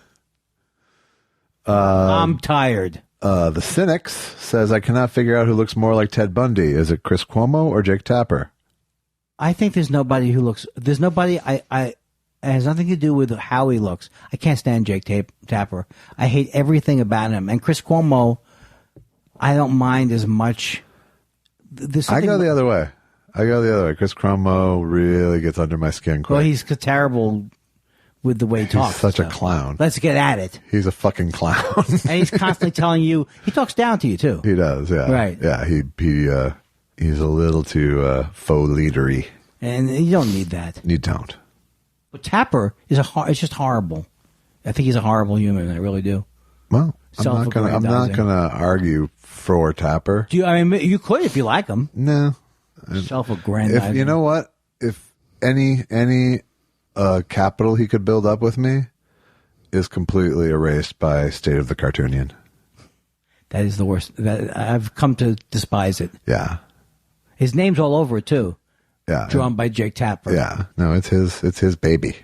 I'm tired. The Cynics says, I cannot figure out who looks more like Ted Bundy. Is it Chris Cuomo or Jake Tapper? I think there's nobody who looks. There's nobody. It has nothing to do with how he looks. I can't stand Jake Tapper. I hate everything about him. And Chris Cuomo, I don't mind as much. I go the other way. Chris Cuomo really gets under my skin quick. Well, he's terrible with the way he talks. He's such a clown. Let's get at it. He's a fucking clown. And he's constantly telling you. He talks down to you too. He does. Yeah. Right. Yeah. He's a little too faux leadery. And you don't need that. You don't. But Tapper is it's just horrible. I think he's a horrible human. I really do. Well, I'm not gonna argue for Tapper. Do you? I mean, you could if you like him. No. Self-aggrandizing. If you know what, if any capital he could build up with me is completely erased by State of the Cartoonian. That is the worst. I've come to despise it. Yeah. His name's all over it too. Yeah. Drawn by Jake Tapper. Yeah. No, it's his baby.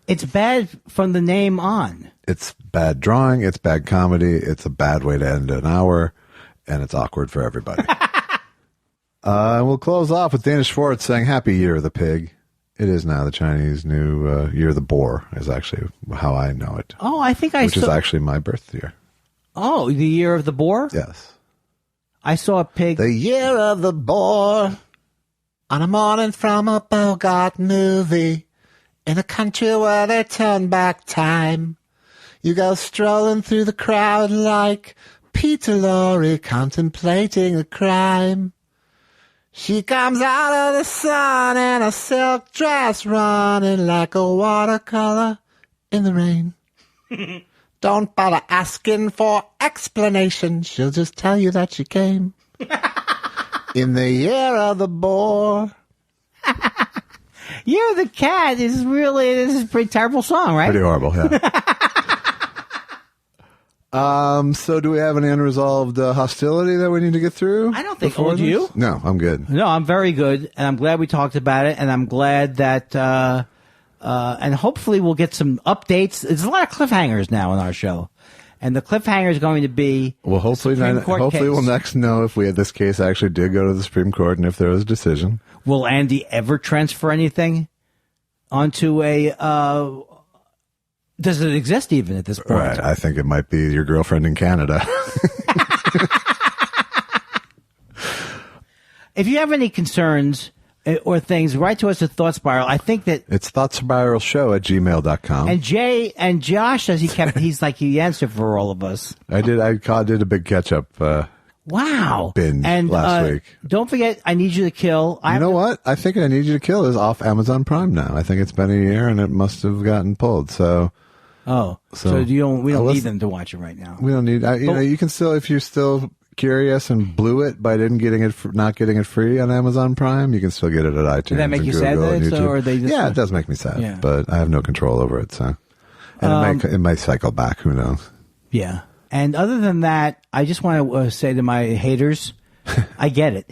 It's bad from the name on. It's bad drawing. It's bad comedy. It's a bad way to end an hour, and it's awkward for everybody. We'll close off with Dana Schwartz saying, Happy Year of the Pig. It is now the Chinese New Year of the Boar, is actually how I know it. Oh, I think Which is actually my birth year. Oh, the Year of the Boar? Yes. I saw a pig. The Year of the Boar. On a morning from a Bogart movie. In a country where they turn back time. You go strolling through the crowd like Peter Lorre contemplating a crime. She comes out of the sun in a silk dress, running like a watercolor in the rain. Don't bother asking for explanations. She'll just tell you that she came. In the Year of the Boar. Year of the Cat this is a pretty terrible song, right? Pretty horrible, yeah. So do we have any unresolved hostility that we need to get through? I don't think. Oh, do you? No, I'm good. No, I'm very good, and I'm glad we talked about it, and I'm glad that, and hopefully we'll get some updates. There's a lot of cliffhangers now on our show, and the cliffhanger is going to be well. Hopefully we'll next know if this case actually did go to the Supreme Court, and if there was a decision. Will Andy ever transfer anything onto a? Does it exist even at this point? Right. I think it might be your girlfriend in Canada. If you have any concerns or things, write to us at Thought Spiral. I think that it's thoughtspiralshow@gmail.com. And Jay and Josh says he's like he answered for all of us. I did a big catch up. Wow. Binge last week. Don't forget, I Need You to Kill. You know what? I think I Need You to Kill is off Amazon Prime now. I think it's been a year and it must have gotten pulled. So. Oh, so we don't need them to watch it right now. We don't need. You can still, if you're still curious and blew it by not getting it free on Amazon Prime, you can still get it at iTunes. Did that make you sad? Or they just, yeah, it does make me sad. Yeah. But I have no control over it. So, and it might cycle back. Who knows? Yeah. And other than that, I just want to say to my haters, I get it.